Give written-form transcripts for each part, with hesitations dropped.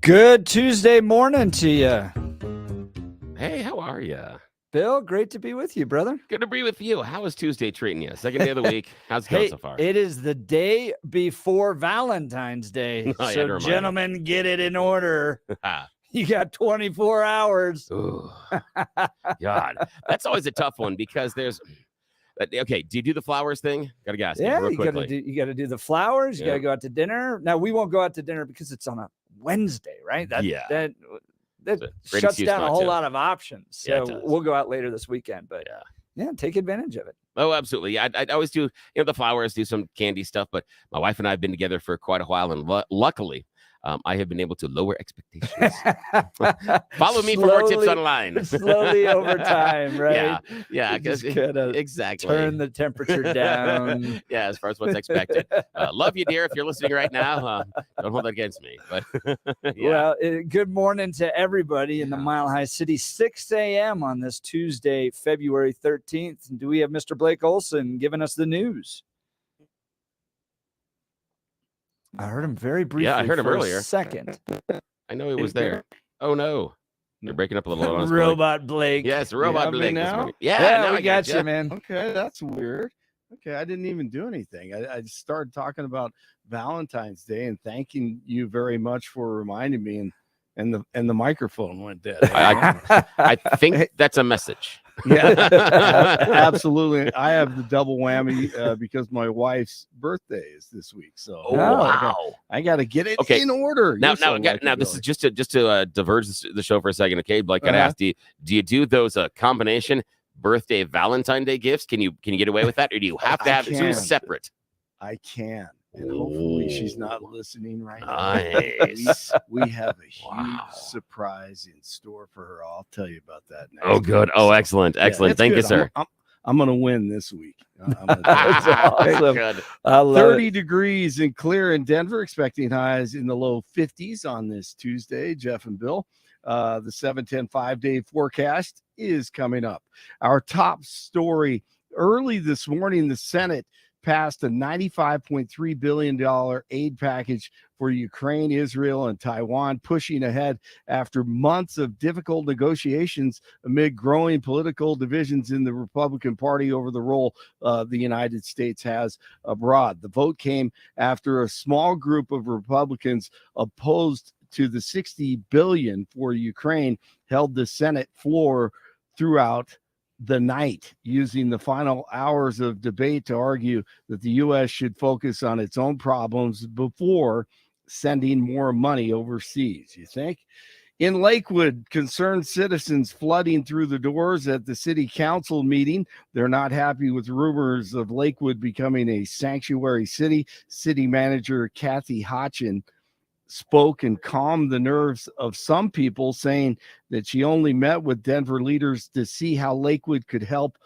Good Tuesday morning to you. Hey, how are you? Bill, great to be with you, brother. Good to be with you. How is Tuesday treating you? Second day of the week. How's it going so far? It is the day before Valentine's Day. Oh, yeah, So, gentlemen, get it in order. You got 24 hours. Ooh, God, that's always a tough one because there's. Okay, do you do the flowers thing? Gotta ask you real quickly. You got to do the flowers. You Yeah. got to go out to dinner. Now, we won't go out to dinner because it's on a Wednesday, right? That shuts down a whole lot of options. So we'll go out later this weekend. But yeah, take advantage of it. Oh, absolutely. Yeah, I always do, the flowers, do some candy stuff. But my wife and I have been together for quite a while, and luckily, I have been able to lower expectations. Follow me for more tips online. Slowly over time, right? Yeah. Exactly. Turn the temperature down. Yeah, as far as what's expected. Love you, dear. If you're listening right now, don't hold that against me. But Well, good morning to everybody in the Mile High City. 6 a.m. on this Tuesday, February 13th. And do we have Mr. Blake Olson giving us the news? I heard him very briefly. Yeah, I heard him earlier. A second. I know he was there. Oh, no. You're breaking up a little. Robot Blake. Yes, Robot Blake. Now? Yeah, we got you, man. Okay, that's weird. Okay, I didn't even do anything. I just started talking about Valentine's Day and thanking you very much for reminding me, and the microphone went dead. I think that's a message. Yeah, absolutely. I have the double whammy because my wife's birthday is this week. So wow, I got to get it in order. Now, this is just to diverge the show for a second. Okay, Blake, I asked you, do you do those combination birthday Valentine Day gifts? Can you get away with that, or do you have to have two separate? I can. And hopefully she's not listening right now. We have a huge surprise in store for her. I'll tell you about that next. Oh, good. Oh, excellent. Thank you, sir. I'm going to win this week. That's awesome. Good. 30 degrees and clear in Denver, expecting highs in the low 50s on this Tuesday. Jeff and Bill, the 7-10 5-day forecast is coming up. Our top story early this morning, the Senate passed a $95.3 billion aid package for Ukraine, Israel, and Taiwan, pushing ahead after months of difficult negotiations amid growing political divisions in the Republican Party over the role the United States has abroad. The vote came after a small group of Republicans opposed to the $60 billion for Ukraine held the Senate floor throughout the night, using the final hours of debate to argue that the U.S. should focus on its own problems before sending more money overseas. You think? In Lakewood, concerned citizens flooding through the doors at the city council meeting. They're not happy with rumors of Lakewood becoming a sanctuary city. City manager Kathy Hodgson spoke and calmed the nerves of some people, saying that she only met with Denver leaders to see how Lakewood could help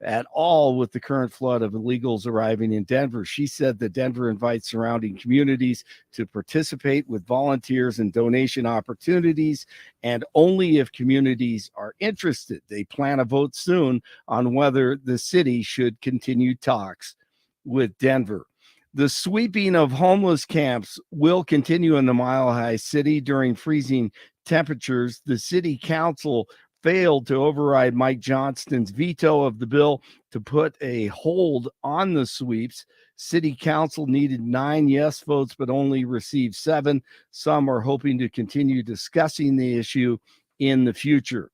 at all with the current flood of illegals arriving in Denver. She said that Denver invites surrounding communities to participate with volunteers and donation opportunities, and only if communities are interested. They plan a vote soon on whether the city should continue talks with Denver. The sweeping of homeless camps will continue in the Mile High City during freezing temperatures. The city council failed to override Mike Johnston's veto of the bill to put a hold on the sweeps. City council needed 9 yes votes, but only received 7. Some are hoping to continue discussing the issue in the future.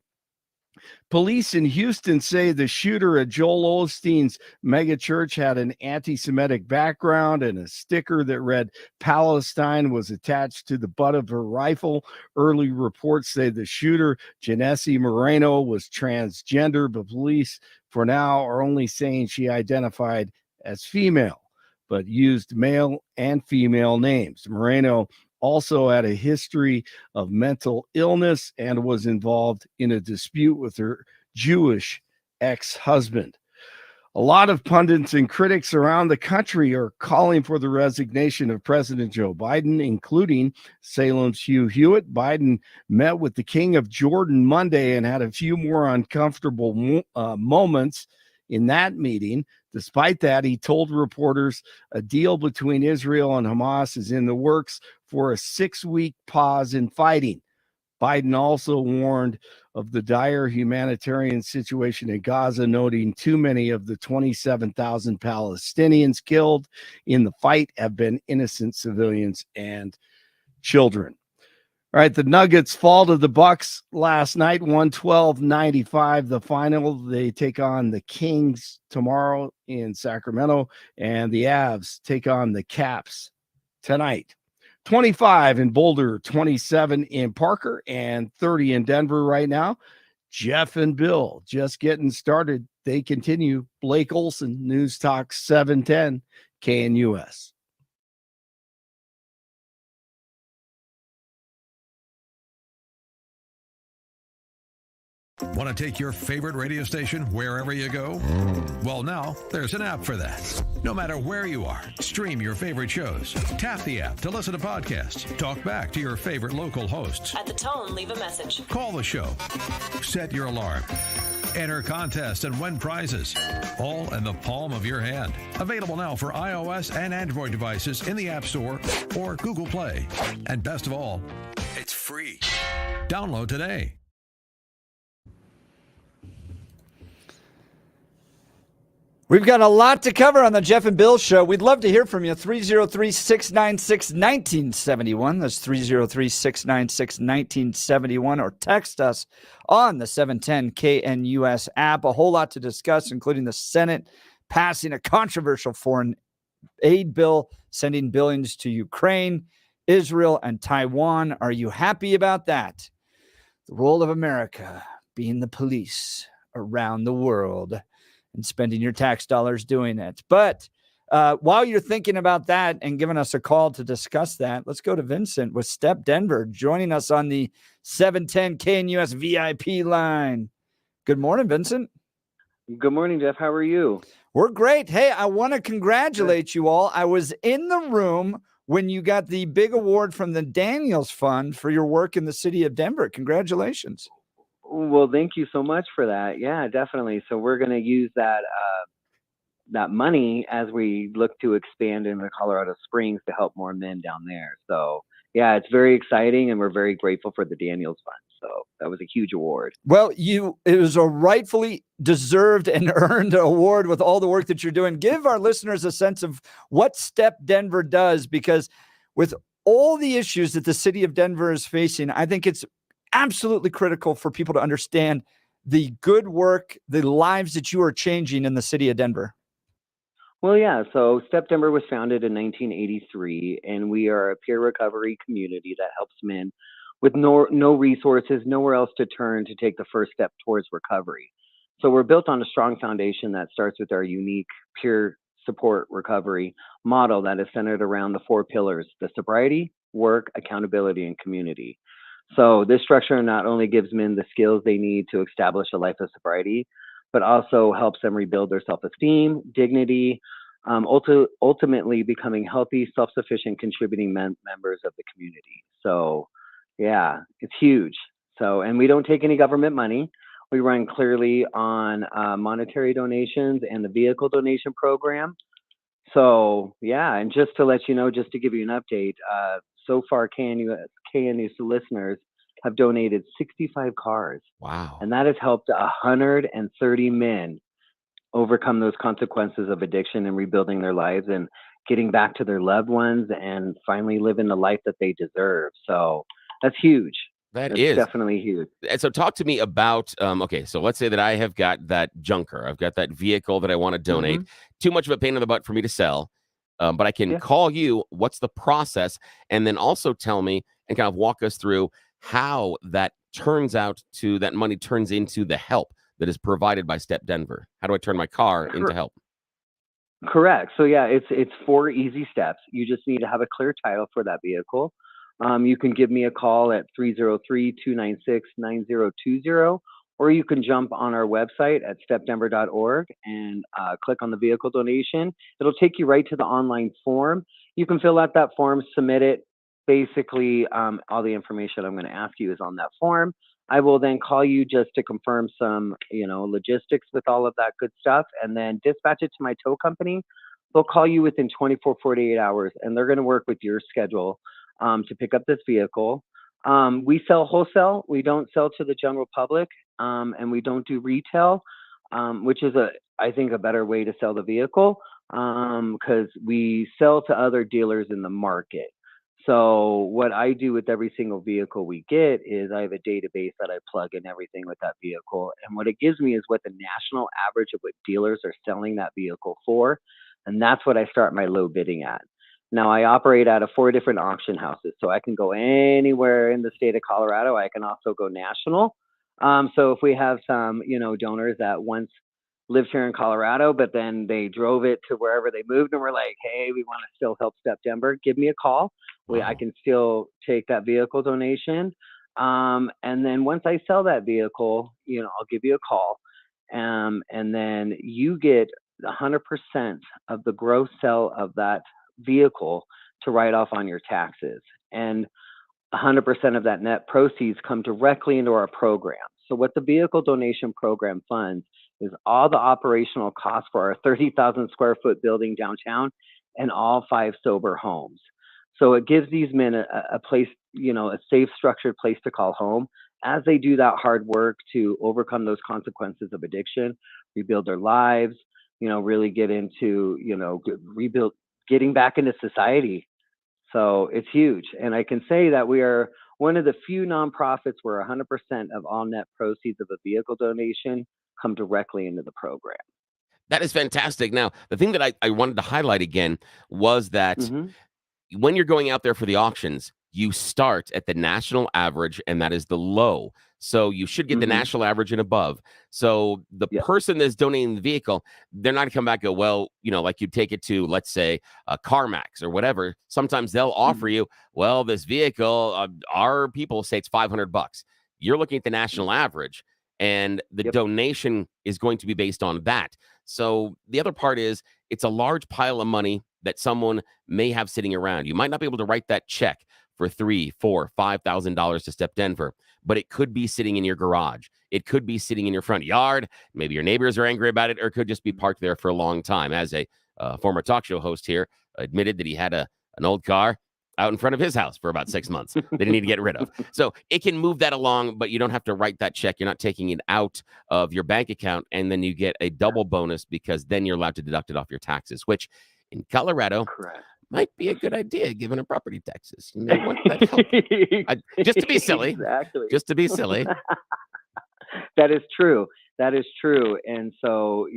Police in Houston say the shooter at Joel Osteen's megachurch had an anti-Semitic background, and a sticker that read Palestine was attached to the butt of her rifle. Early reports say the shooter, Janesse Moreno, was transgender, but police for now are only saying she identified as female, but used male and female names. Moreno also had a history of mental illness and was involved in a dispute with her Jewish ex-husband. A lot of pundits and critics around the country are calling for the resignation of President Joe Biden, including Salem's Hugh Hewitt. Biden met with the King of Jordan Monday and had a few more uncomfortable moments in that meeting. Despite that, he told reporters a deal between Israel and Hamas is in the works for a 6-week pause in fighting. Biden also warned of the dire humanitarian situation in Gaza, noting too many of the 27,000 Palestinians killed in the fight have been innocent civilians and children. All right, the Nuggets fall to the Bucks last night, 112-95, the final. They take on the Kings tomorrow in Sacramento, and the Avs take on the Caps tonight. 25 in Boulder, 27 in Parker, and 30 in Denver right now. Jeff and Bill just getting started. They continue. Blake Olson, News Talk 710 KNUS. Want to take your favorite radio station wherever you go? Well, now there's an app for that. No matter where you are, stream your favorite shows. Tap the app to listen to podcasts. Talk back to your favorite local hosts. At the tone, leave a message. Call the show. Set your alarm. Enter contests and win prizes. All in the palm of your hand. Available now for iOS and Android devices in the App Store or Google Play. And best of all, it's free. Download today. We've got a lot to cover on the Jeff and Bill Show. We'd love to hear from you. 303-696-1971. That's 303-696-1971. Or text us on the 710 KNUS app. A whole lot to discuss, including the Senate passing a controversial foreign aid bill, sending billions to Ukraine, Israel, and Taiwan. Are you happy about that? The role of America being the police around the world and spending your tax dollars doing it. But while you're thinking about that and giving us a call to discuss that, let's go to Vincent with Step Denver joining us on the 710 KNUS VIP line. Good morning, Vincent. Good morning, Jeff. How are you? We're great. Hey, I want to congratulate you all. I was in the room when you got the big award from the Daniels Fund for your work in the city of Denver. Congratulations. Well, thank you so much for that. Yeah, definitely. So we're going to use that money as we look to expand in the Colorado Springs to help more men down there. So yeah, it's very exciting, and we're very grateful for the Daniels Fund. So that was a huge award. Well, it was a rightfully deserved and earned award with all the work that you're doing. Give our listeners a sense of what Step Denver does, because with all the issues that the city of Denver is facing, I think it's absolutely critical for people to understand the good work, the lives that you are changing in the city of Denver. Well, yeah. So Step Denver was founded in 1983, and we are a peer recovery community that helps men with no resources, nowhere else to turn to take the first step towards recovery. So we're built on a strong foundation that starts with our unique peer support recovery model that is centered around the 4 pillars: the sobriety, work, accountability, and community. So this structure not only gives men the skills they need to establish a life of sobriety, but also helps them rebuild their self-esteem, dignity, ultimately becoming healthy, self-sufficient, contributing members of the community. So yeah, it's huge. So, and we don't take any government money. We run clearly on monetary donations and the vehicle donation program. So yeah, and just to let you know, just to give you an update, so far KNUS listeners have donated 65 cars. Wow. And that has helped 130 men overcome those consequences of addiction and rebuilding their lives and getting back to their loved ones and finally living the life that they deserve. So that's huge. That's definitely huge. And so talk to me about, okay, so let's say that I have got that junker. I've got that vehicle that I want to donate. Too much of a pain in the butt for me to sell. But I can call you. What's the process? And then also tell me and kind of walk us through how that money turns into the help that is provided by Step Denver. How do I turn my car into help? Correct. So yeah, it's 4 easy steps. You just need to have a clear title for that vehicle. You can give me a call at 303-296-9020, or you can jump on our website at stepdenver.org and click on the vehicle donation. It'll take you right to the online form. You can fill out that form, submit it. Basically, all the information I'm going to ask you is on that form. I will then call you just to confirm some, logistics with all of that good stuff, and then dispatch it to my tow company. They'll call you within 48 hours, and they're going to work with your schedule to pick up this vehicle. We sell wholesale. We don't sell to the general public, and we don't do retail, which is I think a better way to sell the vehicle, because we sell to other dealers in the market. So what I do with every single vehicle we get is I have a database that I plug in everything with that vehicle. And what it gives me is what the national average of what dealers are selling that vehicle for. And that's what I start my low bidding at. Now I operate out of 4 different auction houses. So I can go anywhere in the state of Colorado. I can also go national. So if we have some, donors that once lived here in Colorado, but then they drove it to wherever they moved, and we're like, hey, we want to still help Step Denver, give me a call. I can still take that vehicle donation. And then once I sell that vehicle, I'll give you a call. And then you get 100% of the gross sale of that vehicle to write off on your taxes. And 100% of that net proceeds come directly into our program. So what the vehicle donation program funds is all the operational costs for our 30,000 square foot building downtown and all 5 sober homes. So it gives these men a place, a safe, structured place to call home as they do that hard work to overcome those consequences of addiction, rebuild their lives, really get into, getting back into society. So it's huge. And I can say that we are one of the few nonprofits where 100% of all net proceeds of a vehicle donation come directly into the program. That is fantastic. Now, the thing that I wanted to highlight again was that when you're going out there for the auctions, you start at the national average, and that is the low. So you should get the national average and above. So the person that's donating the vehicle, they're not going to come back and go, well, like you take it to, let's say, CarMax or whatever. Sometimes they'll offer you, well, this vehicle, our people say it's $500. You're looking at the national average, and the donation is going to be based on that. So the other part is it's a large pile of money that someone may have sitting around. You might not be able to write that check for $3,000, $4,000, $5,000 to Step Denver, but it could be sitting in your garage. It could be sitting in your front yard. Maybe your neighbors are angry about it, or it could just be parked there for a long time. As a former talk show host here admitted that he had an old car out in front of his house for about 6 months. They didn't need to get rid of. So it can move that along, but you don't have to write that check. You're not taking it out of your bank account, and then you get a double bonus because then you're allowed to deduct it off your taxes, which in Colorado might be a good idea given our property taxes. You may want that help. Just to be silly. Exactly. Just to be silly. That is true. That is true. And so,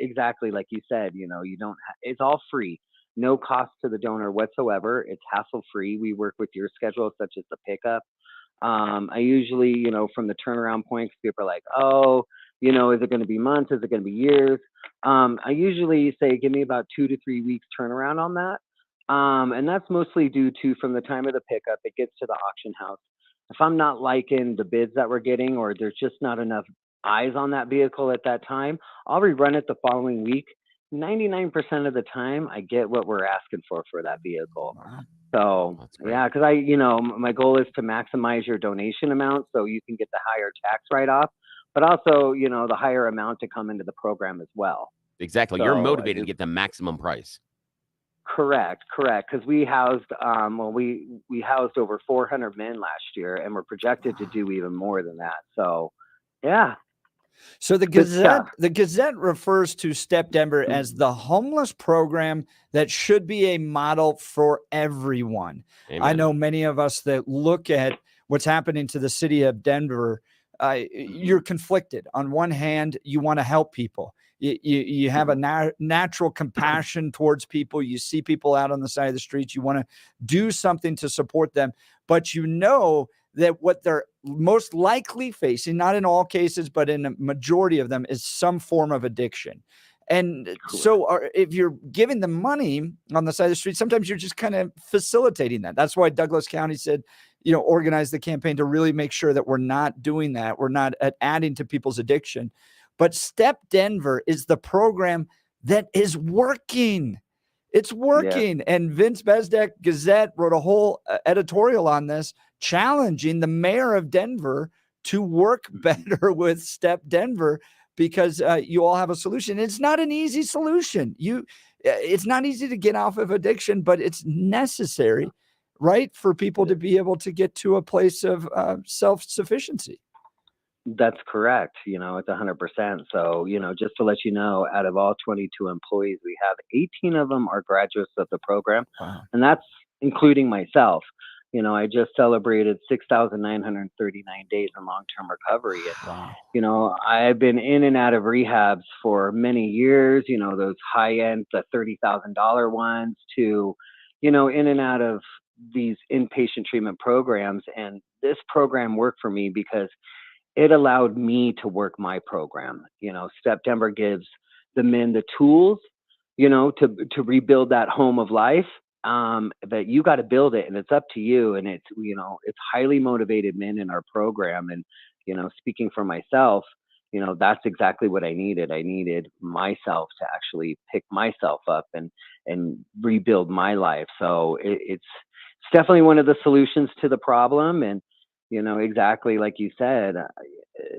exactly like you said, you don't, it's all free. No cost to the donor whatsoever. It's hassle-free. We work with your schedule, such as the pickup. I usually, from the turnaround point, people are like, oh, is it going to be months? Is it going to be years? I usually say, give me about 2 to 3 weeks turnaround on that. And that's mostly due to from the time of the pickup, it gets to the auction house. If I'm not liking the bids that we're getting, or there's just not enough eyes on that vehicle at that time, I'll rerun it the following week. 99% of the time, I get what we're asking for that vehicle. Wow. So yeah, because my goal is to maximize your donation amount so you can get the higher tax write-off, but also, the higher amount to come into the program as well. Exactly. So you're motivated to get the maximum price. Correct. Because we housed, we housed over 400 men last year, and we're projected to do even more than that. So, yeah. So the Gazette refers to Step Denver as the homeless program that should be a model for everyone. Amen. I know many of us that look at what's happening to the city of Denver. You're conflicted. On one hand, you want to help people. You have a natural compassion towards people. You see people out on the side of the streets. You want to do something to support them, but that what they're most likely facing, not in all cases, but in a majority of them, is some form of addiction. And so if you're giving them money on the side of the street, sometimes you're just kind of facilitating that. That's why Douglas County said, organize the campaign to really make sure that we're not doing that. We're not adding to people's addiction. But Step Denver is the program that is working. It's working. Yeah. And Vince Bezdek Gazette wrote a whole editorial on this, challenging the mayor of Denver to work better with Step Denver, because you all have a solution. It's not an easy solution. It's not easy to get off of addiction, but it's necessary. right? For people to be able to get to a place of self-sufficiency. That's correct. It's 100%. So, just to let you know, out of all 22 employees, we have 18 of them are graduates of the program. Wow. And that's including myself. I just celebrated 6,939 days in long-term recovery. And, Wow. I've been in and out of rehabs for many years, those high-end, the $30,000 ones to, in and out of these inpatient treatment programs. And this program worked for me because it allowed me to work my program. September gives the men the tools, to rebuild that home of life. But you got to build it, and it's up to you. And it's highly motivated men in our program. And, speaking for myself, that's exactly what I needed. I needed myself to actually pick myself up and rebuild my life. So it's definitely one of the solutions to the problem. And, exactly like you said,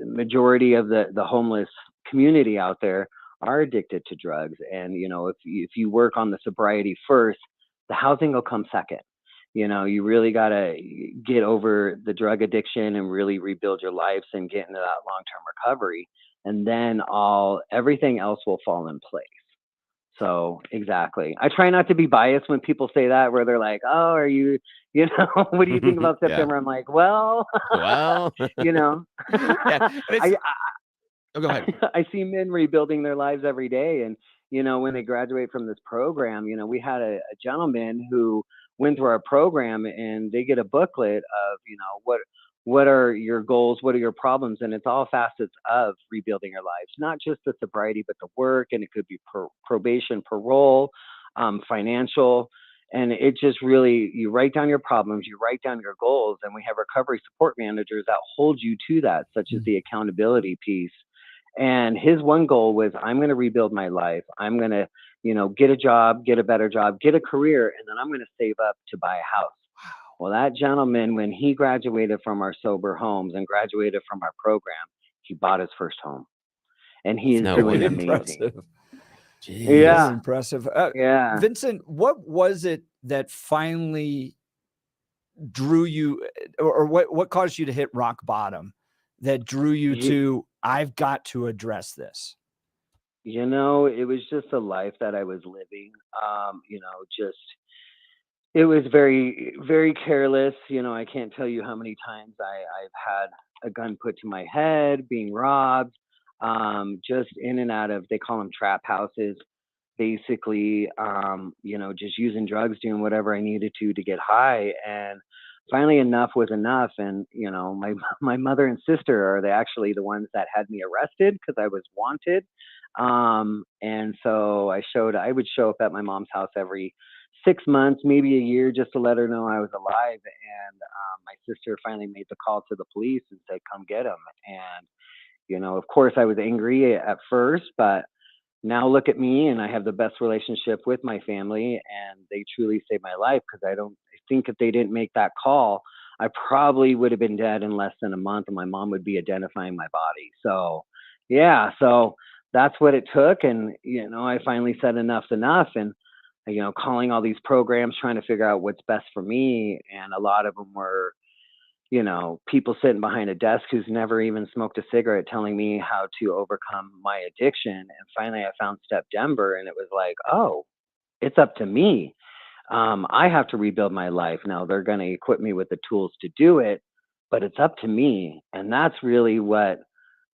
majority of the homeless community out there are addicted to drugs. And, if you work on the sobriety first, the housing will come second. You really got to get over the drug addiction and really rebuild your lives and get into that long-term recovery. And then everything else will fall in place. So exactly. I try not to be biased when people say that, where they're like, "Oh, are you, what do you think about Yeah. September?" I'm like, well, Well, yeah, I, oh, go ahead. I see men rebuilding their lives every day. And, when they graduate from this program, we had a gentleman who went through our program, and they get a booklet of, what are your goals? What are your problems? And it's all facets of rebuilding your lives, not just the sobriety, but the work. And it could be probation, parole, financial. And it just really, you write down your problems, you write down your goals, and we have recovery support managers that hold you to that, such as the accountability piece. And his one goal was, I'm going to rebuild my life. I'm going to, get a job, get a better job, get a career, and then I'm going to save up to buy a house. Well, that gentleman, when he graduated from our sober homes and graduated from our program, he bought his first home, and he is No doing way. amazing. Impressive. Jeez. Very Yeah, impressive. yeah. Vincent, what was it that finally drew you, or what caused you to hit rock bottom that drew you Ye- to, I've got to address this? it was just a life that I was living. Just it was very, very careless. I can't tell you how many times I've had a gun put to my head, being robbed, just in and out of, they call them trap houses, basically, just using drugs, doing whatever I needed to get high. And finally enough was enough. And, my mother and sister are actually the ones that had me arrested because I was wanted. And so I would show up at my mom's house every 6 months, maybe a year, just to let her know I was alive. And my sister finally made the call to the police and said, "Come get him." And, of course I was angry at first, but now look at me, and I have the best relationship with my family, and they truly saved my life. Because I think if they didn't make that call, I probably would have been dead in less than a month, and my mom would be identifying my body. So, yeah, so that's what it took. And, I finally said enough's enough. And, calling all these programs, trying to figure out what's best for me. And a lot of them were, people sitting behind a desk who's never even smoked a cigarette telling me how to overcome my addiction. And finally I found Step Denver, and it was like, oh, it's up to me. I have to rebuild my life. Now they're going to equip me with the tools to do it, but it's up to me. And that's really what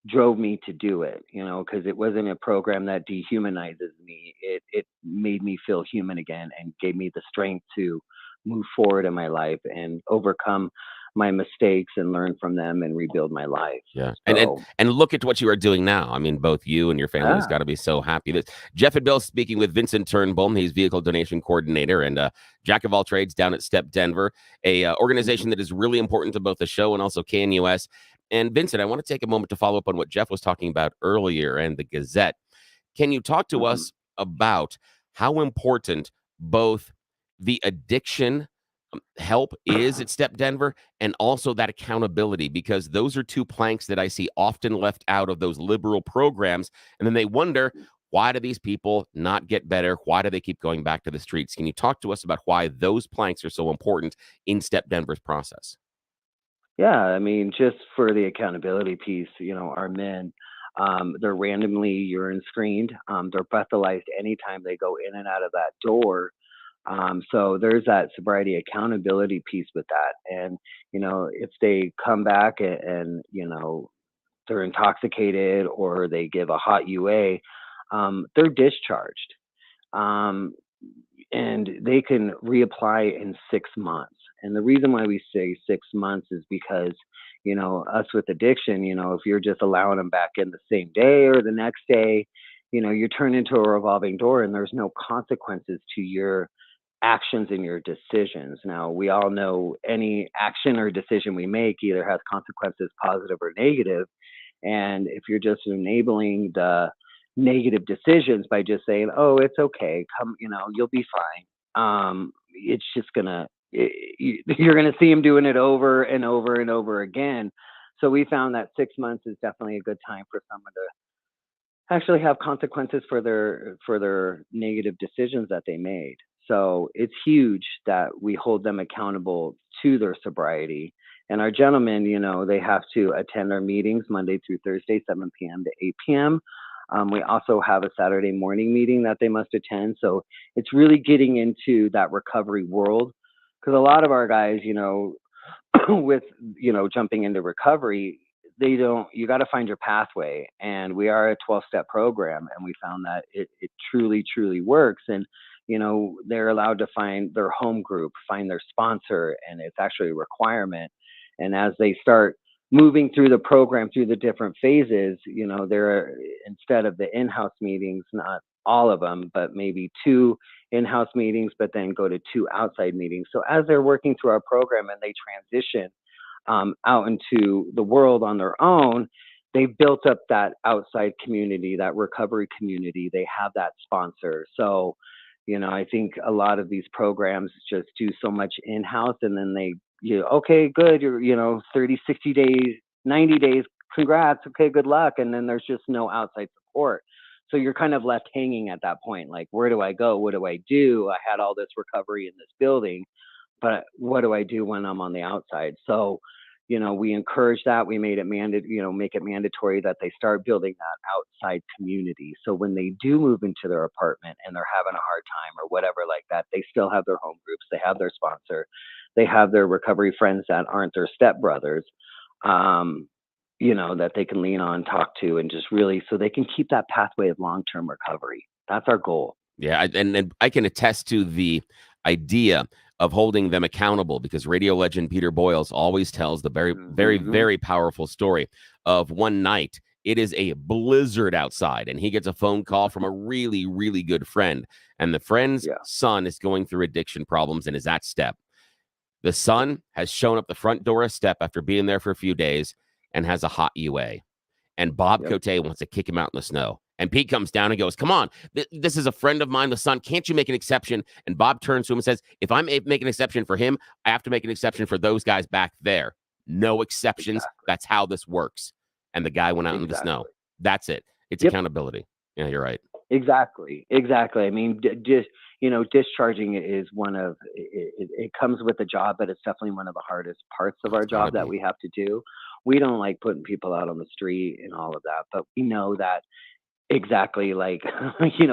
drove me to do it, because it wasn't a program that dehumanizes me. It made me feel human again and gave me the strength to move forward in my life and overcome my mistakes and learn from them and rebuild my life. Yeah. And So, and look at what you are doing now. I mean, both you and your family has yeah. got to be so happy. That Jeff and Bill speaking with Vincent Turnbull. He's vehicle donation coordinator and jack of all trades down at Step Denver, a organization that is really important to both the show and also KNUS. And Vincent, I want to take a moment to follow up on what Jeff was talking about earlier and the Gazette. Can you talk to Mhm. us about how important both the addiction help is at Step Denver and also that accountability? Because those are two planks that I see often left out of those liberal programs. And then they wonder, Why do these people not get better? Why do they keep going back to the streets? Can you talk to us about why those planks are so important in Step Denver's process? Yeah, I mean, just for the accountability piece, our men, they're randomly urine screened. They're breathalyzed anytime they go in and out of that door. So there's that sobriety accountability piece with that. And, if they come back and they're intoxicated or they give a hot UA, they're discharged. Um, and they can reapply in 6 months. And the reason why we say 6 months is because, us with addiction, if you're just allowing them back in the same day or the next day, you turn into a revolving door and there's no consequences to your actions and your decisions. Now, we all know any action or decision we make either has consequences, positive or negative. And if you're just enabling the negative decisions by just saying, "Oh, it's okay, come, you'll be fine," it's just you're gonna see them doing it over and over and over again. So we found that 6 months is definitely a good time for someone to actually have consequences for their negative decisions that they made. So it's huge that we hold them accountable to their sobriety. And our gentlemen, they have to attend our meetings Monday through Thursday, 7 p.m. to 8 p.m. We also have a Saturday morning meeting that they must attend. So it's really getting into that recovery world because a lot of our guys, with jumping into recovery, you got to find your pathway, and we are a 12-step program, and we found that it truly works. And they're allowed to find their home group, find their sponsor, and it's actually a requirement. And as they start moving through the program through the different phases, they're, instead of the in-house meetings, not all of them, but maybe 2 in-house meetings, but then go to 2 outside meetings. So as they're working through our program and they transition out into the world on their own, they've built up that outside community, that recovery community. They have that sponsor. So, I think a lot of these programs just do so much in-house, and then okay, good, you're, 30, 60 days, 90 days, congrats, okay, good luck. And then there's just no outside support. So you're kind of left hanging at that point. Like, where do I go? What do I do? I had all this recovery in this building, but what do I do when I'm on the outside? So, we encourage that. We made it make it mandatory that they start building that outside community. So when they do move into their apartment and they're having a hard time or whatever like that, they still have their home groups. They have their sponsor. They have their recovery friends that aren't their stepbrothers, that they can lean on, talk to, and just really, so they can keep that pathway of long-term recovery. That's our goal. Yeah, and I can attest to the idea of holding them accountable because radio legend Peter Boyles always tells the very powerful story of one night. It is a blizzard outside, and he gets a phone call from a really good friend, and the friend's son is going through addiction problems and is at Step. The son has shown up the front door of Step after being there for a few days and has a hot UA. And Bob Cote wants to kick him out in the snow. And Pete comes down and goes, "Come on, this is a friend of mine, the son. Can't you make an exception?" And Bob turns to him and says, "If I make an exception for him, I have to make an exception for those guys back there. No exceptions. Exactly. That's how this works." And the guy went out into the snow. That's it. It's accountability. Yeah, you're right. Exactly. I mean, discharging is one of it comes with the job, but it's definitely one of the hardest parts of our job that we have to do. We don't like putting people out on the street and all of that, but we know that exactly, like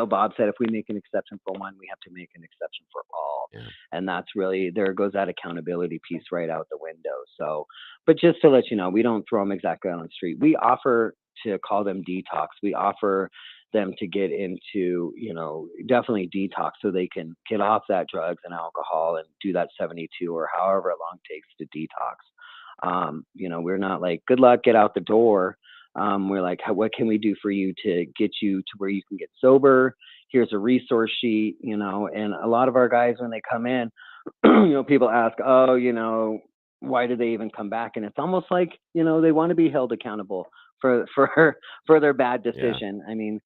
Bob said, if we make an exception for one, we have to make an exception for all. Yeah. And that's really, there goes that accountability piece right out the window. So, but just to let you know, we don't throw them exactly on the street. We offer to call them detox. We offer them to get into, definitely detox so they can get off that drugs and alcohol and do that 72 or however long it takes to detox. We're not like, good luck, get out the door. We're like, what can we do for you to get you to where you can get sober? Here's a resource sheet, and a lot of our guys, when they come in, people ask, oh, why do they even come back? And it's almost like, they want to be held accountable for their bad decision. I mean,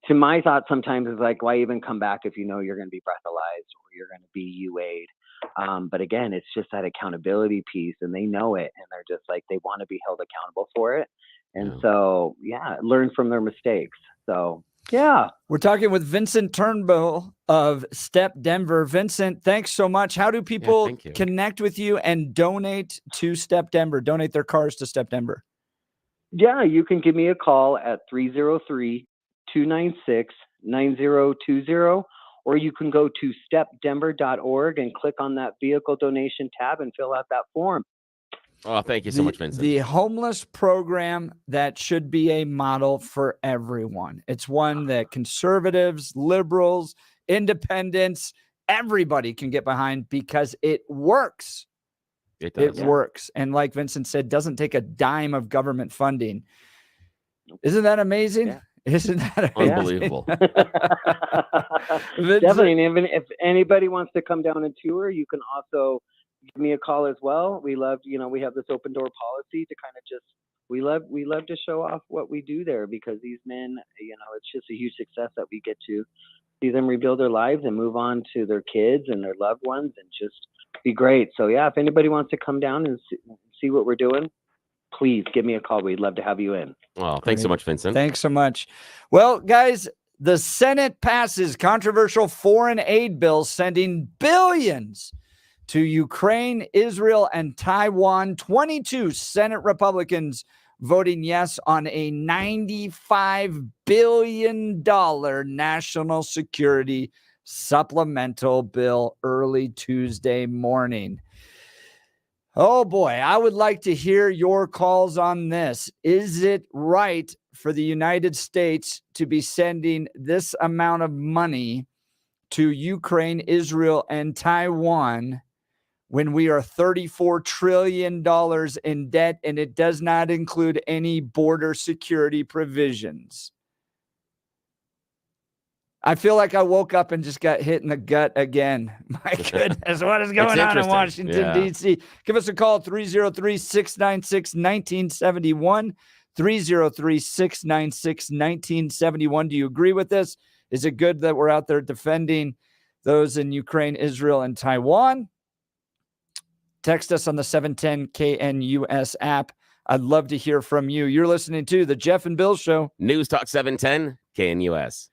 to my thought sometimes is like, why even come back if you're going to be breathalyzed or you're going to be UA'd? But again, it's just that accountability piece, and they know it, and they're just like, they want to be held accountable for it. And so, learn from their mistakes. So Yeah. We're talking with Vincent Turnbull of Step Denver. Vincent, thanks so much. How do people thank you. connect with you and donate to Step Denver, donate their cars to Step Denver? Yeah, you can give me a call at 303-296-9020, or you can go to stepdenver.org and click on that vehicle donation tab and fill out that form. Oh, thank you so much, Vincent. The homeless program that should be a model for everyone. It's one that conservatives, liberals, independents, everybody can get behind because it works. It does. It works. And like Vincent said, doesn't take a dime of government funding. Isn't that amazing? Yeah. Isn't that amazing? Unbelievable. Definitely. And even if anybody wants to come down and tour, you can also give me a call as well. We love, we have this open door policy to kind of just, we love to show off what we do there, because these men, it's just a huge success that we get to see them rebuild their lives and move on to their kids and their loved ones and just be great. So yeah, if anybody wants to come down and see what we're doing, please give me a call. We'd love to have you in. Oh, thanks so much, Vincent. Thanks so much. Well, guys, the Senate passes controversial foreign aid bill sending billions to Ukraine, Israel, and Taiwan. 22 Senate Republicans voting yes on a $95 billion national security supplemental bill early Tuesday morning. Oh boy, I would like to hear your calls on this. Is it right for the United States to be sending this amount of money to Ukraine, Israel, and Taiwan when we are $34 trillion in debt, and it does not include any border security provisions? I feel like I woke up and just got hit in the gut again. My goodness, what is going on in Washington, D.C.? Give us a call, 303-696-1971, 303-696-1971. Do you agree with this? Is it good that we're out there defending those in Ukraine, Israel, and Taiwan? Text us on the 710 KNUS app. I'd love to hear from you. You're listening to The Jeff and Bill Show. News Talk 710 KNUS.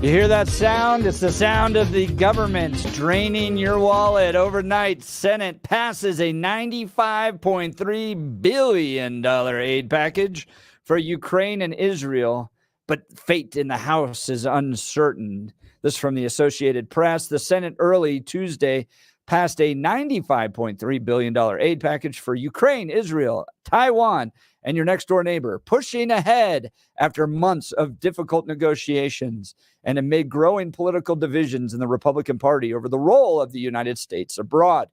You hear that sound? It's the sound of the government draining your wallet. Overnight, Senate passes a $95.3 billion aid package for Ukraine and Israel, but fate in the House is uncertain. This from the Associated Press. The Senate early Tuesday passed a $95.3 billion aid package for Ukraine, Israel, Taiwan, and your next door neighbor, pushing ahead after months of difficult negotiations and amid growing political divisions in the Republican Party over the role of the United States abroad.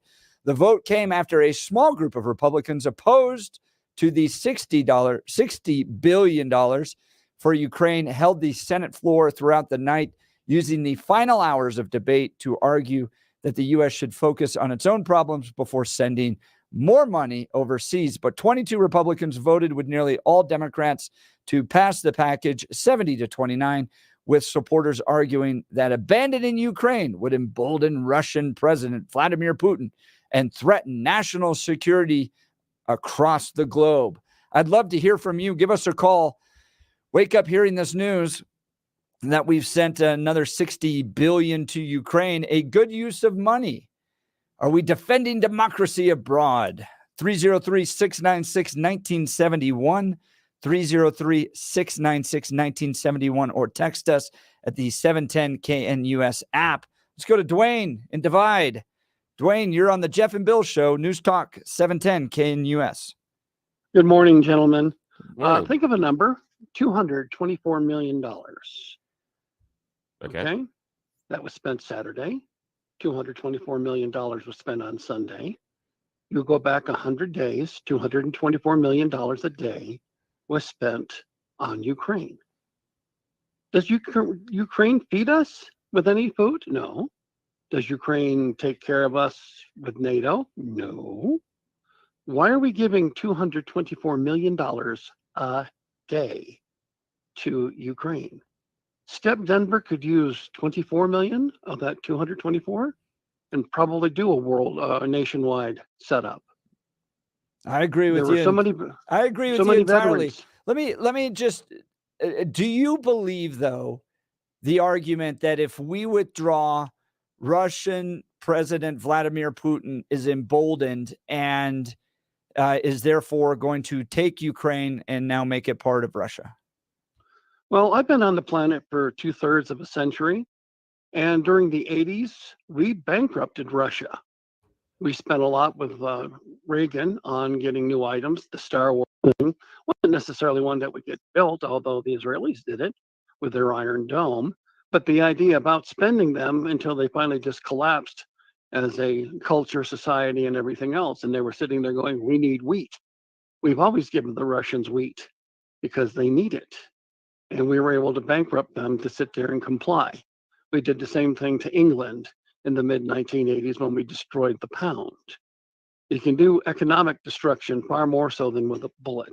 The vote came after a small group of Republicans opposed to the $60 billion for Ukraine held the Senate floor throughout the night, using the final hours of debate to argue that the U.S. should focus on its own problems before sending more money overseas. But 22 Republicans voted with nearly all Democrats to pass the package 70-29, with supporters arguing that abandoning Ukraine would embolden Russian President Vladimir Putin and threaten national security across the globe. I'd love to hear from you. Give us a call. Wake up hearing this news that we've sent another $60 billion to Ukraine. A good use of money. Are we defending democracy abroad? 303-696-1971, 303-696-1971, or text us at the 710 KNUS app. Let's go to Dwayne in Divide. Dwayne, you're on the Jeff and Bill Show, News Talk 710 KNUS. Good morning, gentlemen. Morning. Think of a number, $224 million. Okay. That was spent Saturday. $224 million was spent on Sunday. You go back 100 days, $224 million a day was spent on Ukraine. Does Ukraine feed us with any food? No. Does Ukraine take care of us with NATO? No. Why are we giving $224 million a day to Ukraine? Step Denver could use 24 million of that 224 and probably do a nationwide setup. I agree with There you. were so many. I agree with so you many entirely. veterans. Let me just, do you believe, though, the argument that if we withdraw, Russian President Vladimir Putin is emboldened and is therefore going to take Ukraine and now make it part of Russia? Well, I've been on the planet for 2/3 of a century, and during the 80s, we bankrupted Russia. We spent a lot with Reagan on getting new items. The Star Wars thing wasn't necessarily one that would get built, although the Israelis did it with their Iron Dome. But the idea about spending them until they finally just collapsed as a culture, society, and everything else, and they were sitting there going, we need wheat. We've always given the Russians wheat because they need it. And we were able to bankrupt them to sit there and comply. We did the same thing to England in the mid-1980s when we destroyed the pound. You can do economic destruction far more so than with a bullet.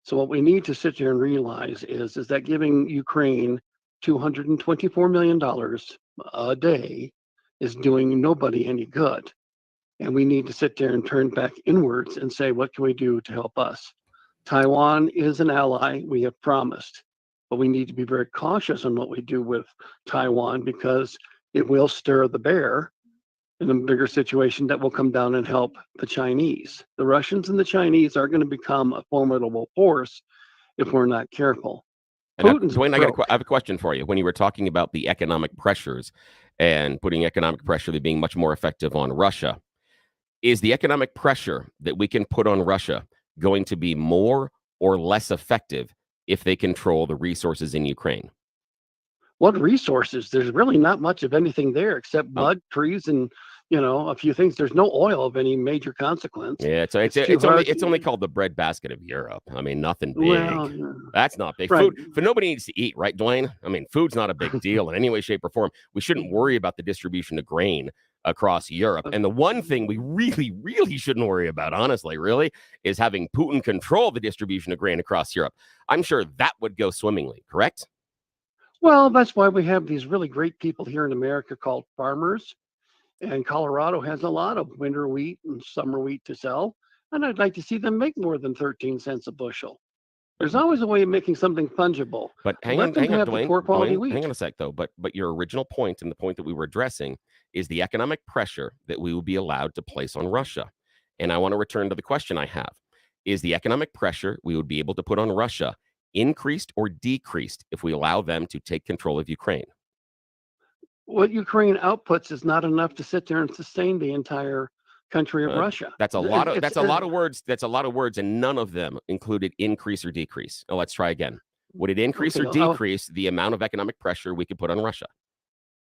So what we need to sit here and realize is that giving Ukraine $224 million a day is doing nobody any good. And we need to sit there and turn back inwards and say, what can we do to help us? Taiwan is an ally, we have promised. But we need to be very cautious on what we do with Taiwan because it will stir the bear in a bigger situation that will come down and help the Chinese. The Russians and the Chinese are going to become a formidable force if we're not careful. And Putin's I have a question for you. When you were talking about the economic pressures and putting economic pressure being much more effective on Russia, is the economic pressure that we can put on Russia going to be more or less effective if they control the resources in Ukraine? What resources? There's really not much of anything there except mud, trees, and a few things. There's no oil of any major consequence. Yeah, so it's only called the breadbasket of Europe. I mean, nothing big. Well, yeah. That's not big. Right. Food, nobody needs to eat, right, Dwayne? I mean, food's not a big deal in any way, shape, or form. We shouldn't worry about the distribution of grain across Europe. And the one thing we really, really shouldn't worry about, honestly, really, is having Putin control the distribution of grain across Europe. I'm sure that would go swimmingly, correct? Well, that's why we have these really great people here in America called farmers. And Colorado has a lot of winter wheat and summer wheat to sell. And I'd like to see them make more than 13 cents a bushel. There's always a way of making something fungible. But hang Let on, them hang on, have the Dwayne. poor quality Dwayne, wheat. hang on a sec, though. But your original point and the point that we were addressing is the economic pressure that we will be allowed to place on Russia. And I want to return to the question I have: is the economic pressure we would be able to put on Russia increased or decreased if we allow them to take control of Ukraine? What Ukraine outputs is not enough to sit there and sustain the entire country of Russia. That's a lot of It's- that's a lot of words. That's a lot of words, and none of them included increase or decrease. Oh, let's try again. Would it increase Okay, or I'll- decrease the amount of economic pressure we could put on Russia?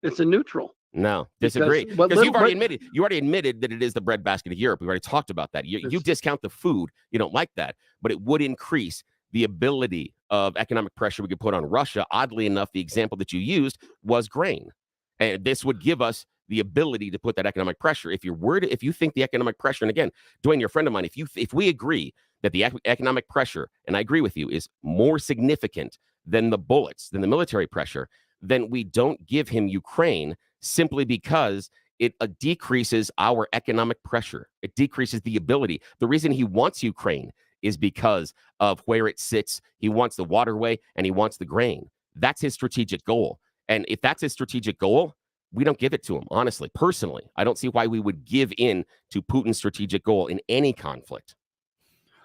It's a neutral. No, Because disagree. what Because you've little- already what- admitted that it is the breadbasket of Europe. We've already talked about that. You It's- discount the food. You don't like that, but it would increase the ability of economic pressure we could put on Russia. Oddly enough, the example that you used was grain, and this would give us the ability to put that economic pressure. If you think the economic pressure, and again, Dwayne, you're a friend of mine. If we agree that the economic pressure, and I agree with you, is more significant than the bullets, than the military pressure, then we don't give him Ukraine simply because it decreases our economic pressure. It decreases the ability. The reason he wants Ukraine is because of where it sits. He wants the waterway and he wants the grain. That's his strategic goal. And if that's his strategic goal, we don't give it to him, honestly. Personally, I don't see why we would give in to Putin's strategic goal in any conflict.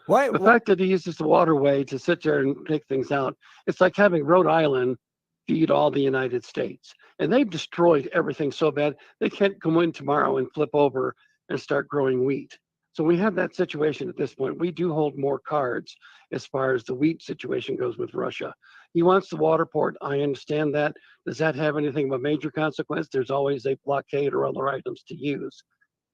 Why? The fact that he uses the waterway to sit there and take things out, it's like having Rhode Island feed all the United States. And they've destroyed everything so bad, they can't come in tomorrow and flip over and start growing wheat. So we have that situation at this point. We do hold more cards as far as the wheat situation goes with Russia. He wants the water port. I understand that. Does that have anything of a major consequence? There's always a blockade or other items to use.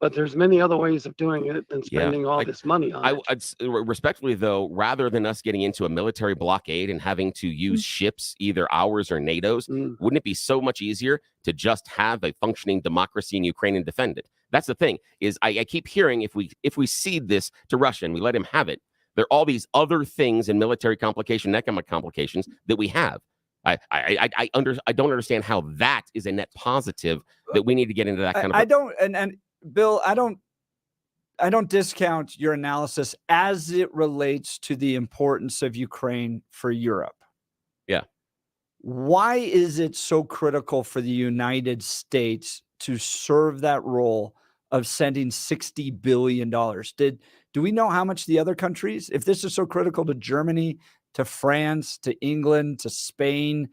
But there's many other ways of doing it than spending all this money on it. Respectfully, though, rather than us getting into a military blockade and having to use ships, either ours or NATO's, wouldn't it be so much easier to just have a functioning democracy in Ukraine and defend it? That's the thing. Is I keep hearing if we cede this to Russia and we let him have it, there are all these other things in military complication, economic complications that we have. I don't understand how that is a net positive that we need to get into that kind of. I don't, and Bill, I don't discount your analysis as it relates to the importance of Ukraine for Europe. Yeah. Why is it so critical for the United States to serve that role of sending $60 billion? Do we know how much the other countries, if this is so critical to Germany, to France, to England, to Spain,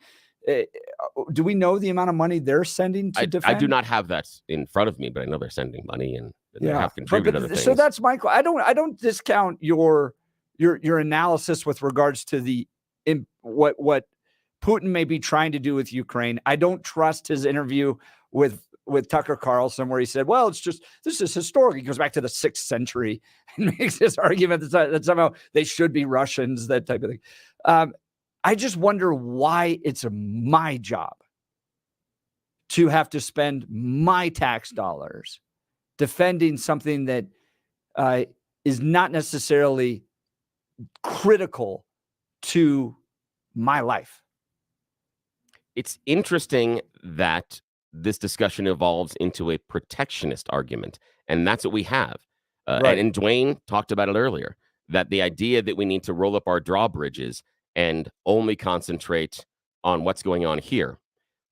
do we know the amount of money they're sending to defend? I do not have that in front of me, but I know they're sending money and they have contributed other things. So that's my. I don't discount your analysis with regards to what Putin may be trying to do with Ukraine. I don't trust his interview with Tucker Carlson, where he said, well, this is historical. He goes back to the 6th century and makes this argument that somehow they should be Russians, that type of thing. I just wonder why it's my job to have to spend my tax dollars defending something that is not necessarily critical to my life. It's interesting that this discussion evolves into a protectionist argument, and that's what we have. Right. And Dwayne talked about it earlier, that the idea that we need to roll up our drawbridges and only concentrate on what's going on here,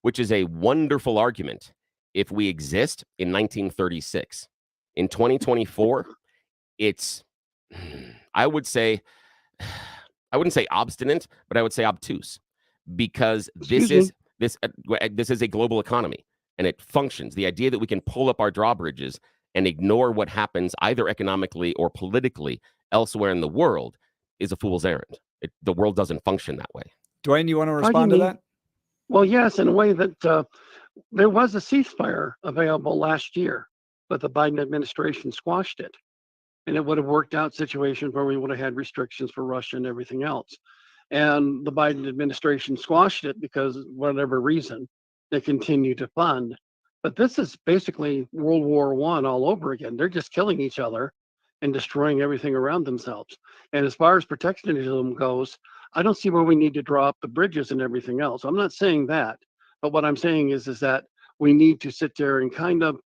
which is a wonderful argument if we exist in 1936. In 2024, it's, I wouldn't say obstinate, but I would say obtuse, because this is a global economy and it functions. The idea that we can pull up our drawbridges and ignore what happens either economically or politically elsewhere in the world is a fool's errand. The world doesn't function that way. Dwayne, you want to respond to that? Well, yes, in a way that there was a ceasefire available last year, but the Biden administration squashed it. And it would have worked out situations where we would have had restrictions for Russia and everything else. And the Biden administration squashed it because, whatever reason, they continue to fund. But this is basically World War I all over again. They're just killing each other and destroying everything around themselves. And as far as protectionism goes, I don't see where we need to draw up the bridges and everything else. I'm not saying that. But what I'm saying is that we need to sit there and kind of,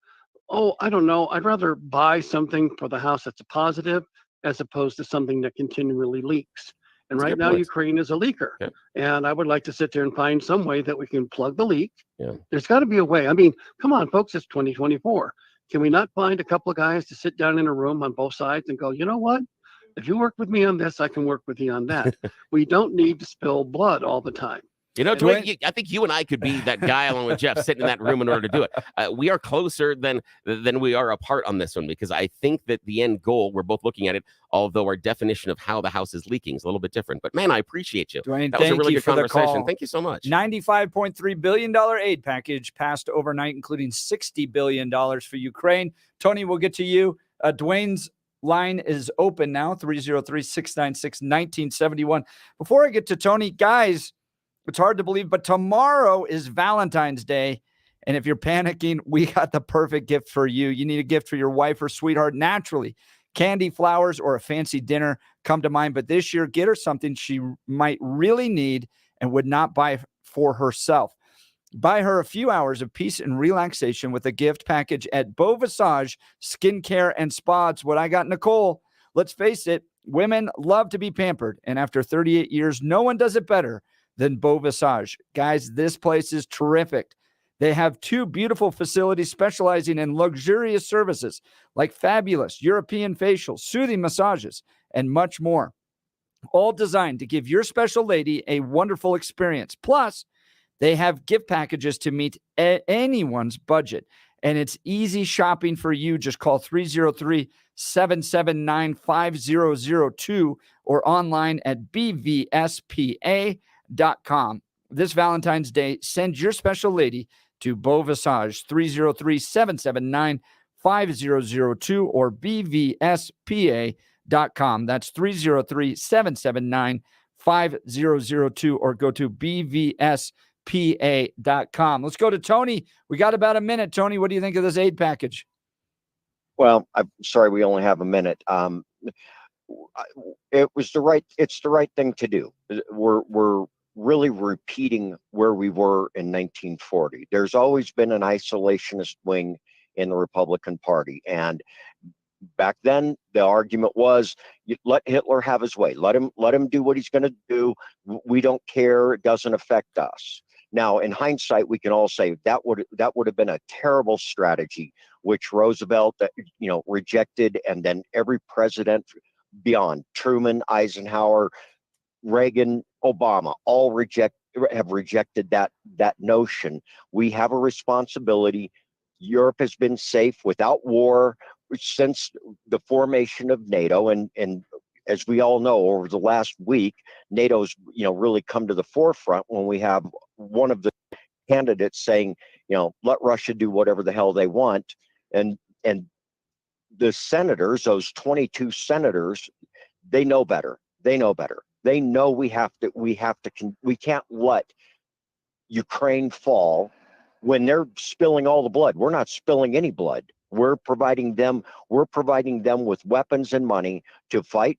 I don't know, I'd rather buy something for the house that's a positive as opposed to something that continually leaks. And That's a right good now, point. Ukraine is a leaker. Yeah. And I would like to sit there and find some way that we can plug the leak. Yeah. There's got to be a way. I mean, come on, folks, it's 2024. Can we not find a couple of guys to sit down in a room on both sides and go, you know what? If you work with me on this, I can work with you on that. We don't need to spill blood all the time. You know, Dwayne- Dwayne, I think you and I could be that guy along with Jeff sitting in that room in order to do it. We are closer than we are apart on this one, because I think that the end goal, we're both looking at it, although our definition of how the house is leaking is a little bit different. But man, I appreciate you. Dwayne, That was a thank really you good for the conversation. call. Thank you so much. $95.3 billion aid package passed overnight, including $60 billion for Ukraine. Tony, we'll get to you. Dwayne's line is open now, 303-696-1971. Before I get to Tony, guys, it's hard to believe, but tomorrow is Valentine's Day. And if you're panicking, we got the perfect gift for you. You need a gift for your wife or sweetheart. Naturally, candy, flowers, or a fancy dinner come to mind. But this year, get her something she might really need and would not buy for herself. Buy her a few hours of peace and relaxation with a gift package at Beau Visage Skincare and Spa. It's what I got Nicole. Let's face it, women love to be pampered. And after 38 years, no one does it better than Beau Visage. Guys, this place is terrific. They have 2 beautiful facilities specializing in luxurious services like fabulous European facials, soothing massages, and much more. All designed to give your special lady a wonderful experience. Plus, they have gift packages to meet anyone's budget. And it's easy shopping for you. Just call 303-779-5002 or online at bvspa.com. This Valentine's Day, send your special lady to Beau Visage, 303-779-5002 or bvspa.com. That's 303-779-5002 or go to bvspa.com. Let's go to Tony. We got about a minute. Tony, what do you think of this aid package? Well, I'm sorry, we only have a minute. It's the right thing to do. We're really repeating where we were in 1940. There's always been an isolationist wing in the Republican Party. And back then, the argument was, you let Hitler have his way. Let him do what he's going to do. We don't care. It doesn't affect us. Now, in hindsight, we can all say that would have been a terrible strategy, which Roosevelt, rejected, and then every president beyond Truman, Eisenhower, Reagan, Obama, all have rejected that notion. We have a responsibility. Europe has been safe without war since the formation of NATO, and as we all know, over the last week, NATO's really come to the forefront when we have one of the candidates saying, let Russia do whatever the hell they want, and the senators, those 22 senators, they know better. They know we can't let Ukraine fall when they're spilling all the blood. We're not spilling any blood. We're providing them with weapons and money to fight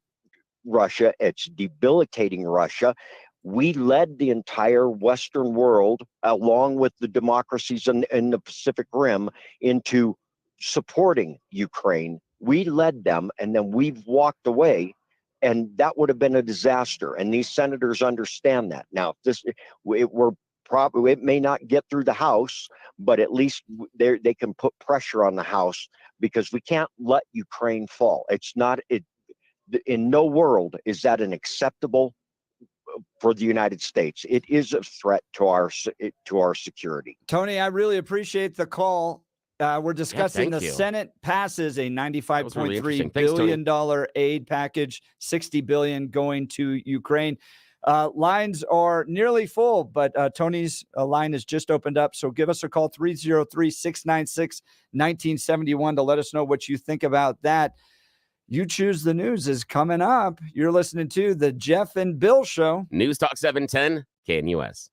Russia. It's debilitating Russia. We led the entire Western world, along with the democracies in the Pacific Rim, into supporting Ukraine. We led them, and then we've walked away, and that would have been a disaster. And these senators understand that. Now, if it may not get through the House, but at least they can put pressure on the House, because we can't let Ukraine fall. In no world is that an acceptable for the United States. It is a threat to our security. Tony, I really appreciate the call. We're discussing thank the you. Senate passes a $95.3 really interesting. billion aid package, $60 billion going to Ukraine. Lines are nearly full, but Tony's line has just opened up. So give us a call, 303-696-1971 to let us know what you think about that. You Choose the News is coming up. You're listening to the Jeff and Bill Show. News Talk 710, KNUS.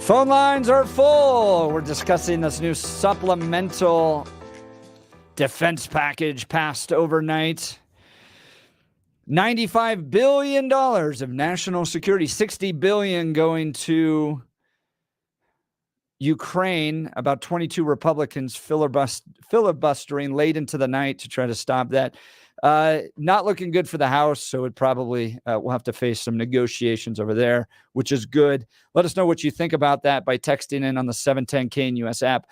Phone lines are full. We're discussing this new supplemental defense package passed overnight. $95 billion of national security, $60 billion going to Ukraine. About 22 Republicans filibustering late into the night to try to stop that. Not looking good for the House, so it probably will have to face some negotiations over there, which is good. Let us know what you think about that by texting in on the 710 KNUS app.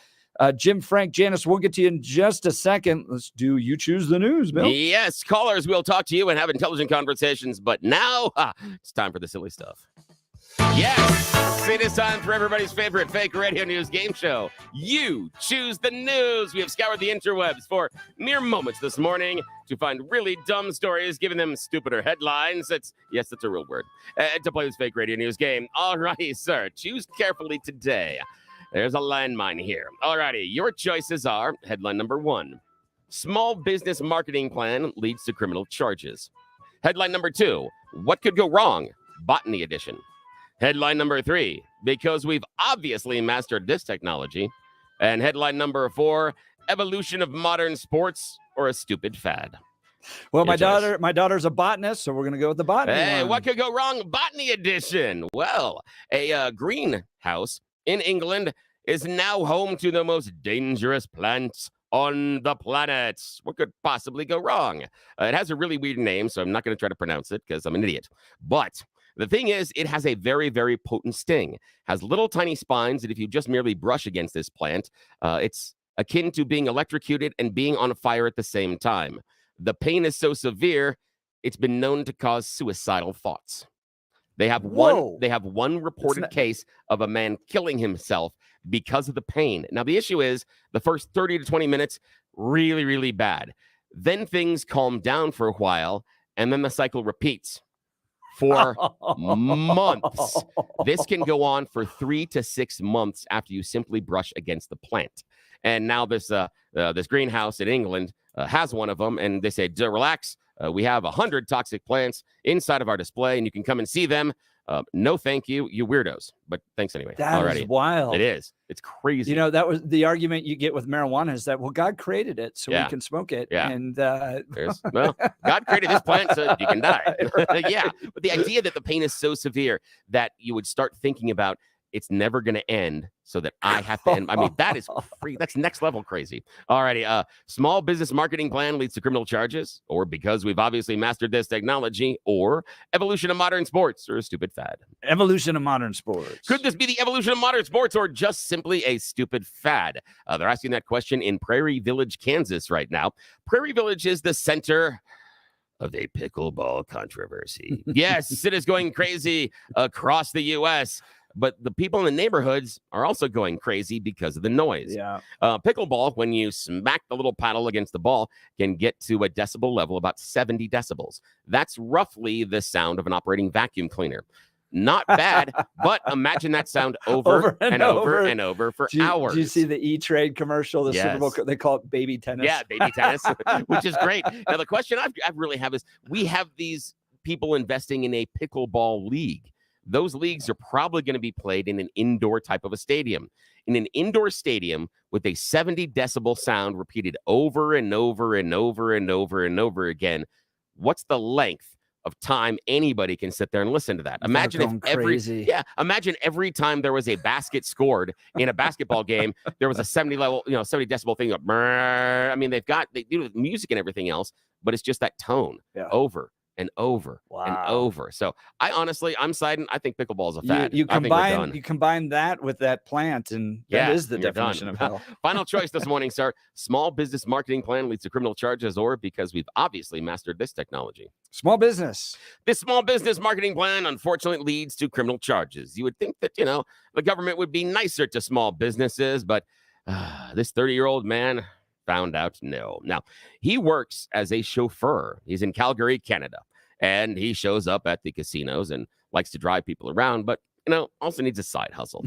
Jim, Frank, Janice, we'll get to you in just a second. Let's do You Choose the News, Bill. Yes, callers, we'll talk to you and have intelligent conversations. But now, it's time for the silly stuff. Yes, it is time for everybody's favorite fake radio news game show. You Choose the News. We have scoured the interwebs for mere moments this morning to find really dumb stories, giving them stupider headlines. That's a real word. To play this fake radio news game. All righty, sir. Choose carefully today. There's a landmine here. All righty, your choices are headline number 1. Small business marketing plan leads to criminal charges. Headline number 2. What could go wrong? Botany edition. Headline number 3. Because we've obviously mastered this technology. And headline number 4. Evolution of modern sports or a stupid fad. Well, my daughter's a botanist, so we're going to go with the botany. Hey, one. what could go wrong? Botany edition. Well, a greenhouse in England is now home to the most dangerous plants on the planet. What could possibly go wrong? It has a really weird name, so I'm not going to try to pronounce it because I'm an idiot. But the thing is, it has a very, very potent sting. Has little tiny spines that if you just merely brush against this plant, it's akin to being electrocuted and being on fire at the same time. The pain is so severe, it's been known to cause suicidal thoughts. They have one reported case of a man killing himself because of the pain. Now, the issue is the first 30 to 20 minutes, really, really bad. Then things calm down for a while, and then the cycle repeats for months. This can go on for 3 to 6 months after you simply brush against the plant. And now this greenhouse in England has one of them, and they say, relax. We have 100 toxic plants inside of our display, and you can come and see them. No, thank you, you weirdos. But thanks anyway. That is wild. It is. It's crazy. You know, that was the argument you get with marijuana is that, well, God created it so we can smoke it. Yeah. And well, God created this plant so you can die. Yeah. But the idea that the pain is so severe that you would start thinking about it's never going to end so that I have to end. I mean, that is free. That's next level crazy. All righty. Small business marketing plan leads to criminal charges, or because we've obviously mastered this technology, or evolution of modern sports, or a stupid fad. Evolution of modern sports. Could this be the evolution of modern sports, or just simply a stupid fad? They're asking that question in Prairie Village, Kansas right now. Prairie Village is the center of a pickleball controversy. Yes, it is going crazy across the U.S., but the people in the neighborhoods are also going crazy because of the noise. Yeah. Pickleball, when you smack the little paddle against the ball, can get to a decibel level, about 70 decibels. That's roughly the sound of an operating vacuum cleaner. Not bad, but imagine that sound over and over for hours. Do you see the E-Trade commercial, the Super Bowl? They call it baby tennis. Yeah, baby tennis, which is great. Now, the question I really have is, we have these people investing in a pickleball league. Those leagues are probably going to be played in an indoor type of a stadium. In an indoor stadium with a 70 decibel sound repeated over and over and over and over and over again, what's the length of time anybody can sit there and listen to that? Imagine if imagine every time there was a basket scored in a basketball game, there was a 70 decibel thing. I mean, they do music and everything else, but it's just that tone over and over and over. So I'm siding. I think pickleball is a fad. You combine that with that plant, and that is the definition of hell. Final choice this morning, sir. Small business marketing plan leads to criminal charges, or because we've obviously mastered this technology. Small business. This small business marketing plan, unfortunately, leads to criminal charges. You would think that, the government would be nicer to small businesses, but this 30-year-old man found out no. Now, he works as a chauffeur. He's in Calgary, Canada, and he shows up at the casinos and likes to drive people around, but, also needs a side hustle.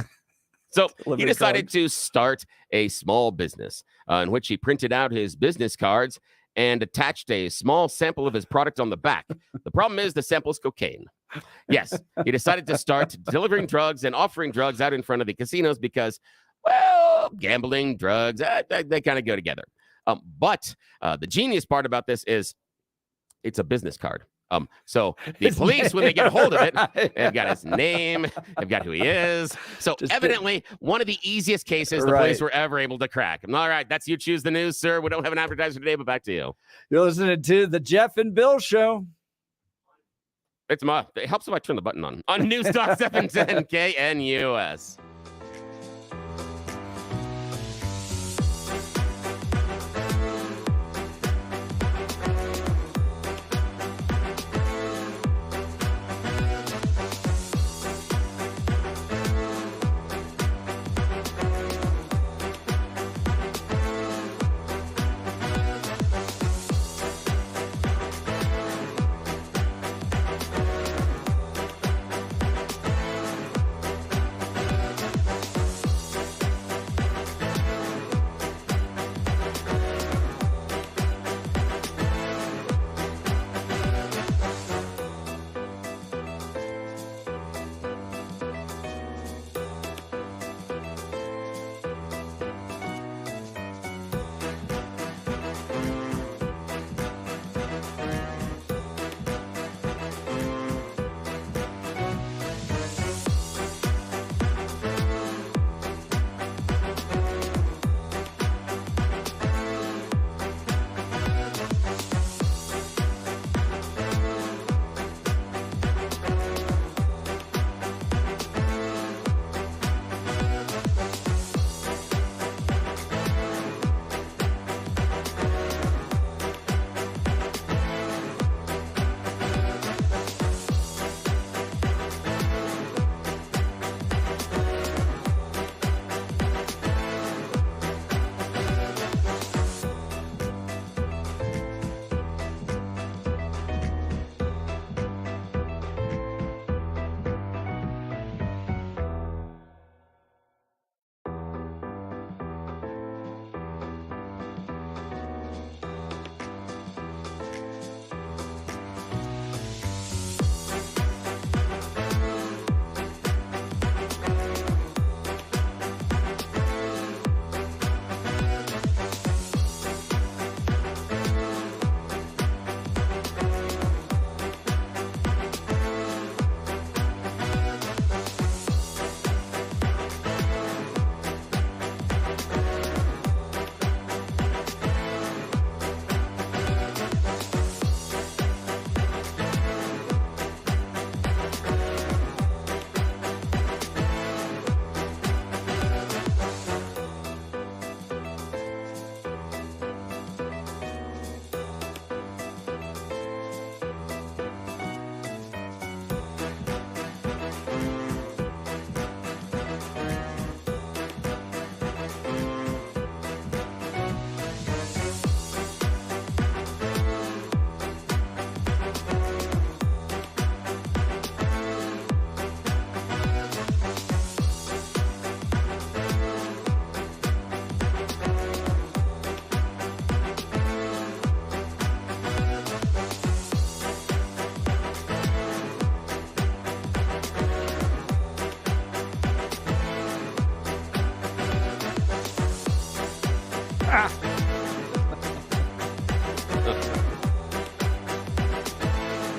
So he decided to start a small business in which he printed out his business cards and attached a small sample of his product on the back. The problem is the sample is cocaine. Yes, he decided to start delivering drugs and offering drugs out in front of the casinos because, well, gambling, drugs, they kind of go together. But the genius part about this is it's a business card. So the police, when they get a hold of it, they've got his name, they've got who he is. So evidently, one of the easiest cases the police were ever able to crack. All right, that's You Choose the News, sir. We don't have an advertiser today, but back to you. You're listening to the Jeff and Bill Show. It helps if I turn the button on News Talk 710 KNUS.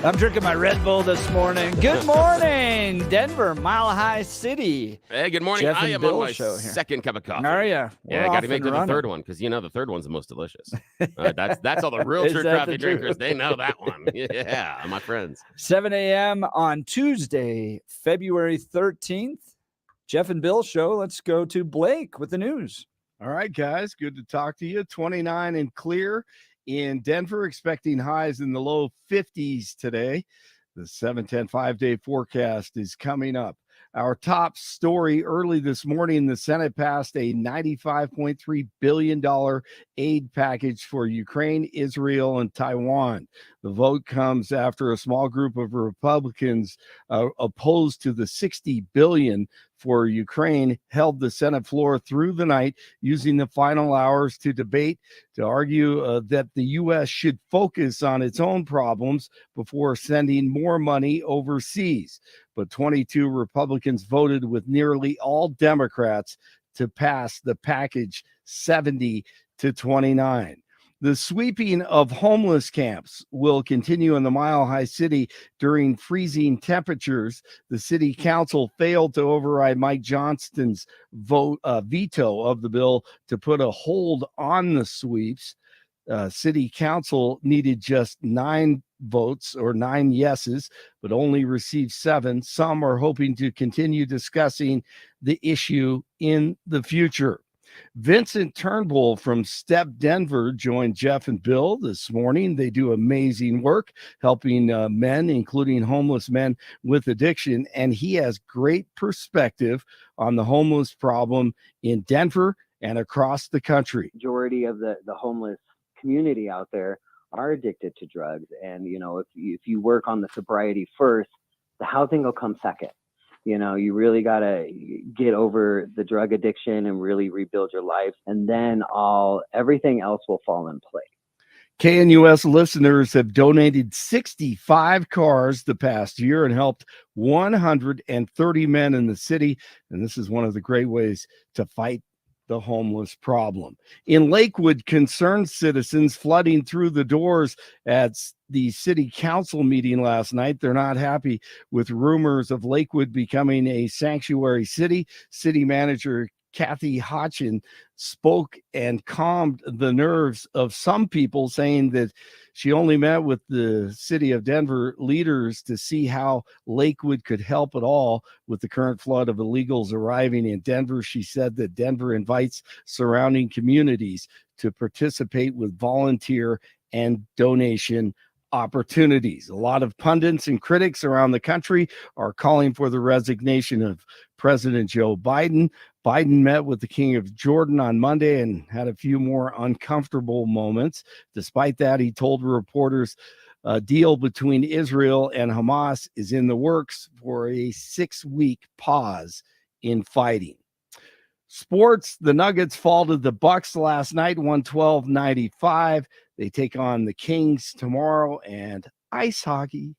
I'm drinking my Red Bull this morning. Good morning, Denver, Mile High City. Hey, good morning. Jeff I and am Bill on my show here. second cup of coffee. Are you? Yeah, I got to make it the third one because the third one's the most delicious. That's all the real true coffee drinkers. They know that one. Yeah, my friends. 7 a.m. on Tuesday, February 13th. Jeff and Bill show. Let's go to Blake with the news. All right, guys. Good to talk to you. 29 and clear in Denver, expecting highs in the low 50s today. The 7-10 5-day forecast is coming up. Our top story early this morning, the Senate passed a $95.3 billion aid package for Ukraine, Israel, and Taiwan. The vote comes after a small group of Republicans opposed to the $60 billion for Ukraine held the Senate floor through the night, using the final hours to debate, to argue that the U.S. should focus on its own problems before sending more money overseas. But 22 Republicans voted with nearly all Democrats to pass the package 70-29. The sweeping of homeless camps will continue in the Mile High City during freezing temperatures. The city council failed to override Mike Johnston's veto of the bill to put a hold on the sweeps. City council needed just 9 votes or 9 yeses, but only received 7. Some are hoping to continue discussing the issue in the future. Vincent Turnbull from Step Denver joined Jeff and Bill this morning. They do amazing work helping men, including homeless men with addiction, and he has great perspective on the homeless problem in Denver and across the country. Majority of the homeless community out there are addicted to drugs, and if you work on the sobriety first, the housing will come second. You really got to get over the drug addiction and really rebuild your life. And then everything else will fall in place. KNUS listeners have donated 65 cars the past year and helped 130 men in the city. And this is one of the great ways to fight the homeless problem. In Lakewood, concerned citizens flooding through the doors at the city council meeting last night. They're not happy with rumors of Lakewood becoming a sanctuary city. City manager Kathy Hodgson spoke and calmed the nerves of some people, saying that she only met with the city of Denver leaders to see how Lakewood could help at all with the current flood of illegals arriving in Denver. She said that Denver invites surrounding communities to participate with volunteer and donation opportunities. A lot of pundits and critics around the country are calling for the resignation of President Joe Biden. Biden met with the King of Jordan on Monday and had a few more uncomfortable moments. Despite that, he told reporters a deal between Israel and Hamas is in the works for a 6-week pause in fighting. Sports, the Nuggets fall to the Bucks last night, 112-95. They take on the Kings tomorrow, and ice hockey,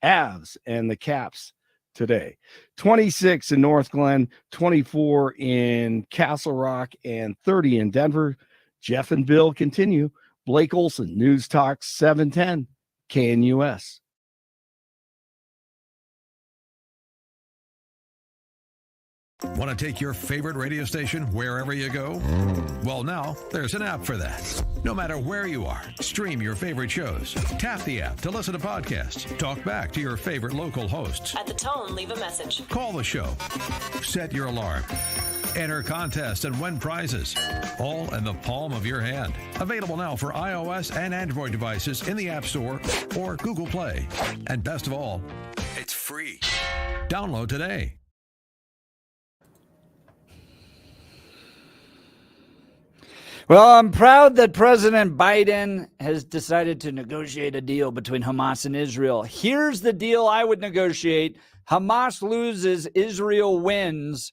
Avs and the Caps today. 26 in North Glen, 24 in Castle Rock, and 30 in Denver. Jeff and Bill continue. Blake Olson, News Talk 710, KNUS. Want to take your favorite radio station wherever you go? Well, now there's an app for that. No matter where you are, stream your favorite shows. Tap the app to listen to podcasts. Talk back to your favorite local hosts. At the tone, leave a message. Call the show. Set your alarm. Enter contests and win prizes. All in the palm of your hand. Available now for iOS and Android devices in the App Store or Google Play. And best of all, it's free. Download today. Well, I'm proud that President Biden has decided to negotiate a deal between Hamas and Israel. Here's the deal I would negotiate. Hamas loses, Israel wins,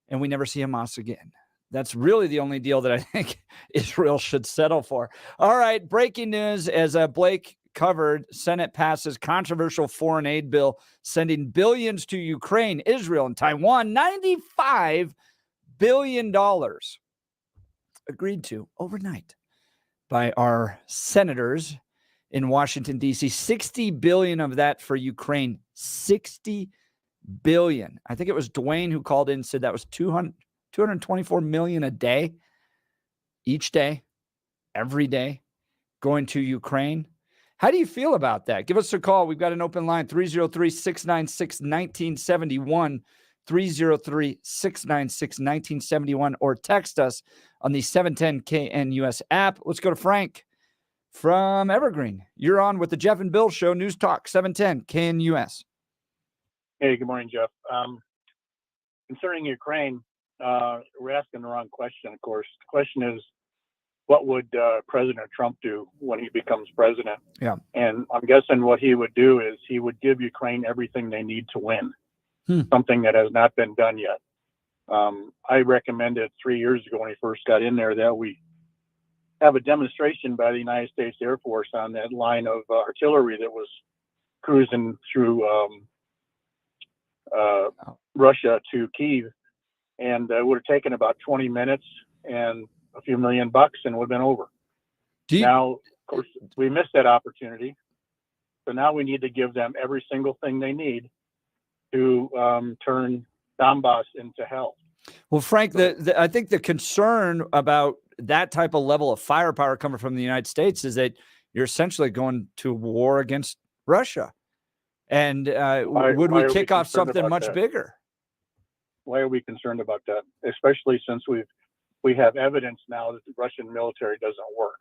and we never see Hamas again. That's really the only deal that I think Israel should settle for. All right, breaking news, as Blake covered, Senate passes controversial foreign aid bill sending billions to Ukraine, Israel, and Taiwan, $95 billion. Agreed to overnight by our senators in Washington, D.C. 60 billion of that for Ukraine. 60 billion. I think it was Dwayne who called in and said that was 224 million a day, each day, every day, going to Ukraine. How do you feel about that? Give us a call. We've got an open line, 303-696-1971, 303-696-1971, or text us on the 710 KNUS app. Let's go to Frank from Evergreen. You're on with the Jeff and Bill Show, News Talk 710 KNUS. Hey, good morning, Jeff. Concerning Ukraine, we're asking the wrong question, of course. The question is, what would President Trump do when he becomes president? Yeah. And I'm guessing what he would do is he would give Ukraine everything they need to win. something that has not been done yet. I recommended 3 years ago when he first got in there that we have a demonstration by the United States Air Force on that line of artillery that was cruising through Russia to Kyiv, and it would have taken about 20 minutes and a few $1 million, and would have been over. Now, of course, we missed that opportunity, so now we need to give them every single thing they need to turn Donbass into hell. Well, Frank, I think the concern about that type of level of firepower coming from the United States is that you're essentially going to war against Russia. And would we kick off something much bigger? Why are we concerned about that? Especially since we have evidence now that the Russian military doesn't work.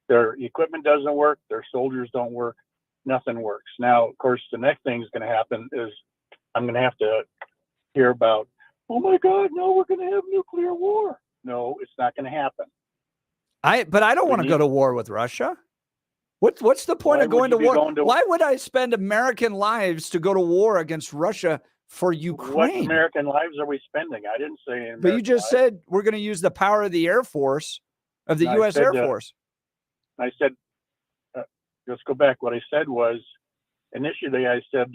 Their equipment doesn't work. Their soldiers don't work. Nothing works. Now, of course, the next thing is going to happen is I'm going to have to hear about, oh my God, no, we're going to have nuclear war. No, it's not going to happen. But I don't want to go to war with Russia. What's the point of going to war? Why would I spend American lives to go to war against Russia for Ukraine? What American lives are we spending? I didn't say American But you just said we're going to use the power of the Air Force, of the U.S. Air Force. I said, let's go back. What I said was, initially I said,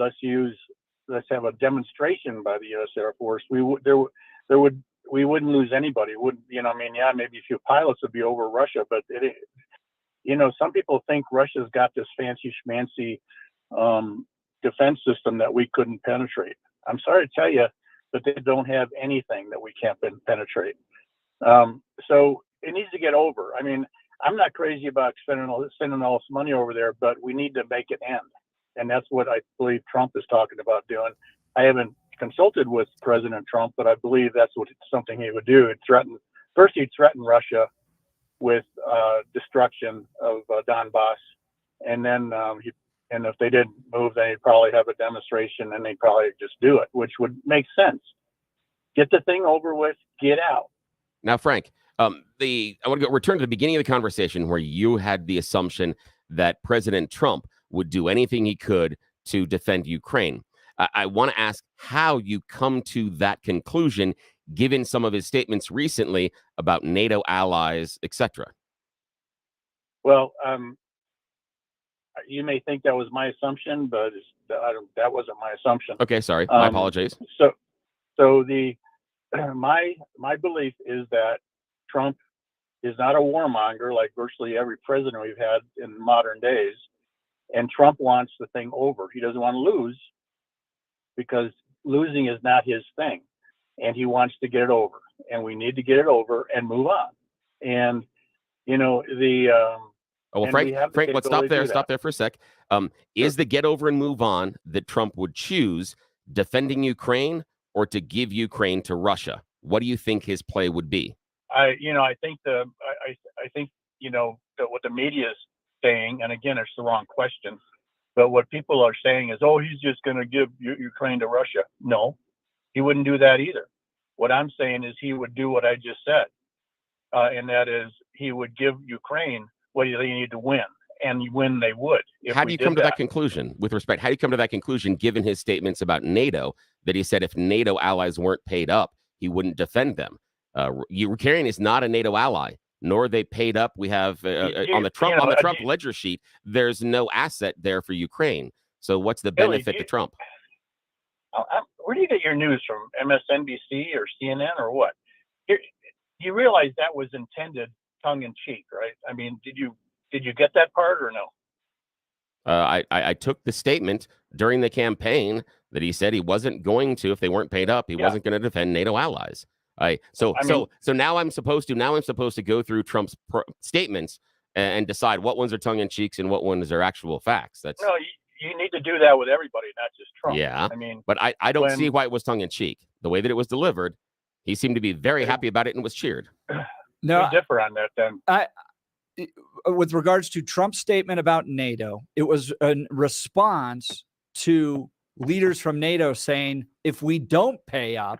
let's have a demonstration by the U.S. Air Force. We wouldn't lose anybody. Maybe a few pilots would be over Russia, but some people think Russia's got this fancy schmancy defense system that we couldn't penetrate. I'm sorry to tell you, but they don't have anything that we can't penetrate. So it needs to get over. I mean, I'm not crazy about sending all this money over there, but we need to make it end. And that's what I believe Trump is talking about doing. I haven't consulted with President Trump, but I believe that's something he would do. He'd threaten Russia with destruction of Donbass, and then and if they didn't move, then he'd probably have a demonstration, and they'd probably just do it, which would make sense. Get the thing over with, get out. Now, Frank, I want to return to the beginning of the conversation where you had the assumption that President Trump would do anything he could to defend Ukraine. I want to ask how you come to that conclusion, given some of his statements recently about NATO allies, etc. Well, you may think that was my assumption, but that wasn't my assumption. Okay, sorry, my apologies. So my belief is that Trump is not a warmonger like virtually every president we've had in modern days, and Trump wants the thing over. He doesn't want to lose, because losing is not his thing, and he wants to get it over, and we need to get it over and move on. And Frank, let's stop there for a sec. Is the get over and move on that Trump would choose defending Ukraine or to give Ukraine to Russia? What do you think his play would be? I think that what the media is saying, and again, it's the wrong question, but what people are saying is, oh, he's just going to give Ukraine to Russia. No, he wouldn't do that either. What I'm saying is he would do what I just said, and that is he would give Ukraine what they need to win, and win they would. How do you come to that conclusion? With respect, how do you come to that conclusion, given his statements about NATO, that he said if NATO allies weren't paid up, he wouldn't defend them? Ukraine is not a NATO ally, nor are they paid up. We have on the Trump ledger sheet, there's no asset there for Ukraine. So what's the benefit to Trump? Where do you get your news from? MSNBC or CNN or what? You realize that was intended tongue in cheek, right? I mean, did you get that part or no? I took the statement during the campaign that he said he wasn't going to, if they weren't paid up, he wasn't going to defend NATO allies. So now I'm supposed to go through Trump's statements and decide what ones are tongue in cheeks and what ones are actual facts. No, you need to do that with everybody, not just Trump. Yeah, but I don't see why it was tongue in cheek. The way that it was delivered, he seemed to be very happy about it and was cheered. No, we differ on that then. With regards to Trump's statement about NATO, it was a response to leaders from NATO saying, if we don't pay up,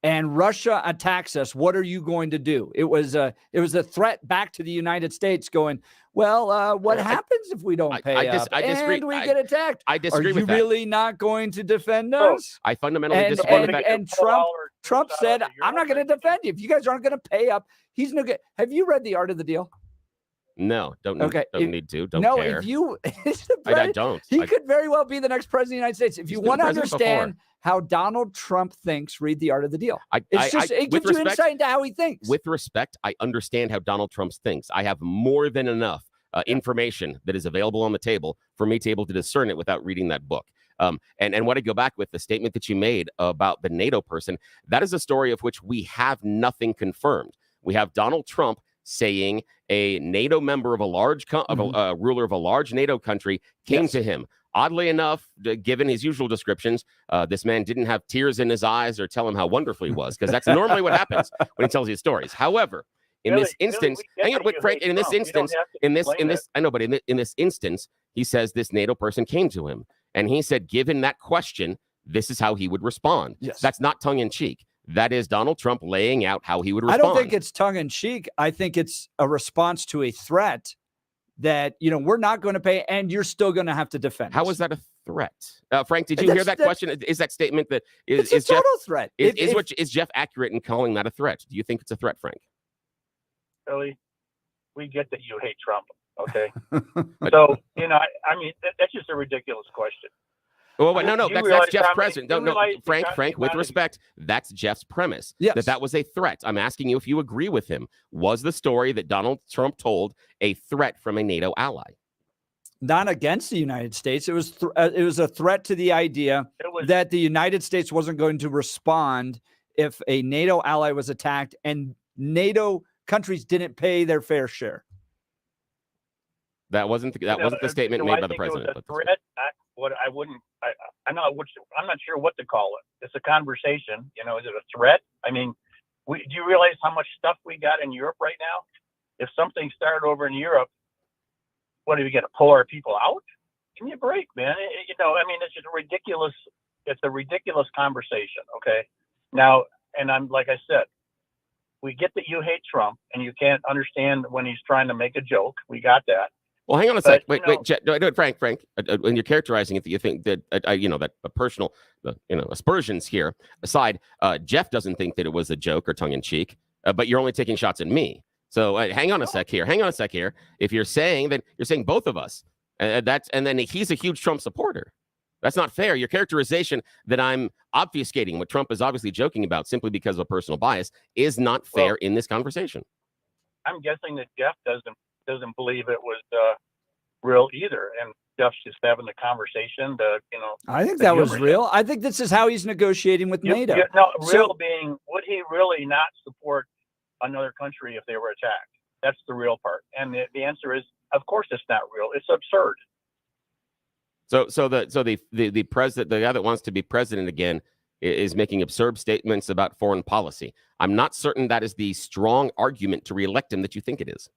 and Russia attacks us, what are you going to do? It was a threat back to the United States going, well, what happens if we don't pay up and we get attacked? I disagree Are you with that. really not going to defend us? I fundamentally disagree with that. And Trump said, I'm not going to defend you. If you guys aren't going to pay up, he's no good. Have you read The Art of the Deal? No, don't need to. Don't care. If you, I don't. He could very well be the next president of the United States. If you want to understand how Donald Trump thinks, read The Art of the Deal. It gives you insight into how he thinks. With respect, I understand how Donald Trump thinks. I have more than enough information that is available on the table for me to be able to discern it without reading that book. And what I go back with the statement that you made about the NATO person, that is a story of which we have nothing confirmed. We have Donald Trump saying a NATO member of a large ruler of a large NATO country came to him. Oddly enough, given his usual descriptions, this man didn't have tears in his eyes or tell him how wonderful he was, because that's normally what happens when he tells you stories. However, in this instance, hang on, wait, Frank. In this instance, I know, but in this instance, he says this NATO person came to him, and he said, given that question, this is how he would respond. Yes. That's not tongue in cheek. That is Donald Trump laying out how he would respond. I don't think it's tongue in cheek. I think it's a response to a threat that, we're not going to pay and you're still going to have to defend. How is that a threat? Frank, did you hear that question? Is that statement that is it's a total threat? Is Jeff accurate in calling that a threat? Do you think it's a threat, Frank? Billy, we get that you hate Trump. Okay. So, that's just a ridiculous question. Well, no, that's Jeff's president. No, Frank, with respect, that's Jeff's premise. Yes. That was a threat. I'm asking you if you agree with him. Was the story that Donald Trump told a threat from a NATO ally? Not against the United States. It was a threat to the idea that the United States wasn't going to respond if a NATO ally was attacked and NATO countries didn't pay their fair share. That wasn't the statement made by the president. It was a threat. I'm not sure what to call it. It's a conversation. Is it a threat? I mean, do you realize how much stuff we got in Europe right now? If something started over in Europe, what are we going to pull our people out? Give me a break, man. It's just ridiculous. It's a ridiculous conversation. Okay. Now, and I'm like I said, we get that you hate Trump and you can't understand when he's trying to make a joke. We got that. Well, hang on a sec. Wait, Frank. When you're characterizing it, that you think that that a personal, aspersions here aside, Jeff doesn't think that it was a joke or tongue in cheek, but you're only taking shots at me. So hang on a sec here. If you're saying that, you're saying both of us, and then he's a huge Trump supporter. That's not fair. Your characterization that I'm obfuscating what Trump is obviously joking about simply because of a personal bias is not fair in this conversation. I'm guessing that Jeff doesn't believe it was real either, and Jeff's just having the conversation. I think that was real. I think this is how he's negotiating with NATO. Being, would he really not support another country if they were attacked? That's the real part, and the answer is, of course, it's not real. It's absurd. So the president, the guy that wants to be president again, is making absurd statements about foreign policy. I'm not certain that is the strong argument to reelect him that you think it is.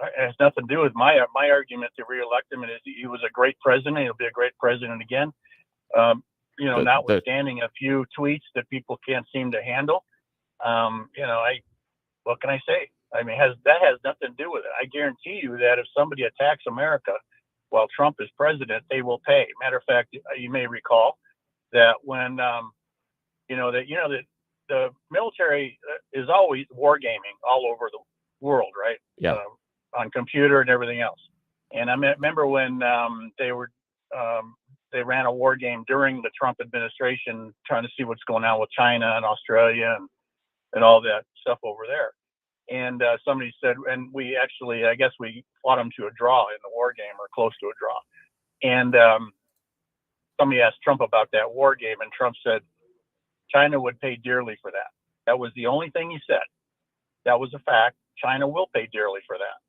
It has nothing to do with my argument to reelect him. He was a great president. He'll be a great president again. Notwithstanding a few tweets that people can't seem to handle. What can I say? I mean, that has nothing to do with it. I guarantee you that if somebody attacks America while Trump is president, they will pay. Matter of fact, you may recall that when the military is always wargaming all over the world, right? Yeah. On computer and everything else. And I remember when they ran a war game during the Trump administration, trying to see what's going on with China and Australia and all that stuff over there. And somebody said, and I guess we fought them to a draw in the war game, or close to a draw. And somebody asked Trump about that war game, and Trump said China would pay dearly for that. That was the only thing he said. That was a fact. China will pay dearly for that.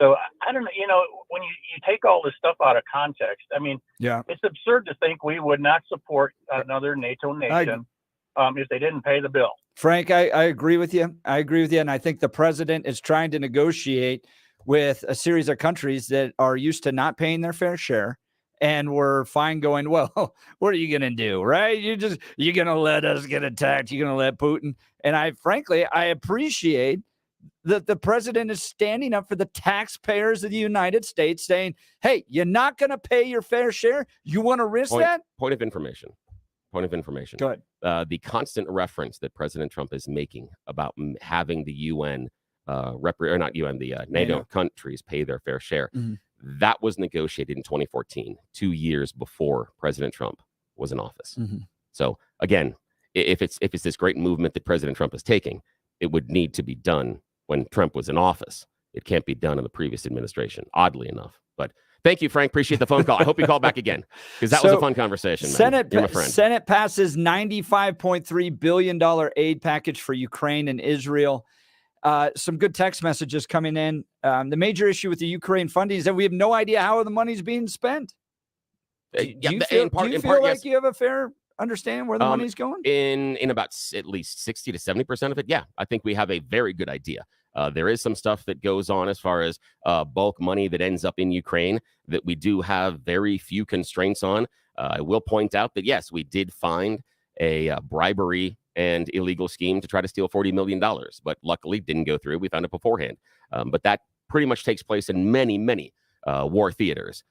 So I don't know, when you take all this stuff out of context, I mean, it's absurd to think we would not support another NATO nation if they didn't pay the bill. Frank, I agree with you. And I think the president is trying to negotiate with a series of countries that are used to not paying their fair share. and we're fine going, well, what are you going to do, right? You're going to let us get attacked. You're going to let Putin. And I appreciate that the president is standing up for the taxpayers of the United States, saying, hey, you're not going to pay your fair share. You want to risk that? Point of information. Go ahead. The constant reference that President Trump is making about having the UN, NATO countries pay their fair share, that was negotiated in 2014, 2 years before President Trump was in office. So again, if it's this great movement that President Trump is taking, it would need to be done when Trump was in office. It can't be done in the previous administration, oddly enough. But thank you, Frank. Appreciate the phone call. I hope you call back again, because that was a fun conversation, man. You're my friend. Senate passes $95.3 billion aid package for Ukraine and Israel. Some good text messages coming in. The major issue with the Ukraine funding is that we have no idea how the money's being spent. Do you feel like you have a fair understand where the money's going? In about at least 60 to 70% of it, yeah. I think we have a very good idea. There is some stuff that goes on as far as bulk money that ends up in Ukraine that we do have very few constraints on. I will point out that, yes, we did find a bribery and illegal scheme to try to steal $40 million, but luckily didn't go through. We found it beforehand. But that pretty much takes place in many, many war theaters.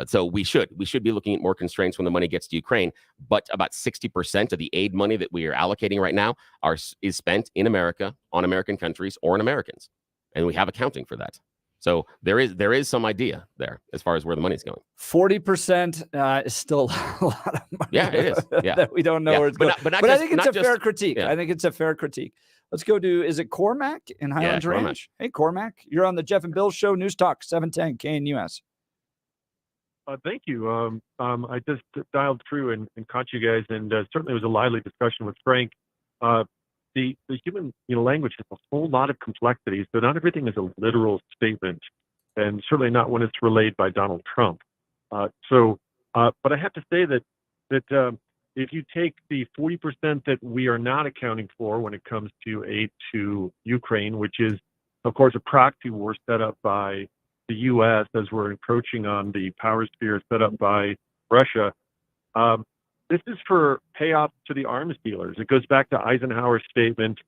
So we should be looking at more constraints when the money gets to Ukraine. But about 60% of the aid money that we are allocating right now is spent in America, on American countries, or in Americans, and we have accounting for that. So there is some idea there as far as where the money's going. 40% is still a lot of money. Yeah, it is. Yeah, that we don't know where it's going. But I think it's a fair critique. Yeah. I think it's a fair critique. Let's go to, is it Cormac in Highlands Ranch? Hey, Cormac, you're on the Jeff and Bill Show, News Talk 710 KNUS. Thank you. I just dialed through and caught you guys, and certainly it was a lively discussion with Frank. The human language has a whole lot of complexities, so not everything is a literal statement, and certainly not when it's relayed by Donald Trump. But I have to say that if you take the 40% that we are not accounting for when it comes to aid to Ukraine, which is, of course, a proxy war set up by the U.S. as we're encroaching on the power sphere set up by Russia. This is for payoffs to the arms dealers. It goes back to Eisenhower's statement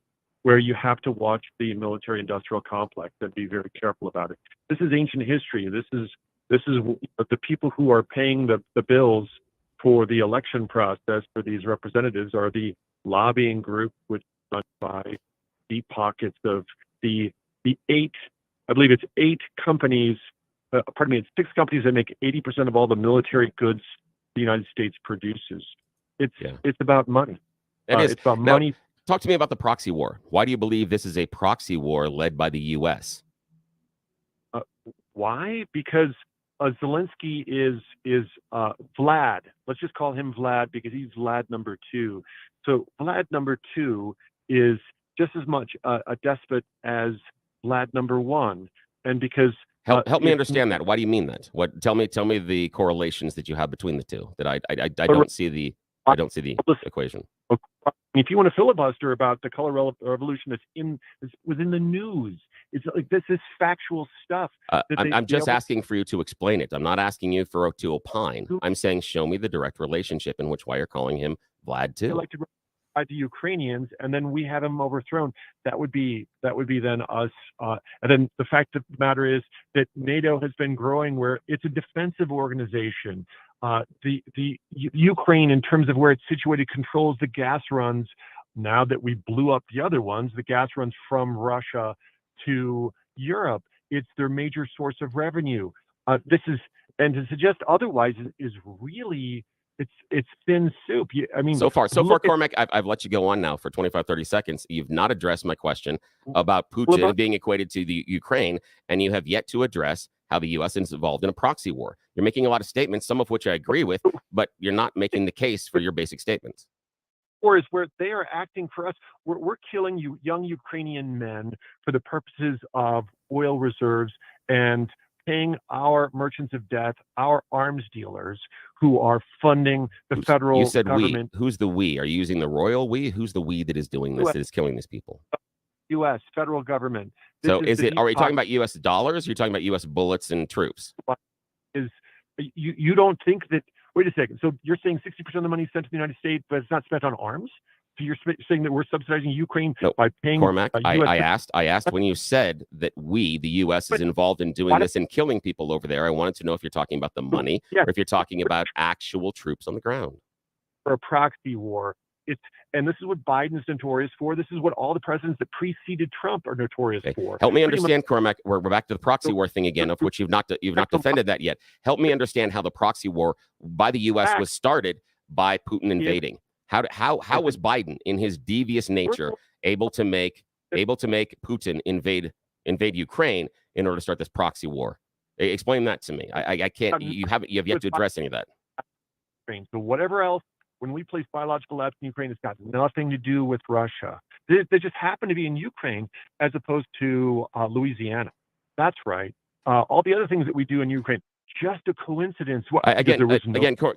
where you have to watch the military-industrial complex and be very careful about it. This is ancient history. This is the people who are paying the bills for the election process for these representatives are the lobbying group, which is run by deep pockets of the eight. I believe it's 8 companies. It's 6 companies that make 80% of all the military goods the United States produces. It's about money. It's about money. Talk to me about the proxy war. Why do you believe this is a proxy war led by the U.S.? Why? Because Zelensky is Vlad. Let's just call him Vlad because he's Vlad number 2. So Vlad number 2 is just as much a despot as Vlad number 1, and because help me understand that. Why do you mean that? What? Tell me the correlations that you have between the two. That I don't see the equation. If you want to filibuster about the color revolution was in the news, it's like this is factual stuff. I'm just asking for you to explain it. I'm not asking you to opine. I'm saying show me the direct relationship in which why you're calling him Vlad too. By the Ukrainians, and then we have him overthrown. That would be then us. And then the fact of the matter is that NATO has been growing where it's a defensive organization. The Ukraine, in terms of where it's situated, controls the gas runs. Now that we blew up the other ones, the gas runs from Russia to Europe. It's their major source of revenue. And to suggest otherwise is really. It's thin soup. So far, Cormac, I've let you go on now for 25, 30 seconds. You've not addressed my question about Putin being equated to the Ukraine, and you have yet to address how the U.S. is involved in a proxy war. You're making a lot of statements, some of which I agree with, but you're not making the case for your basic statements. Or is where they are acting for us. We're killing young Ukrainian men for the purposes of oil reserves and paying our merchants of death, our arms dealers, who are funding the federal You said government. We. Who's the we? Are you using the royal we? Who's the we that is doing this, that is killing these people? U.S. federal government. Are we talking about U.S. dollars? Or are you talking about U.S. bullets and troops? Is You don't think that? Wait a second. So you're saying 60% of the money is sent to the United States, but it's not spent on arms? So you're saying that we're subsidizing Ukraine No, by paying Cormac, US I asked when you said that the U.S. is But involved in doing why this and killing people over there. I wanted to know if you're talking about the money Yeah. or if you're talking about actual troops on the ground. for a proxy war. And this is what Biden is notorious for. This is what all the presidents that preceded Trump are notorious Okay. for. Help me Pretty much- understand, Cormac. We're back to the proxy war thing again, of which you've not defended that yet. Help me understand how the proxy war by the U.S. was started by Putin invading. How was Biden, in his devious nature, able to make Putin invade Ukraine in order to start this proxy war? Explain that to me. I can't. You have yet to address any of that. So whatever else, when we place biological labs in Ukraine, it's got nothing to do with Russia. They just happen to be in Ukraine as opposed to Louisiana. That's right. All the other things that we do in Ukraine, just a coincidence.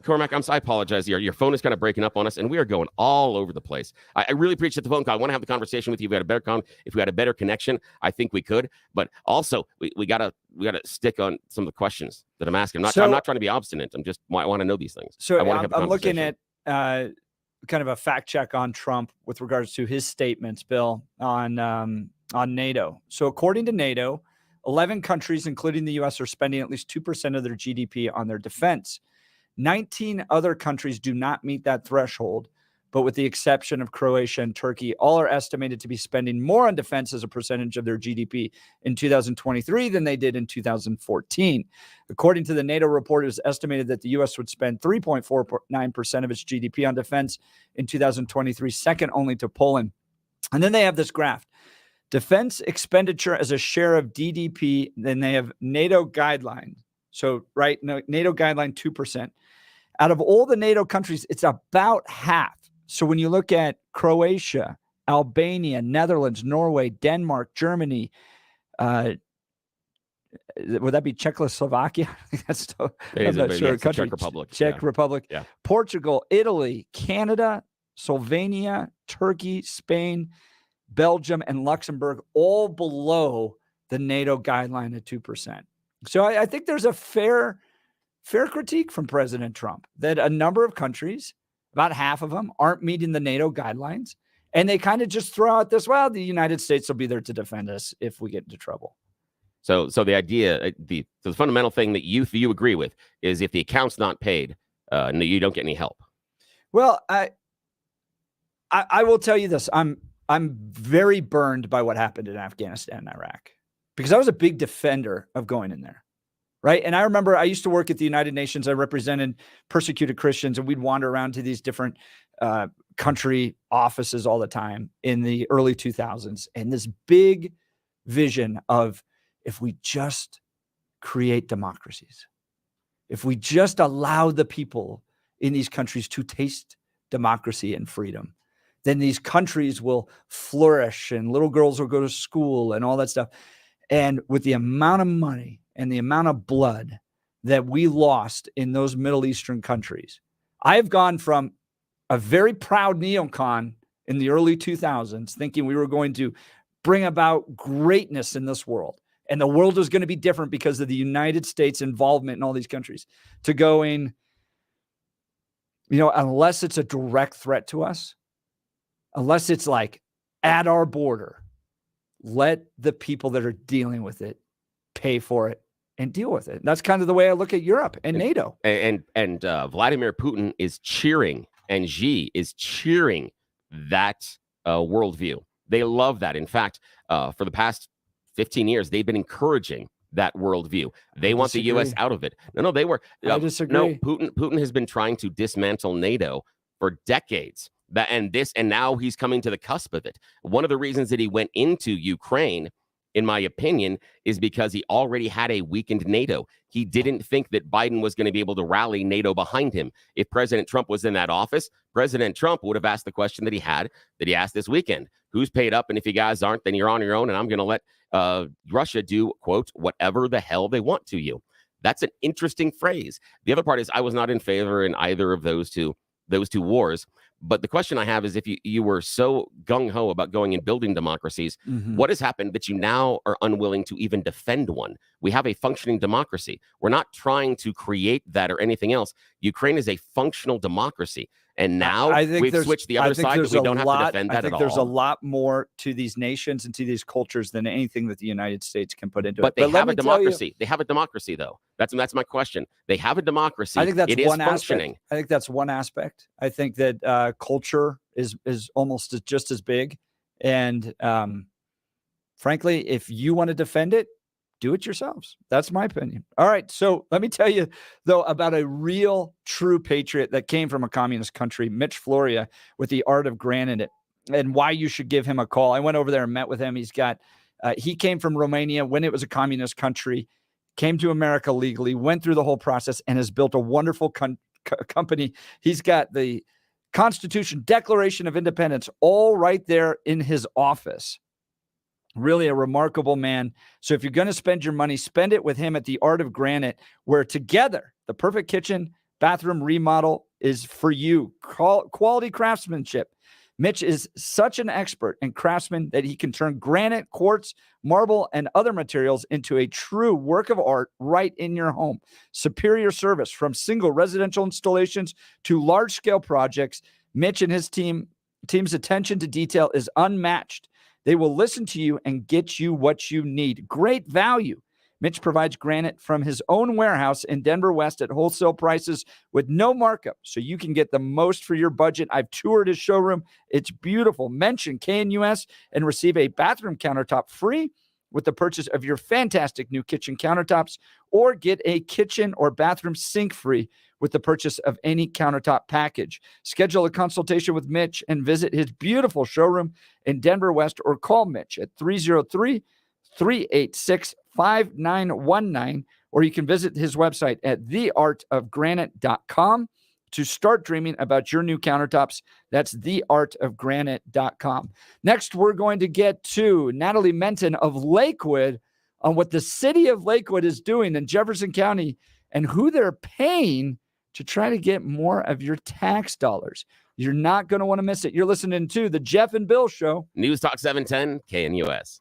Cormac, I apologize. Your phone is kind of breaking up on us, and we are going all over the place. I really appreciate the phone call. I want to have the conversation with you. If we had a better connection, I think we could. But also, we gotta stick on some of the questions that I'm asking. I'm not trying to be obstinate. I want to know these things. So I'm looking at kind of a fact check on Trump with regards to his statements, Bill, on NATO. So according to NATO, 11 countries, including the U.S., are spending at least 2% of their GDP on their defense. 19 other countries do not meet that threshold, but with the exception of Croatia and Turkey, all are estimated to be spending more on defense as a percentage of their GDP in 2023 than they did in 2014. According to the NATO report, it was estimated that the U.S. would spend 3.49% of its GDP on defense in 2023, second only to Poland. And then they have this graph. Defense expenditure as a share of GDP, then they have NATO guidelines. So, right, NATO guideline 2%. Out of all the NATO countries, it's about half. So when you look at Croatia, Albania, Netherlands, Norway, Denmark, Germany, would that be Czechoslovakia? That's I'm not sure. Country. Czech Republic. Czech Republic. Yeah. Portugal, Italy, Canada, Slovenia, Turkey, Spain, Belgium, and Luxembourg, all below the NATO guideline of 2%. So I think there's a fair critique from President Trump that a number of countries, about half of them, aren't meeting the NATO guidelines. And they kind of just throw out this, well, the United States will be there to defend us if we get into trouble. So the idea, the fundamental thing that you agree with is if the account's not paid, you don't get any help. Well, I will tell you this. I'm very burned by what happened in Afghanistan and Iraq because I was a big defender of going in there. Right. And I remember I used to work at the United Nations. I represented persecuted Christians, and we'd wander around to these different country offices all the time in the early 2000s. And this big vision of if we just create democracies, if we just allow the people in these countries to taste democracy and freedom, then these countries will flourish and little girls will go to school and all that stuff. And with the amount of money and the amount of blood that we lost in those Middle Eastern countries, I have gone from a very proud neocon in the early 2000s, thinking we were going to bring about greatness in this world, and the world was going to be different because of the United States involvement in all these countries, to going, unless it's a direct threat to us, unless it's like at our border, let the people that are dealing with it pay for it and deal with it. And that's kind of the way I look at Europe and NATO. And Vladimir Putin is cheering, and Xi is cheering that worldview. They love that. In fact, for the past 15 years, they've been encouraging that worldview. They want the U.S. out of it. No, they were. I disagree. No, Putin has been trying to dismantle NATO for decades. And now he's coming to the cusp of it. One of the reasons that he went into Ukraine, in my opinion, is because he already had a weakened NATO. He didn't think that Biden was going to be able to rally NATO behind him. If President Trump was in that office, President Trump would have asked the question that he asked this weekend. Who's paid up? And if you guys aren't, then you're on your own. And I'm going to let Russia do, quote, whatever the hell they want to you. That's an interesting phrase. The other part is I was not in favor in either of those two wars. But the question I have is, if you were so gung-ho about going and building democracies, what has happened that you now are unwilling to even defend one? We have a functioning democracy. We're not trying to create that or anything else. Ukraine is a functional democracy. And now we've switched the other side that we don't have to defend that at all. I think there's a lot more to these nations and to these cultures than anything that the United States can put into it. But they have a democracy. They have a democracy, though. That's my question. They have a democracy. I think that's it one is functioning. aspect. I think that's one aspect. I think that culture is almost just as big. And frankly, if you want to defend it, do it yourselves. That's my opinion. All right. So let me tell you, though, about a real, true patriot that came from a communist country, Mitch Floria, with the art of granite, and why you should give him a call. I went over there and met with him. He came from Romania when it was a communist country, came to America legally, went through the whole process, and has built a wonderful company. He's got the Constitution, Declaration of Independence, all right there in his office. Really a remarkable man. So if you're going to spend your money, spend it with him at the Art of Granite, where together the perfect kitchen, bathroom remodel is for you. Quality craftsmanship. Mitch is such an expert and craftsman that he can turn granite, quartz, marble, and other materials into a true work of art right in your home. Superior service from single residential installations to large-scale projects. Mitch and his team's attention to detail is unmatched. They will listen to you and get you what you need. Great value. Mitch provides granite from his own warehouse in Denver West at wholesale prices with no markup, so you can get the most for your budget. I've toured his showroom. It's beautiful. Mention KNUS and receive a bathroom countertop free with the purchase of your fantastic new kitchen countertops, or get a kitchen or bathroom sink free with the purchase of any countertop package. Schedule a consultation with Mitch and visit his beautiful showroom in Denver West, or call Mitch at 303-386-5919, or you can visit his website at theartofgranite.com to start dreaming about your new countertops. That's theartofgranite.com. Next, we're going to get to Natalie Menton of Lakewood on what the city of Lakewood is doing in Jefferson County and who they're paying to try to get more of your tax dollars. You're not going to want to miss it. You're listening to the Jeff and Bill Show. News Talk 710 KNUS.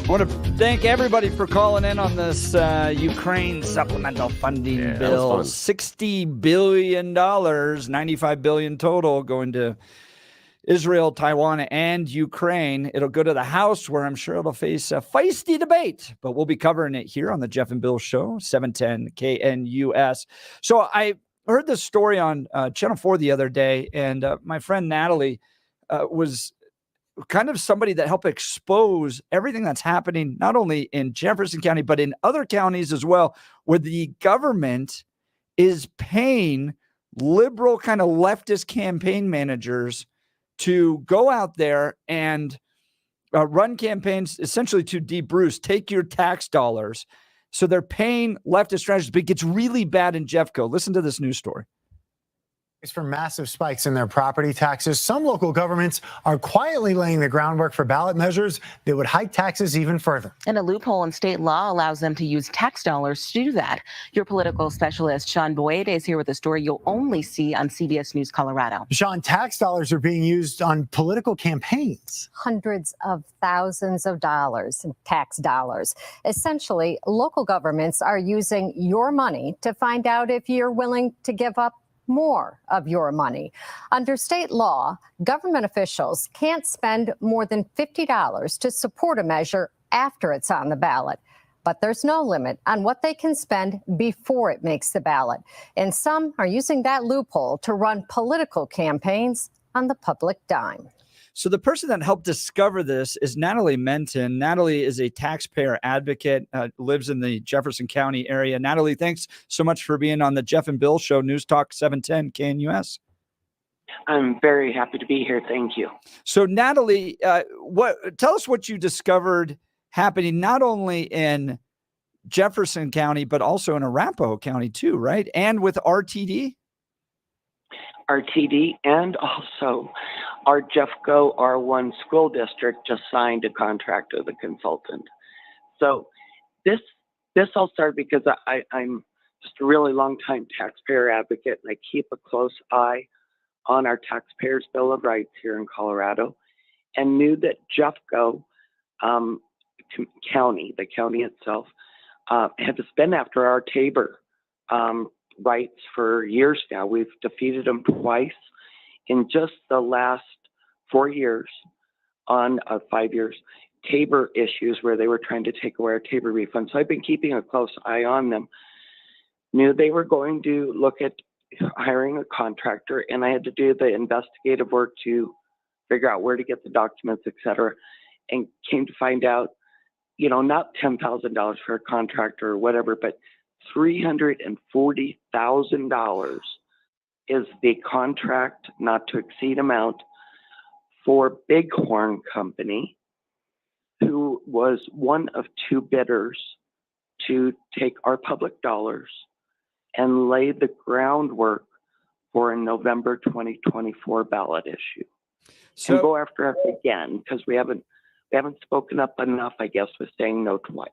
I want to thank everybody for calling in on this Ukraine supplemental funding Yeah, that bill. was $60 billion, $95 billion total going to Israel, Taiwan, and Ukraine. It'll go to the House, where I'm sure it'll face a feisty debate, but we'll be covering it here on the Jeff and Bill Show, 710 KNUS. So I heard this story on Channel 4 the other day, and my friend Natalie was kind of somebody that helped expose everything that's happening, not only in Jefferson County, but in other counties as well, where the government is paying liberal kind of leftist campaign managers to go out there and run campaigns essentially to debruce, take your tax dollars. So they're paying leftist strategists, but it gets really bad in Jeffco. Listen to this news story. For massive spikes in their property taxes, some local governments are quietly laying the groundwork for ballot measures that would hike taxes even further. And a loophole in state law allows them to use tax dollars to do that. Your political specialist, Sean Boyd, is here with a story you'll only see on CBS News Colorado. Sean, tax dollars are being used on political campaigns. Hundreds of thousands of dollars in tax dollars. Essentially, local governments are using your money to find out if you're willing to give up more of your money. Under state law, government officials can't spend more than $50 to support a measure after it's on the ballot. But there's no limit on what they can spend before it makes the ballot. And some are using that loophole to run political campaigns on the public dime. So the person that helped discover this is Natalie Menton. Natalie is a taxpayer advocate, lives in the Jefferson County area. Natalie, thanks so much for being on the Jeff and Bill Show, News Talk 710 KNUS. I'm very happy to be here. Thank you. So Natalie, tell us what you discovered happening not only in Jefferson County, but also in Arapahoe County too, right? And with RTD? RTD and also our Jeffco R1 school district just signed a contract with a consultant. So this all started because I'm just a really long time taxpayer advocate, and I keep a close eye on our taxpayers' Bill of Rights here in Colorado, and knew that Jeffco County, the county itself, had to spend after our Tabor rights for years now. We've defeated them twice in just the last 4 years on 5 years, Tabor issues where they were trying to take away our Tabor refund. So I've been keeping a close eye on them. Knew they were going to look at hiring a contractor, and I had to do the investigative work to figure out where to get the documents, et cetera, and came to find out, not $10,000 for a contractor or whatever, but $340,000 is the contract not to exceed amount for Bighorn Company, who was one of two bidders to take our public dollars and lay the groundwork for a November 2024 ballot issue. So, and go after us again, because we haven't spoken up enough, I guess, with saying no twice.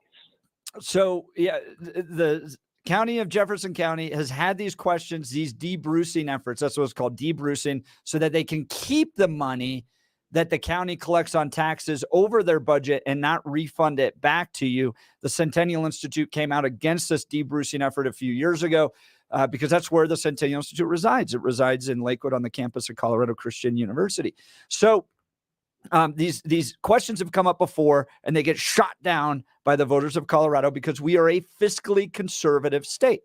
So, yeah, the County of Jefferson County has had these questions, these debrucing efforts. That's what it's called, debrucing, so that they can keep the money that the county collects on taxes over their budget and not refund it back to you. The Centennial Institute came out against this debrucing effort a few years ago because that's where the Centennial Institute resides. It resides in Lakewood on the campus of Colorado Christian University. So these questions have come up before, and they get shot down by the voters of Colorado because we are a fiscally conservative state.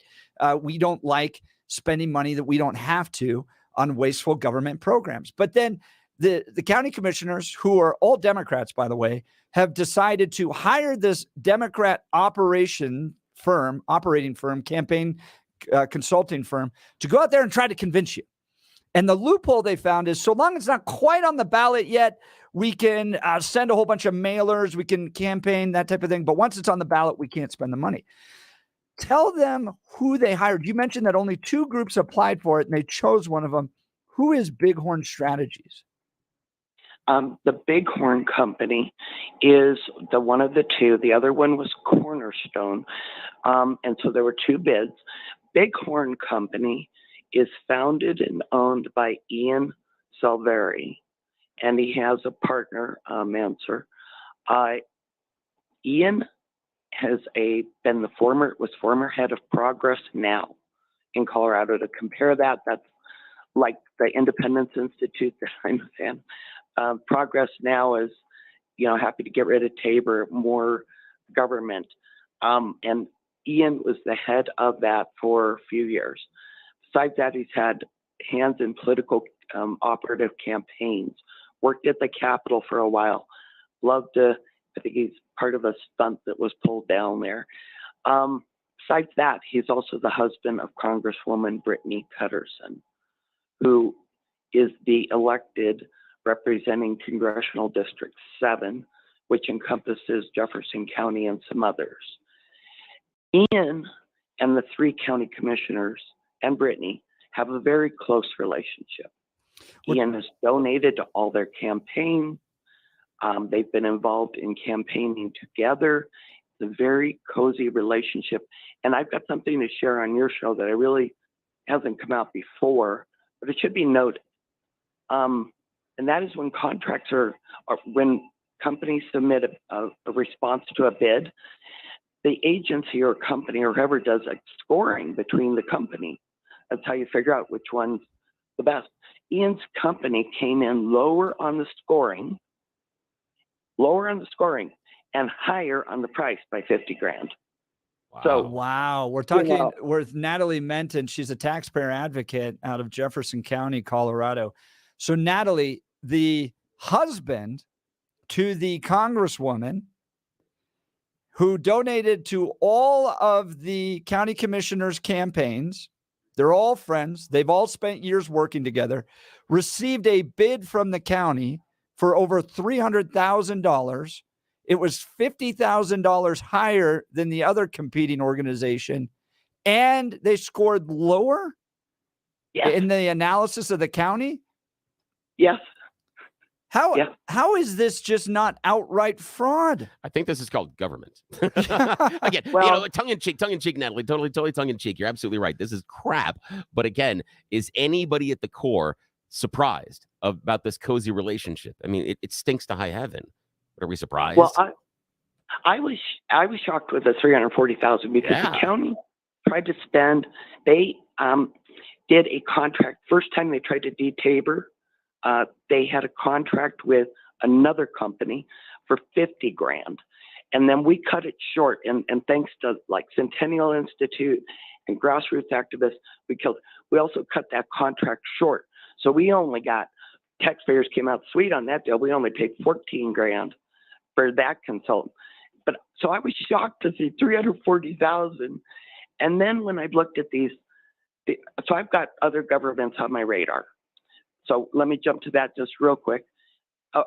We don't like spending money that we don't have to on wasteful government programs. But then the county commissioners, who are all Democrats, by the way, have decided to hire this Democrat operating firm, campaign consulting firm, to go out there and try to convince you. And the loophole they found is, so long as it's not quite on the ballot yet, we can send a whole bunch of mailers, we can campaign, that type of thing. But once it's on the ballot, we can't spend the money. Tell them who they hired. You mentioned that only 2 groups applied for it, and they chose one of them. Who is Bighorn Strategies? The Bighorn Company is the one of the 2. The other one was Cornerstone. And so there were 2 bids. Bighorn Company is founded and owned by Ian Salveri, and he has a partner, Mansour. Ian was former head of Progress Now in Colorado. To compare that, that's like the Independence Institute that I'm a fan. Progress Now is, happy to get rid of Tabor, more government. And Ian was the head of that for a few years. Besides that, he's had hands in political operative campaigns, worked at the Capitol for a while. I think he's part of a stunt that was pulled down there. Besides that, he's also the husband of Congresswoman Brittany Pedersen, who is the elected representing Congressional District 7, which encompasses Jefferson County and some others. Ian and the 3 county commissioners and Brittany have a very close relationship. Ian has donated to all their campaigns. They've been involved in campaigning together. It's a very cozy relationship. And I've got something to share on your show that I really hasn't come out before, but it should be noted. And that is when contracts when companies submit a response to a bid, the agency or company or whoever does a scoring between the company. That's how you figure out which one's the best. Ian's company came in lower on the scoring, and higher on the price by $50,000. Wow. So Wow. We're talking with Natalie Menton. She's a taxpayer advocate out of Jefferson County, Colorado. So Natalie, the husband to the congresswoman who donated to all of the county commissioners' campaigns, they're all friends, they've all spent years working together, received a bid from the county for over $300,000. It was $50,000 higher than the other competing organization, and they scored lower in the analysis of the county. Yes. How is this just not outright fraud? I think this is called government. Again, tongue in cheek, Natalie, totally tongue in cheek. You're absolutely right. This is crap. But again, is anybody at the core surprised about this cozy relationship? I mean, it stinks to high heaven. But are we surprised? Well, I was shocked with the $340,000 because the county tried to spend. They did a contract. First time they tried to de-Tabor, they had a contract with another company for $50,000, and then we cut it short. And thanks to like Centennial Institute and grassroots activists, we also cut that contract short. So we only got, taxpayers came out sweet on that deal. We only paid $14,000 for that consultant. But so I was shocked to see $340,000. And then when I looked at so I've got other governments on my radar. So let me jump to that just real quick.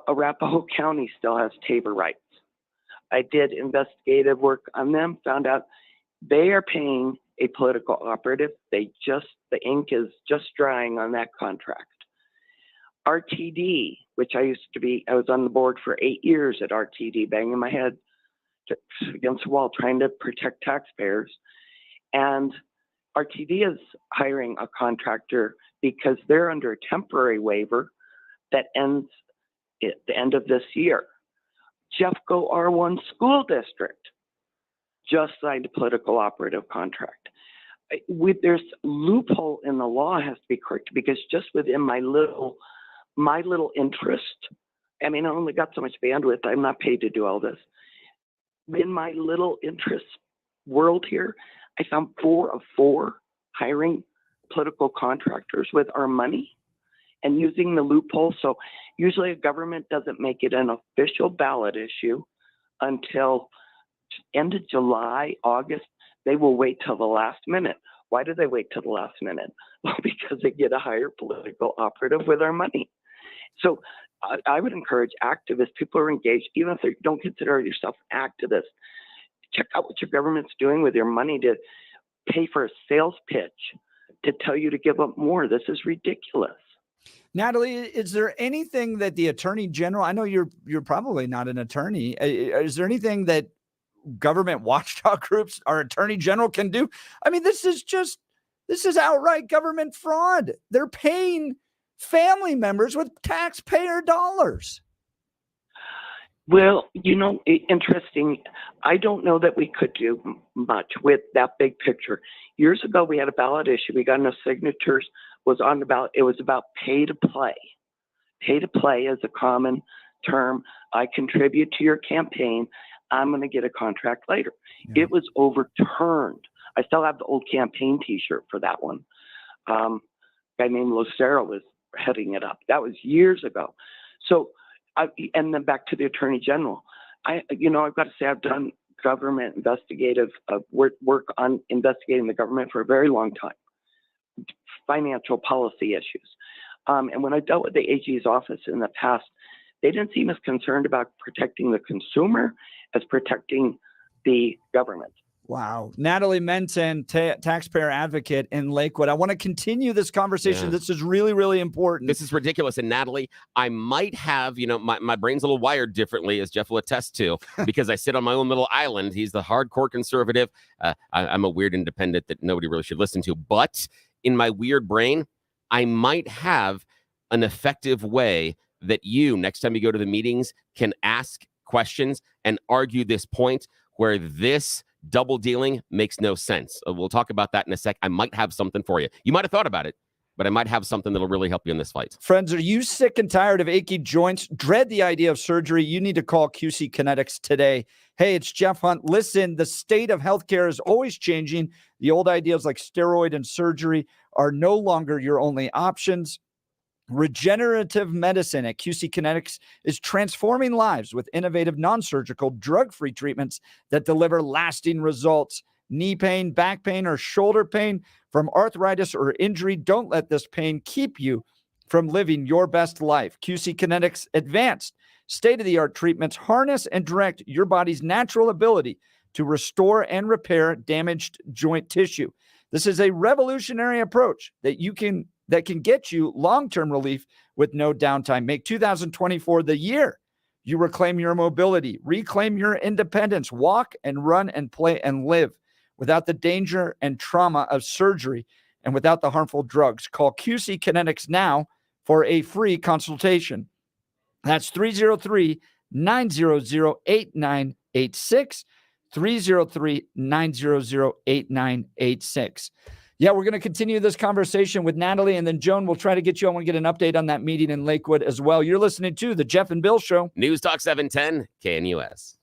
Arapahoe County still has Tabor rights. I did investigative work on them, found out they are paying a political operative. The ink is just drying on that contract. RTD, which I was on the board for 8 years at RTD, banging my head against the wall, trying to protect taxpayers. And RTD is hiring a contractor because they're under a temporary waiver that ends at the end of this year. Jeffco R1 School District just signed a political operative contract. There's a loophole in the law has to be corrected because just within my little interest, I mean, I only got so much bandwidth. I'm not paid to do all this. In my little interest world here, I found 4 of 4 hiring political contractors with our money and using the loophole. So usually a government doesn't make it an official ballot issue until end of July, August. They will wait till the last minute. Why do they wait till the last minute? Well, because they get a higher political operative with our money. So I would encourage activists, people who are engaged, even if they don't consider yourself activists, check out what your government's doing with your money to pay for a sales pitch to tell you to give up more. This is ridiculous. Natalie, is there anything that the Attorney General, I know you're probably not an attorney, is there anything that government watchdog groups, our Attorney General can do? I mean, this is outright government fraud. They're paying family members with taxpayer dollars. Well, interesting. I don't know that we could do much with that big picture. Years ago, we had a ballot issue. We got enough signatures. Was on the ballot. It was about pay to play. Pay to play is a common term. I contribute to your campaign. I'm going to get a contract later. Yeah. It was overturned. I still have the old campaign T-shirt for that one. A guy named Lucero was heading it up. That was years ago. So, and then back to the Attorney General. I've got to say I've done government investigative work on investigating the government for a very long time. Financial policy issues. And when I dealt with the AG's office in the past, they didn't seem as concerned about protecting the consumer as protecting the government. Wow. Natalie Menton, taxpayer advocate in Lakewood. I want to continue this conversation. Yeah. This is really, really important. This is ridiculous. And Natalie, I might have, my brain's a little wired differently, as Jeff will attest to, because I sit on my own little island. He's the hardcore conservative. I'm a weird independent that nobody really should listen to. But in my weird brain, I might have an effective way that you, next time you go to the meetings, can ask questions and argue this point where this double dealing makes no sense. We'll talk about that in a sec. I might have something for you. You might have thought about it, but I might have something that'll really help you in this fight. Friends, are you sick and tired of achy joints? Dread the idea of surgery? You need to call QC Kinetics today. Hey, it's Jeff Hunt. Listen, the state of healthcare is always changing. The old ideas like steroid and surgery are no longer your only options. Regenerative medicine at QC Kinetics is transforming lives with innovative non-surgical drug-free treatments that deliver lasting results. Knee pain, back pain, or shoulder pain from arthritis or injury, don't let this pain keep you from living your best life. QC Kinetics advanced state-of-the-art treatments harness and direct your body's natural ability to restore and repair damaged joint tissue. This is a revolutionary approach that can get you long-term relief with no downtime. Make 2024 the year you reclaim your mobility, reclaim your independence, walk and run and play and live without the danger and trauma of surgery and without the harmful drugs. Call QC Kinetics now for a free consultation. That's 303-900-8986, 303-900-8986. Yeah, we're going to continue this conversation with Natalie, and then Joan will try to get you. I want to get an update on that meeting in Lakewood as well. You're listening to the Jeff and Bill Show. News Talk 710, KNUS.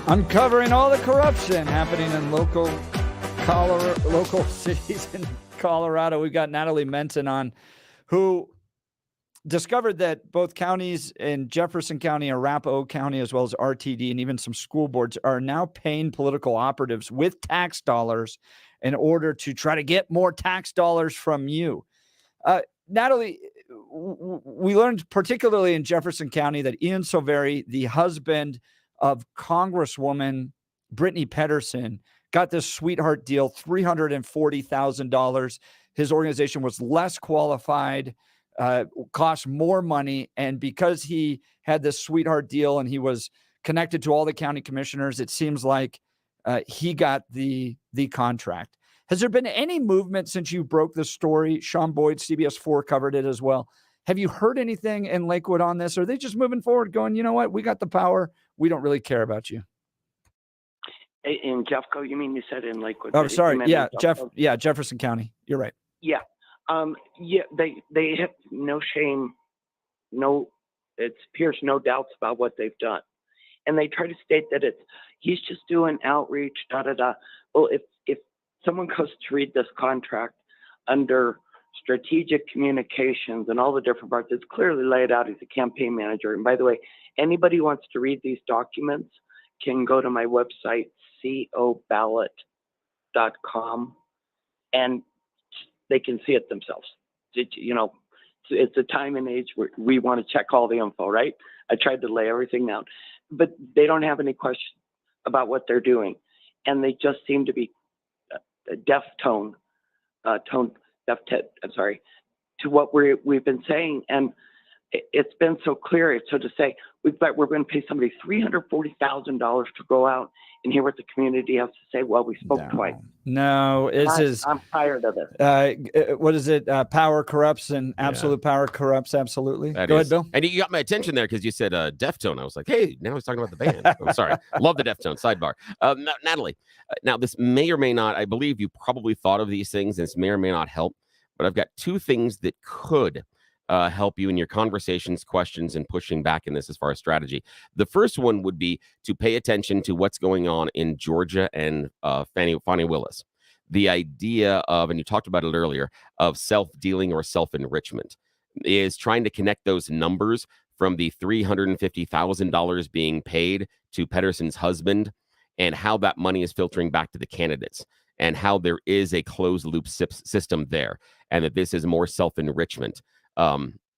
Uncovering all the corruption happening in local cities in Colorado. We've got Natalie Menton on, who discovered that both counties in Jefferson County, Arapahoe County, as well as RTD, and even some school boards are now paying political operatives with tax dollars in order to try to get more tax dollars from you. Natalie, we learned particularly in Jefferson County that Ian Silveri, the husband of Congresswoman Brittany Pedersen, got this sweetheart deal, $340,000. His organization was less qualified, cost more money. And because he had this sweetheart deal and he was connected to all the county commissioners, it seems like he got the contract. Has there been any movement since you broke the story? Sean Boyd, CBS 4 covered it as well. Have you heard anything in Lakewood on this? Or are they just moving forward going, you know what, we got the power. We don't really care about you. In Jeffco, you mean you said in Lakewood? Oh, sorry. Yeah, Jefferson County. You're right. Yeah. They have no shame, it appears no doubts about what they've done. And they try to state that he's just doing outreach, Well, if someone goes to read this contract under strategic communications and all the different parts, it's clearly laid out. He's a campaign manager. And by the way, anybody who wants to read these documents can go to my website, coballot.com, and they can see it themselves. It's a time and age where we want to check all the info, right? I tried to lay everything out, but they don't have any questions about what they're doing. And they just seem to be deaf to what we've been saying. And it's been so clear. So to say, we're going to pay somebody $340,000 to go out and hear what the community has to say. Well, we spoke twice. No, I'm tired of it. What is it? Power corrupts, and absolute power corrupts absolutely. Go ahead, Bill. And you got my attention there because you said Deftone. I was like, hey, now he's talking about the band. I'm sorry. Love the Deftone. Sidebar. Natalie, now this may or may not, I believe you probably thought of these things, and this may or may not help, but I've got two things that could help you in your conversations, questions, and pushing back in this as far as strategy. The first one would be to pay attention to what's going on in Georgia and Fani Willis. The idea of, and you talked about it earlier, of self-dealing or self-enrichment is trying to connect those numbers from the $350,000 being paid to Pedersen's husband and how that money is filtering back to the candidates and how there is a closed loop system there and that this is more self-enrichment.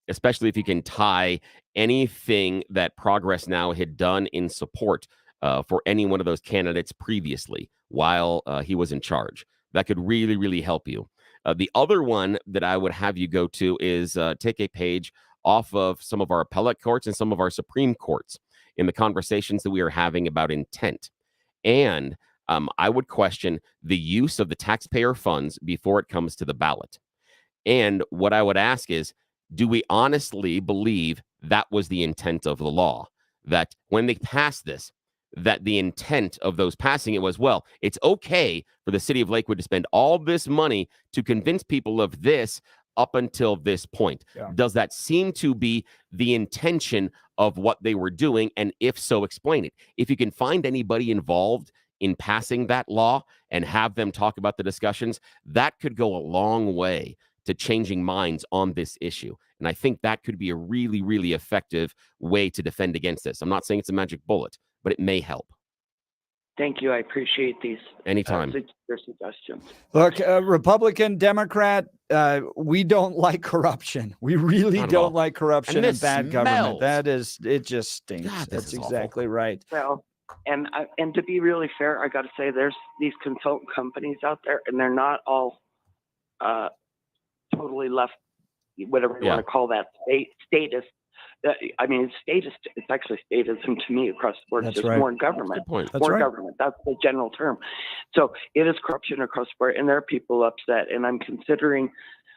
Especially if you can tie anything that Progress Now had done in support for any one of those candidates previously while he was in charge. That could really, really help you. The other one that I would have you go to is take a page off of some of our appellate courts and some of our Supreme Courts in the conversations that we are having about intent. And I would question the use of the taxpayer funds before it comes to the ballot. And what I would ask is, do we honestly believe that was the intent of the law? That when they passed this, that the intent of those passing it was, well, it's okay for the city of Lakewood to spend all this money to convince people of this up until this point. Yeah. Does that seem to be the intention of what they were doing? And if so, explain it. If you can find anybody involved in passing that law and have them talk about the discussions, that could go a long way to changing minds on this issue. And I think that could be a really, really effective way to defend against this. I'm not saying it's a magic bullet, but it may help. Thank you. I appreciate these. Anytime. Your suggestions. Look, Republican, Democrat, we don't like corruption. We really don't like corruption and bad government. It just stinks. God, that's exactly awful. Right. Well, and to be really fair, I got to say there's these consultant companies out there, and they're not all totally left, whatever you want to call that, statist. I mean, it's actually statism to me across the board. It's just more government. More government. That's the general term. So it is corruption across the board, and there are people upset. And I'm considering,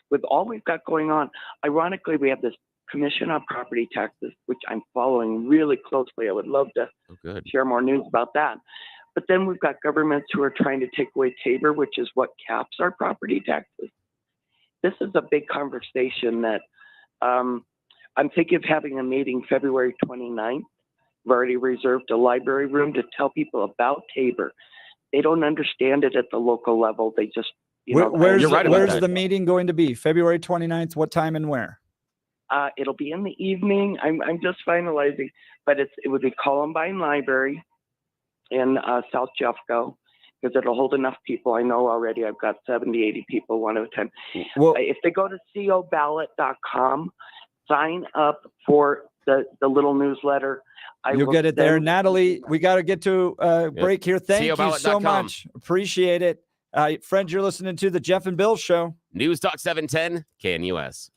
with all we've got going on, ironically, we have this Commission on Property Taxes, which I'm following really closely. I would love to share more news about that. But then we've got governments who are trying to take away Tabor, which is what caps our property taxes. This is a big conversation that I'm thinking of having a meeting February 29th We've already reserved a library room to tell people about Tabor. They don't understand it at the local level. They just, where's You're right about where's that. the meeting going to be? February 29th. What time and where? It'll be in the evening. I'm just finalizing, but it would be Columbine Library in South Jeffco, because it'll hold enough people. I know already I've got 70, 80 people want to attend. Well, If they go to coballot.com, sign up for the little newsletter. You'll get it there. Natalie, we got to get to break here. Thank you so much. Appreciate it. Friends, you're listening to the Jeff and Bill Show. News Talk 710 KNUS.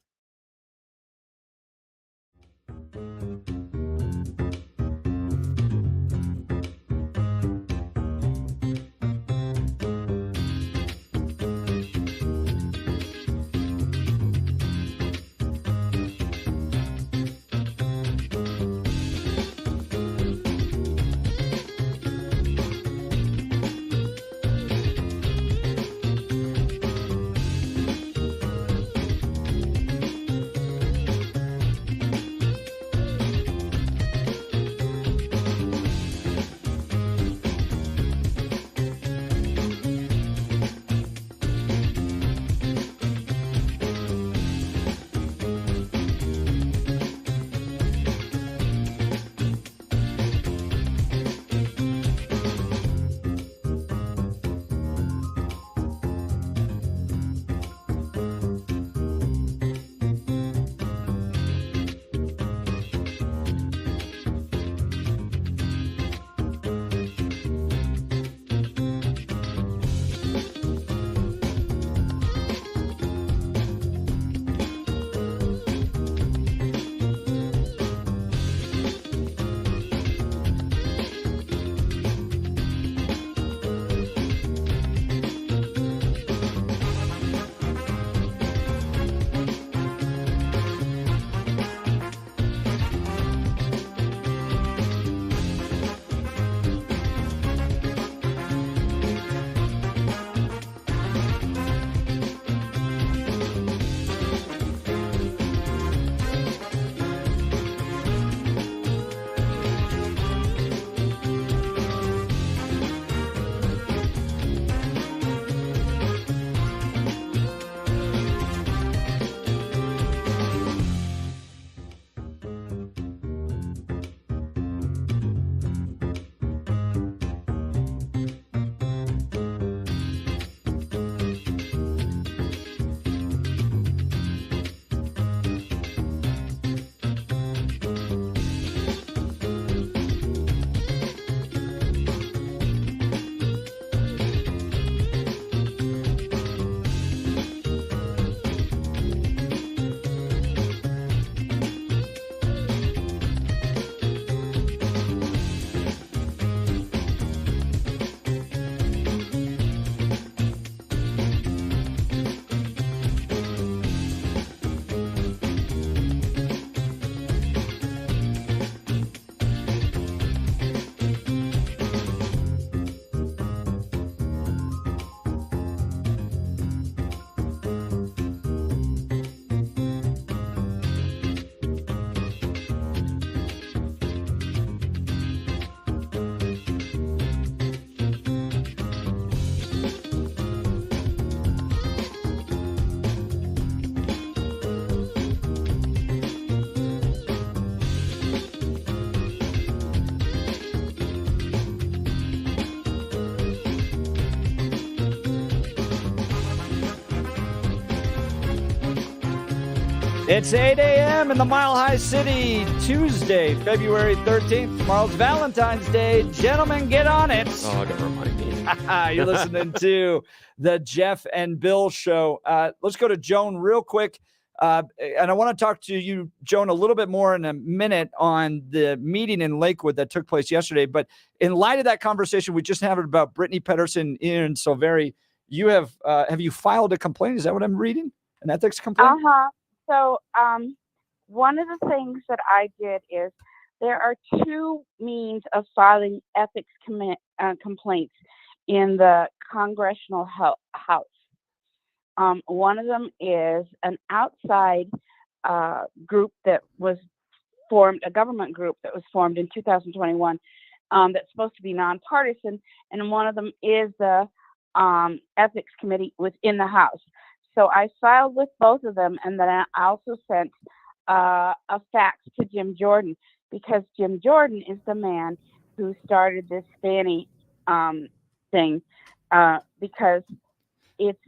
It's 8 a.m. in the Mile High City, Tuesday, February 13th. Tomorrow's Valentine's Day. Gentlemen, get on it. Oh, don't remind me. You're listening to the Jeff and Bill Show. Let's go to Joan real quick. And I want to talk to you, Joan, a little bit more in a minute on the meeting in Lakewood that took place yesterday. But in light of that conversation we just had about Brittany Pedersen and Silveri, you have you filed a complaint? Is that what I'm reading? An ethics complaint? So one of the things that I did is there are two means of filing ethics complaints in the Congressional House. One of them is an outside group that was formed a government group that was formed in 2021 that's supposed to be nonpartisan, and one of them is the ethics committee within the House. So I filed with both of them, and then I also sent a fax to Jim Jordan, because Jim Jordan is the man who started this Fannie thing, because it's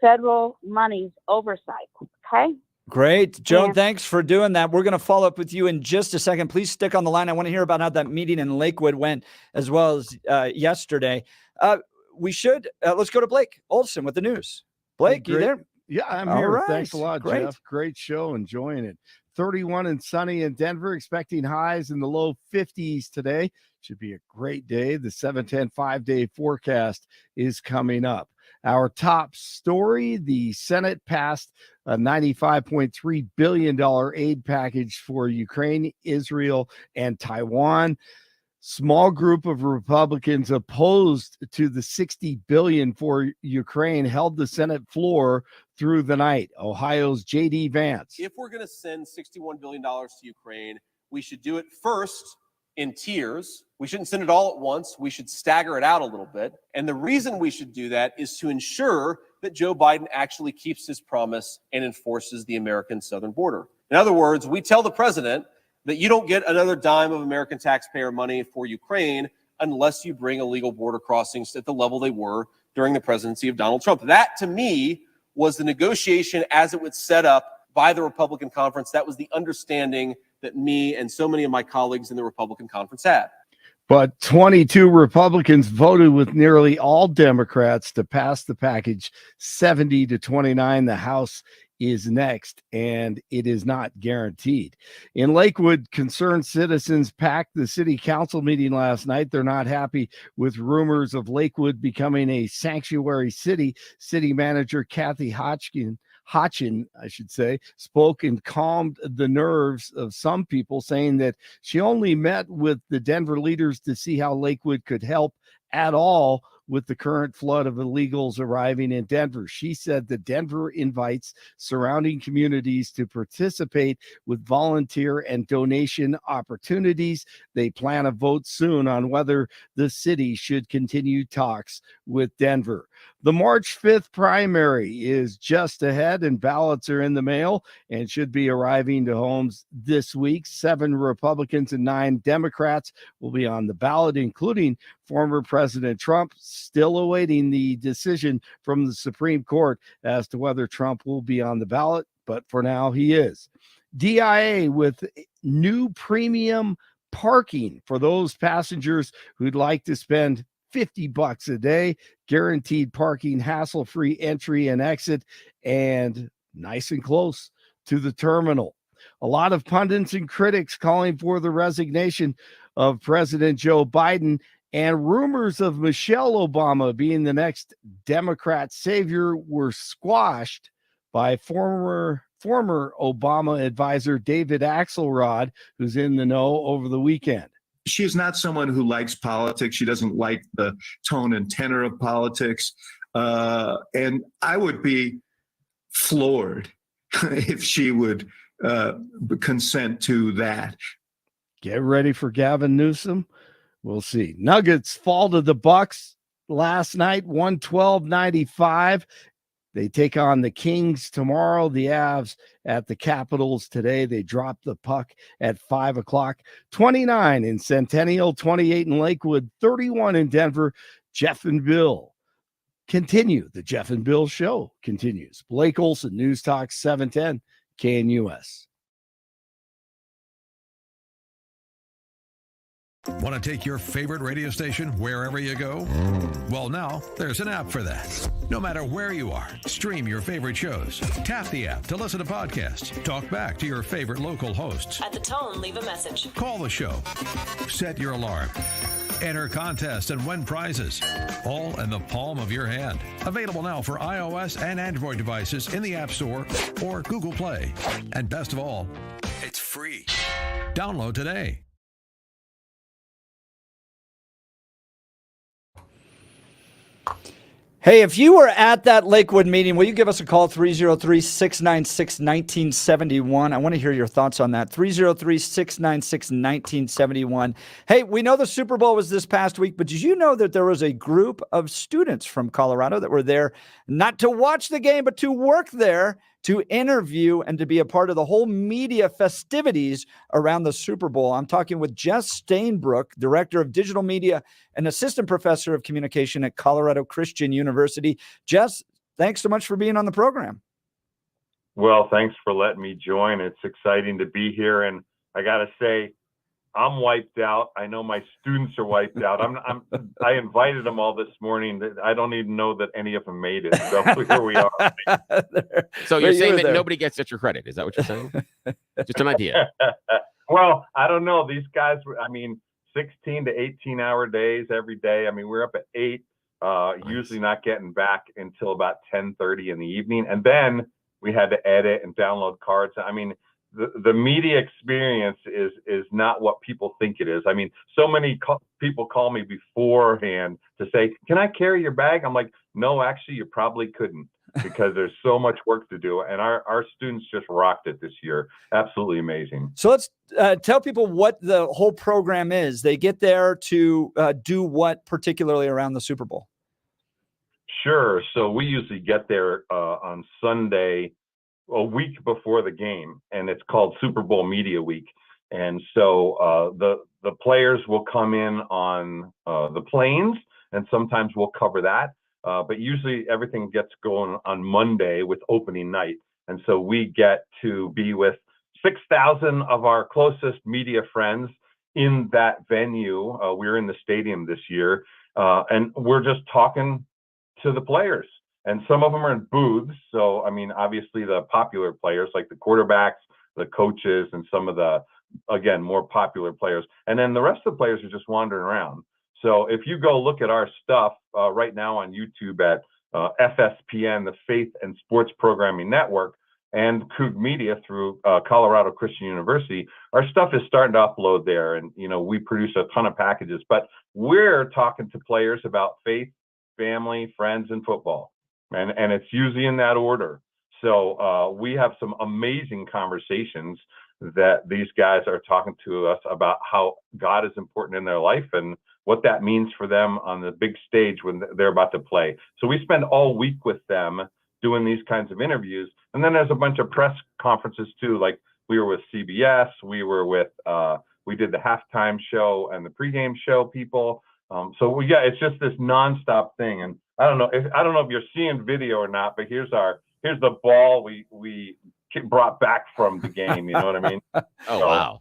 federal money's oversight. Okay. Great. Joan, And- thanks for doing that. We're going to follow up with you in just a second. Please stick on the line. I want to hear about how that meeting in Lakewood went, as well as yesterday. Let's go to Blake Olson with the news. Blake, you there? Yeah, I'm All here. right. Thanks a lot, Great. Jeff. Great show. Enjoying it. 31 and sunny in Denver, expecting highs in the low 50s today. Should be a great day. The 7-10 5-day forecast is coming up. Our top story, the Senate passed a $95.3 billion aid package for Ukraine, Israel, and Taiwan. Small group of Republicans opposed to the $60 billion for Ukraine held the Senate floor through the night. Ohio's J.D. Vance. If we're going to send $61 billion to Ukraine, we should do it first in tiers. We shouldn't send it all at once. We should stagger it out a little bit. And the reason we should do that is to ensure that Joe Biden actually keeps his promise and enforces the American southern border. In other words, we tell the president that you don't get another dime of American taxpayer money for Ukraine unless you bring illegal border crossings at the level they were during the presidency of Donald Trump. That, to me, was the negotiation as it was set up by the Republican conference. That was the understanding that me and so many of my colleagues in the Republican conference had. But 22 Republicans voted with nearly all Democrats to pass the package 70-29. The House is next, and it is not guaranteed. In Lakewood, concerned citizens packed the city council meeting last night. They're not happy with rumors of Lakewood becoming a sanctuary city. City manager Kathy Hodgkin, spoke and calmed the nerves of some people, saying that she only met with the Denver leaders to see how Lakewood could help at all with the current flood of illegals arriving in Denver. She said that Denver invites surrounding communities to participate with volunteer and donation opportunities. They plan a vote soon on whether the city should continue talks with Denver. The March 5th primary is just ahead, and ballots are in the mail and should be arriving to homes this week. 7 Republicans and 9 Democrats will be on the ballot, including former President Trump, still awaiting the decision from the Supreme Court as to whether Trump will be on the ballot, but for now he is. DIA with new premium parking for those passengers who'd like to spend $50 a day, guaranteed parking, hassle-free entry and exit, and nice and close to the terminal. A lot of pundits and critics calling for the resignation of President Joe Biden, and rumors of Michelle Obama being the next Democrat savior were squashed by former Obama advisor David Axelrod, who's in the know over the weekend. She is not someone who likes politics. She doesn't like the tone and tenor of politics. And I would be floored if she would consent to that. Get ready for Gavin Newsom. We'll see. Nuggets fall to the Bucks last night, 112-95. They take on the Kings tomorrow. The Avs at the Capitals today. They drop the puck at 5 o'clock. 29 in Centennial, 28 in Lakewood, 31 in Denver. Jeff and Bill continue. The Jeff and Bill show continues. Blake Olson, News Talk 710 KNUS. Want to take your favorite radio station wherever you go? Well, now there's an app for that. No matter where you are, stream your favorite shows. Tap the app to listen to podcasts. Talk back to your favorite local hosts. At the tone, leave a message. Call the show. Set your alarm. Enter contests and win prizes. All in the palm of your hand. Available now for iOS and Android devices in the App Store or Google Play. And best of all, it's free. Download today. Hey, if you were at that Lakewood meeting, will you give us a call, 303-696-1971? I want to hear your thoughts on that, 303-696-1971. Hey, we know the Super Bowl was this past week, but did you know that there was a group of students from Colorado that were there not to watch the game, but to work there, to interview, and to be a part of the whole media festivities around the Super Bowl? I'm talking with Jess Stainbrook, Director of Digital Media and Assistant Professor of Communication at Colorado Christian University. Jess, thanks so much for being on the program. Well, thanks for letting me join. It's exciting to be here. And I got to say, I'm wiped out. I know my students are wiped out. I invited them all this morning. I don't even know that any of them made it. So here we are. So you're saying that nobody gets extra credit. Is that what you're saying? Just an idea. Well, I don't know. These guys, 16 to 18-hour days every day. We're up at 8, usually not getting back until about 10:30 in the evening. And then we had to edit and download cards. The media experience is not what people think it is. So many people call me beforehand to say, can I carry your bag? I'm like, no, actually, you probably couldn't, because there's so much work to do. And our students just rocked it this year. Absolutely amazing. So let's tell people what the whole program is. They get there to do what particularly around the Super Bowl? Sure. So we usually get there on Sunday, a week before the game, and it's called Super Bowl Media Week. And so the players will come in on the planes, and sometimes we'll cover that. But usually everything gets going on Monday with opening night. And so we get to be with 6,000 of our closest media friends in that venue. We're in the stadium this year, and we're just talking to the players. And some of them are in booths. So, obviously the popular players like the quarterbacks, the coaches, and some of the, again, more popular players. And then the rest of the players are just wandering around. So if you go look at our stuff right now on YouTube at FSPN, the Faith and Sports Programming Network, and Coug Media through Colorado Christian University, our stuff is starting to upload there. And, we produce a ton of packages. But we're talking to players about faith, family, friends, and football. And it's usually in that order. So we have some amazing conversations that these guys are talking to us about how God is important in their life and what that means for them on the big stage when they're about to play. So we spend all week with them doing these kinds of interviews. And then there's a bunch of press conferences too. Like we were with CBS, we were with, we did the halftime show and the pregame show people. It's just this nonstop thing. And I don't know if you're seeing video or not, but here's the ball we brought back from the game. You know what I mean? Wow.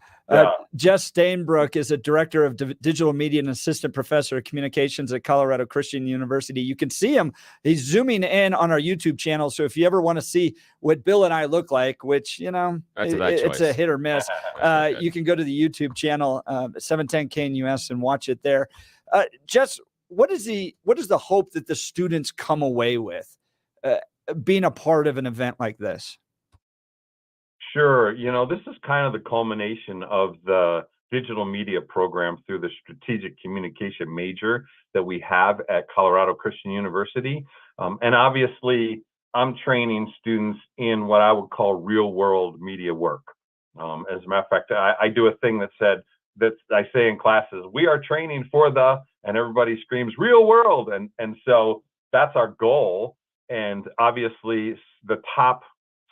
Jess Stainbrook is a director of digital media and assistant professor of communications at Colorado Christian University. You can see him. He's zooming in on our YouTube channel. So if you ever want to see what Bill and I look like, which, it's a hit or miss, you can go to the YouTube channel, 710 KNUS, and watch it there. Jess, what is the hope that the students come away with being a part of an event like this? Sure. This is kind of the culmination of the digital media program through the strategic communication major that we have at Colorado Christian University. And obviously, I'm training students in what I would call real world media work. As a matter of fact, I do a thing that I say in classes, we are training for and everybody screams real world. And so that's our goal. And obviously the top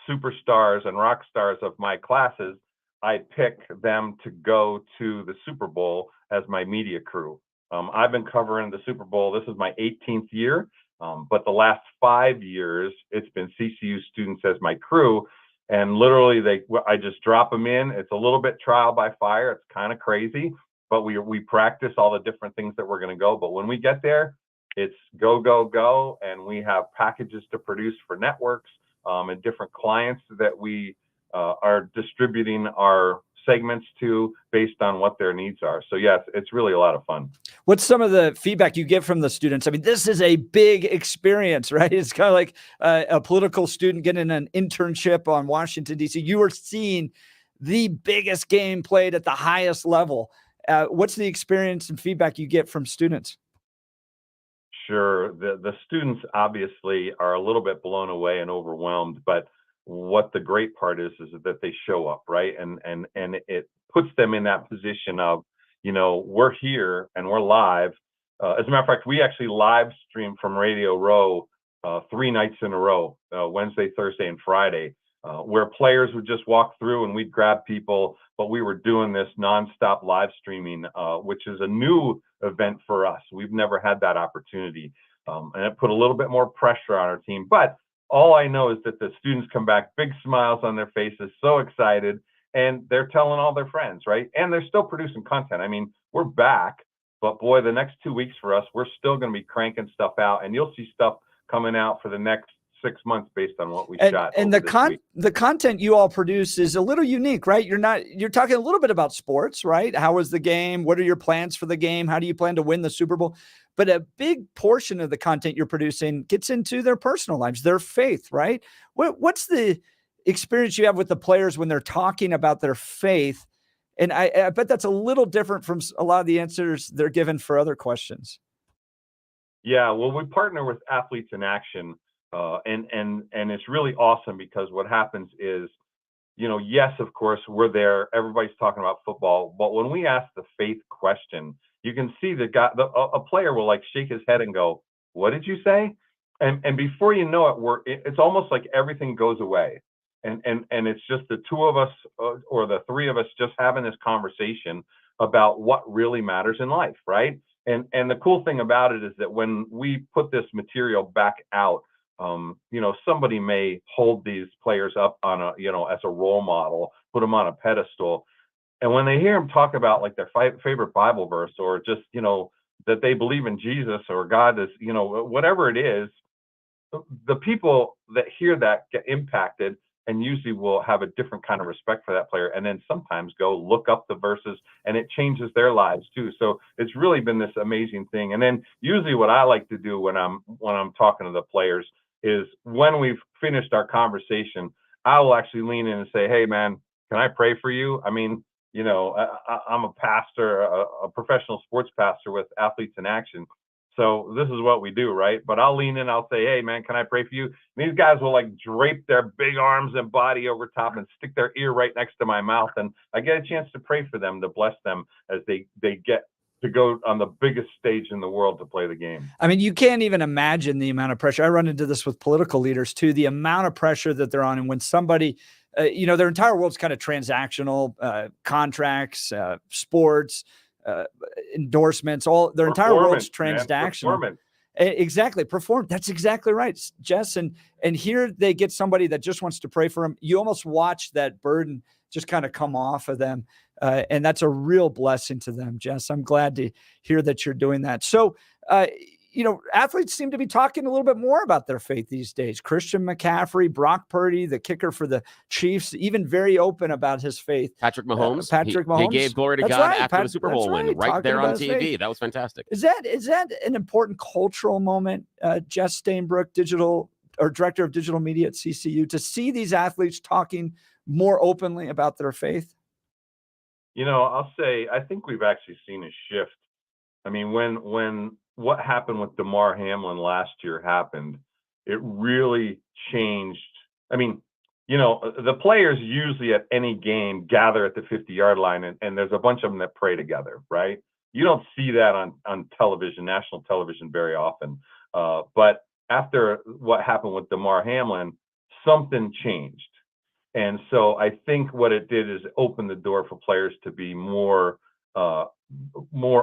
superstars and rock stars of my classes, I pick them to go to the Super Bowl as my media crew. I've been covering the Super Bowl. This is my 18th year. But the last 5 years, it's been CCU students as my crew. And literally, I just drop them in. It's a little bit trial by fire. It's kind of crazy, but we practice all the different things that we're going to go. But when we get there, it's go, go, go. And we have packages to produce for networks and different clients that we are distributing our segments to based on what their needs are. So yes, it's really a lot of fun. What's some of the feedback you get from the students? This is a big experience, right? It's kind of like a political student getting an internship on Washington, D.C. You are seeing the biggest game played at the highest level. What's the experience and feedback you get from students? Sure. The students obviously are a little bit blown away and overwhelmed, but what the great part is that they show up, right? And it puts them in that position of, we're here and we're live. As a matter of fact, we actually live stream from Radio Row 3 nights in a row, Wednesday, Thursday, and Friday, where players would just walk through and we'd grab people, but we were doing this nonstop live streaming, which is a new event for us. We've never had that opportunity, and it put a little bit more pressure on our team. But all I know is that the students come back, big smiles on their faces, so excited, and they're telling all their friends, right? And they're still producing content. I mean, we're back, but boy, the next 2 weeks for us, we're still going to be cranking stuff out, and you'll see stuff coming out for the next 6 months based on what we shot. And the content you all produce is a little unique, right? You're talking a little bit about sports, right? How was the game? What are your plans for the game? How do you plan to win the Super Bowl? But a big portion of the content you're producing gets into their personal lives, their faith, right? What's the experience you have with the players when they're talking about their faith? And I bet that's a little different from a lot of the answers they're given for other questions. Yeah, well, we partner with Athletes in Action, and it's really awesome because what happens is, yes, of course, we're there. Everybody's talking about football, but when we ask the faith question, you can see a player will like shake his head and go, "What did you say?" And before you know it, it's almost like everything goes away, and it's just the two of us or the three of us just having this conversation about what really matters in life, right? And the cool thing about it is that when we put this material back out, somebody may hold these players up on as a role model, put them on a pedestal. And when they hear them talk about like their favorite Bible verse or just, that they believe in Jesus or God is, whatever it is, the people that hear that get impacted and usually will have a different kind of respect for that player, and then sometimes go look up the verses, and it changes their lives too. So it's really been this amazing thing. And then usually what I like to do when I'm talking to the players is when we've finished our conversation, I will actually lean in and say, "Hey man, can I pray for you?" I mean, I'm a pastor, a professional sports pastor with Athletes in Action. So this is what we do, right? But I'll lean in, I'll say, "Hey man, can I pray for you?" And these guys will like drape their big arms and body over top and stick their ear right next to my mouth. And I get a chance to pray for them, to bless them as they get to go on the biggest stage in the world to play the game. I mean, you can't even imagine the amount of pressure. I run into this with political leaders too, the amount of pressure that they're on. And when somebody, their entire world's kind of transactional, contracts, sports, endorsements, all their entire world's transactional. Exactly. That's exactly right, Jess. And here they get somebody that just wants to pray for them. You almost watch that burden just kind of come off of them. And that's a real blessing to them, Jess. I'm glad to hear that you're doing that. So, athletes seem to be talking a little bit more about their faith these days. Christian McCaffrey, Brock Purdy, the kicker for the Chiefs, even very open about his faith. Patrick Mahomes. Mahomes. He gave glory to God after the Super Bowl win, right there on TV. That was fantastic. Is that an important cultural moment, Jess Stainbrook, director of digital media at CCU, to see these athletes talking more openly about their faith? I'll say, I think we've actually seen a shift. I mean, when what happened with DeMar Hamlin last year happened, it really changed. I mean, the players usually at any game gather at the 50-yard line, and there's a bunch of them that pray together, right? You don't see that on television, national television, very often. But after what happened with DeMar Hamlin, something changed. And so I think what it did is open the door for players to be more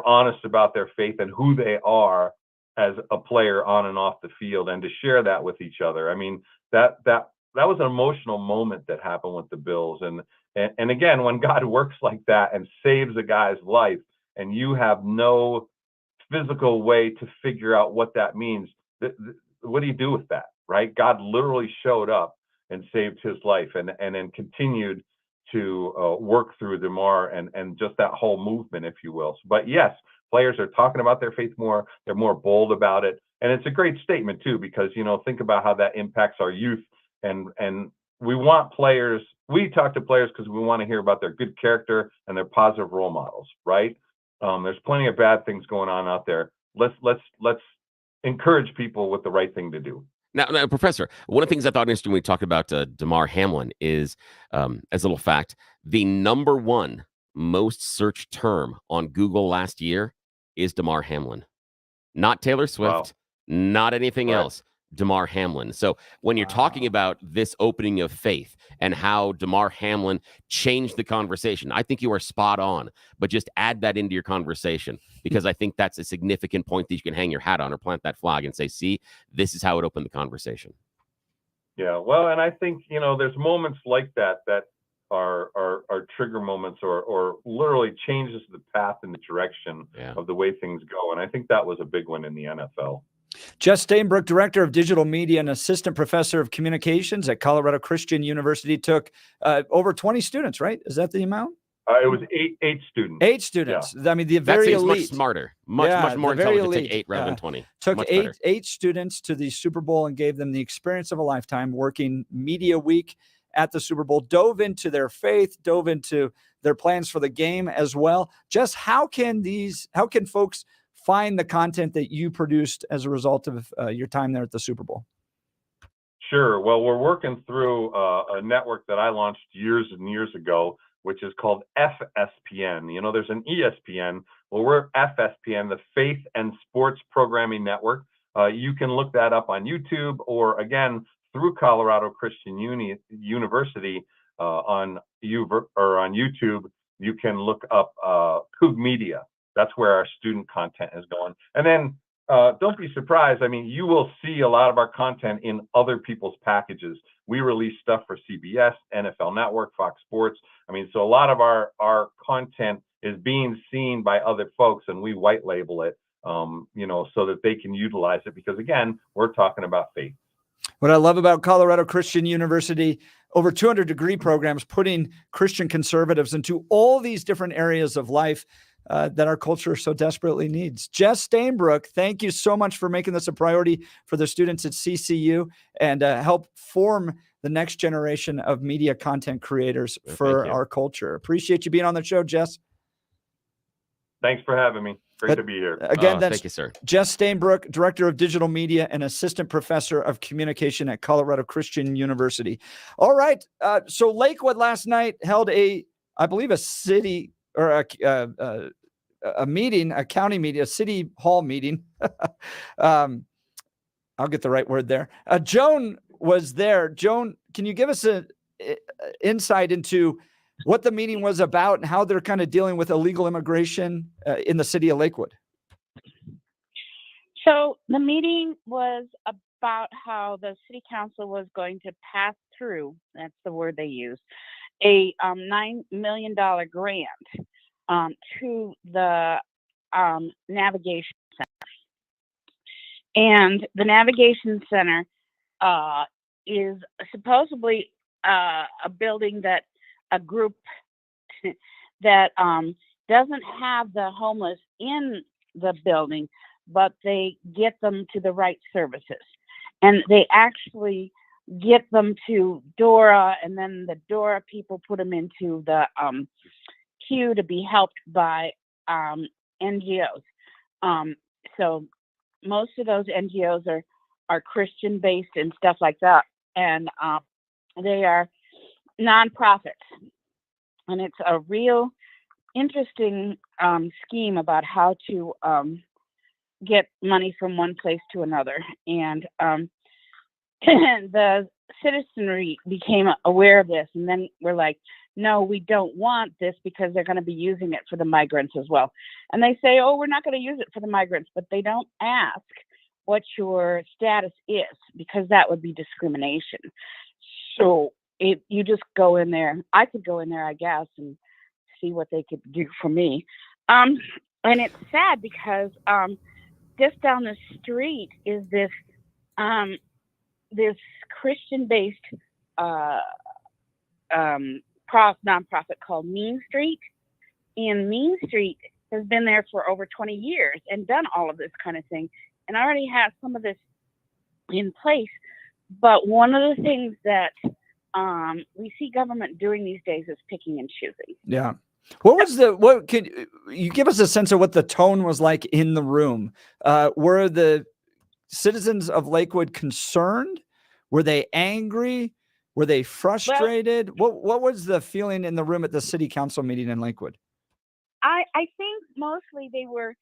honest about their faith and who they are as a player on and off the field, and to share that with each other. I mean, that was an emotional moment that happened with the Bills. And again, when God works like that and saves a guy's life, and you have no physical way to figure out what that means, what do you do with that, right? God literally showed up and saved his life, and then continued to work through DeMar and just that whole movement, if you will. But yes, players are talking about their faith more. They're more bold about it. And it's a great statement too, because, think about how that impacts our youth. And we want players, we talk to players because we want to hear about their good character and their positive role models, right? There's plenty of bad things going on out there. Let's encourage people with the right thing to do. Now, Professor, one of the things I thought interesting when we talked about Damar Hamlin is, as a little fact, the #1 most searched term on Google last year is Damar Hamlin. Not Taylor Swift, not anything else. Damar Hamlin. So when you're talking about this opening of faith and how Damar Hamlin changed the conversation, I think you are spot on. But just add that into your conversation, because I think that's a significant point that you can hang your hat on or plant that flag and say, see, this is how it opened the conversation. Yeah, well, and I think, there's moments like that are trigger moments or literally changes the path and the direction of the way things go. And I think that was a big one in the NFL. Jess Stainbrook, Director of Digital Media and Assistant Professor of Communications at Colorado Christian University, took over 20 students, right? Is that the amount? It was eight students. 8 students. Yeah. I mean, the very that seems elite. much smarter, much more intelligent to take 8 rather than 20. Took much eight students to the Super Bowl and gave them the experience of a lifetime, working media week at the Super Bowl, dove into their faith, dove into their plans for the game as well. Just how can folks find the content that you produced as a result of your time there at the Super Bowl? Sure. Well, we're working through a network that I launched years and years ago, which is called FSPN. There's an ESPN. Well, we're FSPN, the Faith and Sports Programming Network. You can look that up on YouTube, or again, through Colorado Christian University on YouTube. You can look up Coug Media. That's where our student content is going. And then don't be surprised. I mean, you will see a lot of our content in other people's packages. We release stuff for CBS, NFL Network, Fox Sports. I mean, so a lot of our content is being seen by other folks, and we white label it, so that they can utilize it, because again, we're talking about faith. What I love about Colorado Christian University, over 200 degree programs, putting Christian conservatives into all these different areas of life that our culture so desperately needs. Jess Stainbrook, thank you so much for making this a priority for the students at CCU and help form the next generation of media content creators for our culture. Appreciate you being on the show, Jess. Thanks for having me. Great to be here. Again, that's thank you, sir. Jess Stainbrook, Director of Digital Media and Assistant Professor of Communication at Colorado Christian University. All right. So Lakewood last night held a city or a meeting, a county meeting, a city hall meeting. I'll get the right word there. Joan was there. Joan, can you give us an insight into what the meeting was about and how they're kind of dealing with illegal immigration in the city of Lakewood? So the meeting was about how the city council was going to pass through, that's the word they use, a $9 million grant to the Navigation Center. And the Navigation Center is supposedly a building that a group that doesn't have the homeless in the building, but they get them to the right services. And they actually get them to Dora, and then the Dora people put them into the queue to be helped by NGOs. So most of those NGOs are Christian based and stuff like that. And they are nonprofits. And it's a real interesting scheme about how to get money from one place to another. And the citizenry became aware of this, and then we're like, no, we don't want this because they're going to be using it for the migrants as well. And they say, oh, we're not going to use it for the migrants, but they don't ask what your status is, because that would be discrimination. So you just go in there. I could go in there, I guess, and see what they could do for me. And it's sad because just down the street is this Christian-based nonprofit called Mean Street. And Mean Street has been there for over 20 years and done all of this kind of thing, and already has some of this in place. But one of the things that we see government doing these days is picking and choosing. Yeah. What can you give us a sense of what the tone was like in the room? Were the citizens of Lakewood concerned? Were they angry? Were they frustrated? What was the feeling in the room at the city council meeting in Lakewood? I think mostly they were.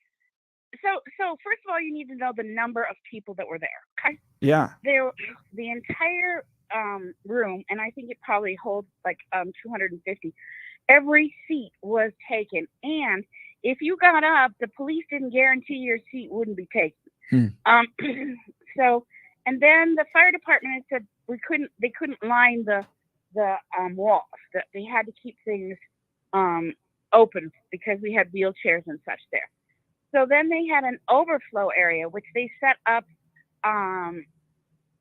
So first of all, you need to know the number of people that were there. Okay. Yeah. The entire room, and I think it probably holds like 250. Every seat was taken, and if you got up, the police didn't guarantee your seat wouldn't be taken. So, and then the fire department had said they couldn't line the walls. That they had to keep things open because we had wheelchairs and such there. So then they had an overflow area, which they set up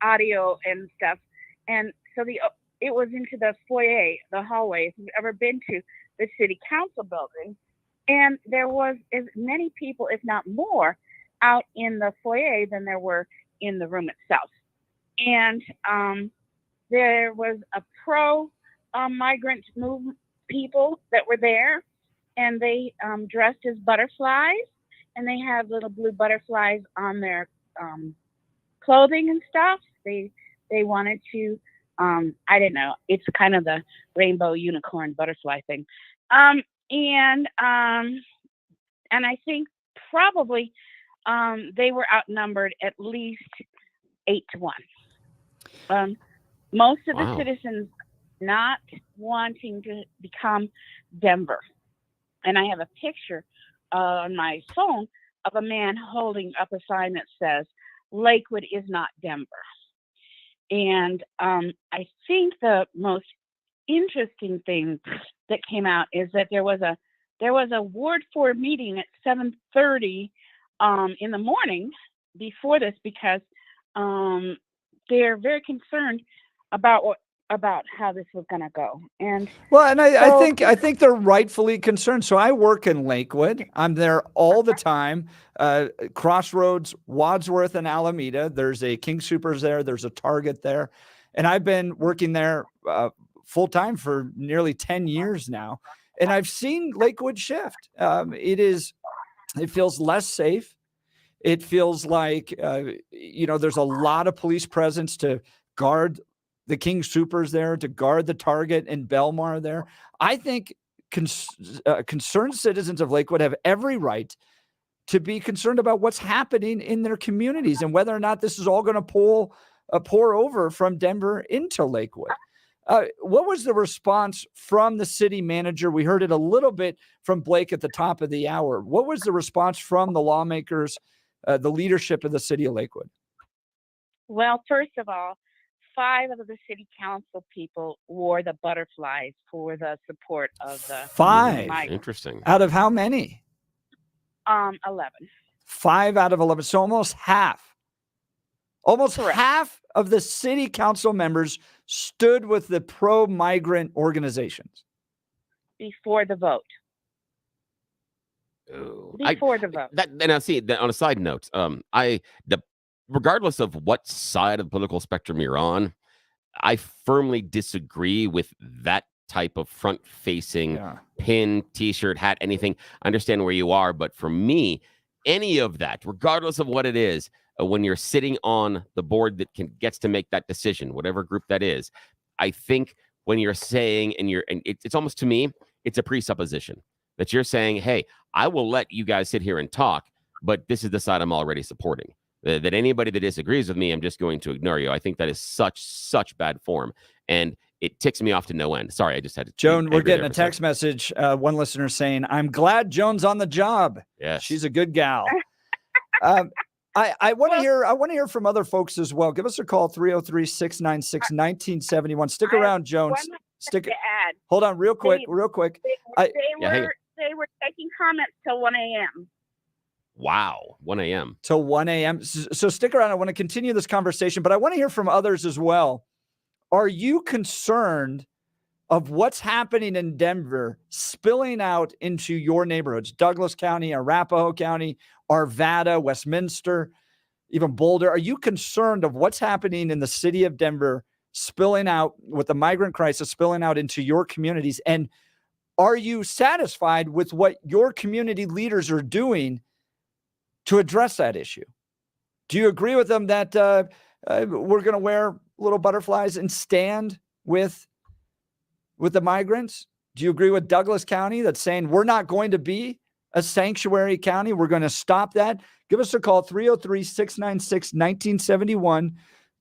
audio and stuff. And so it was into the foyer, the hallway, if you've ever been to the city council building. And there was as many people, if not more, out in the foyer than there were in the room itself. And there was a pro-migrant movement people that were there, and they dressed as butterflies, and they had little blue butterflies on their clothing and stuff. They wanted to, I don't know, it's kind of the rainbow unicorn butterfly thing. And I think probably they were outnumbered at least 8-1. Most of the citizens not wanting to become Denver. And I have a picture on my phone of a man holding up a sign that says, Lakewood is not Denver. And I think the most interesting thing that came out is that there was a Ward 4 meeting at 7:30 in the morning before this, because they're very concerned about how this was going to go. And I think they're rightfully concerned. So I work in Lakewood. I'm there all the time. Crossroads, Wadsworth, and Alameda. There's a King Soopers there. There's a Target there. And I've been working there full time for nearly 10 years now. And I've seen Lakewood shift. It feels less safe. It feels like, there's a lot of police presence to guard the King Soopers there, to guard the Target and Belmar there. I think concerned citizens of Lakewood have every right to be concerned about what's happening in their communities and whether or not this is all going to pour over from Denver into Lakewood. What was the response from the city manager? We heard it a little bit from Blake at the top of the hour. What was the response from the lawmakers, the leadership of the city of Lakewood? Well, first of all, 5 of the city council people wore the butterflies for the support of the 5. Interesting. Out of how many? 11. 5 out of 11. So almost half. Almost Correct. Half of the city council members stood with the pro-migrant organizations before the vote. Before the vote. And I see that on a side note, regardless of what side of the political spectrum you're on, I firmly disagree with that type of front-facing pin, T-shirt, hat, anything. I understand where you are, but for me, any of that, regardless of what it is, when you're sitting on the board that gets to make that decision, whatever group that is, I think when you're saying, and it's almost, to me, it's a presupposition that you're saying, hey, I will let you guys sit here and talk, but this is the side I'm already supporting. That anybody that disagrees with me, I'm just going to ignore you. I think that is such bad form. And it ticks me off to no end. Sorry, I just had to. Joan, we're getting a text message. One listener saying, I'm glad Joan's on the job. Yes. She's a good gal. I want to hear from other folks as well. Give us a call, 303-696-1971. Stick around, Joan. Hold on real quick. They were taking comments till 1 a.m. Wow, 1 a.m. Till 1 a.m. So stick around. I want to continue this conversation, but I want to hear from others as well. Are you concerned of what's happening in Denver spilling out into your neighborhoods? Douglas County, Arapahoe County, Arvada, Westminster, even Boulder. Are you concerned of what's happening in the city of Denver spilling out with the migrant crisis spilling out into your communities? And are you satisfied with what your community leaders are doing to address that issue? Do you agree with them that we're going to wear little butterflies and stand with the migrants? Do you agree with Douglas County that's saying we're not going to be a sanctuary county? We're going to stop that. Give us a call, 303-696-1971,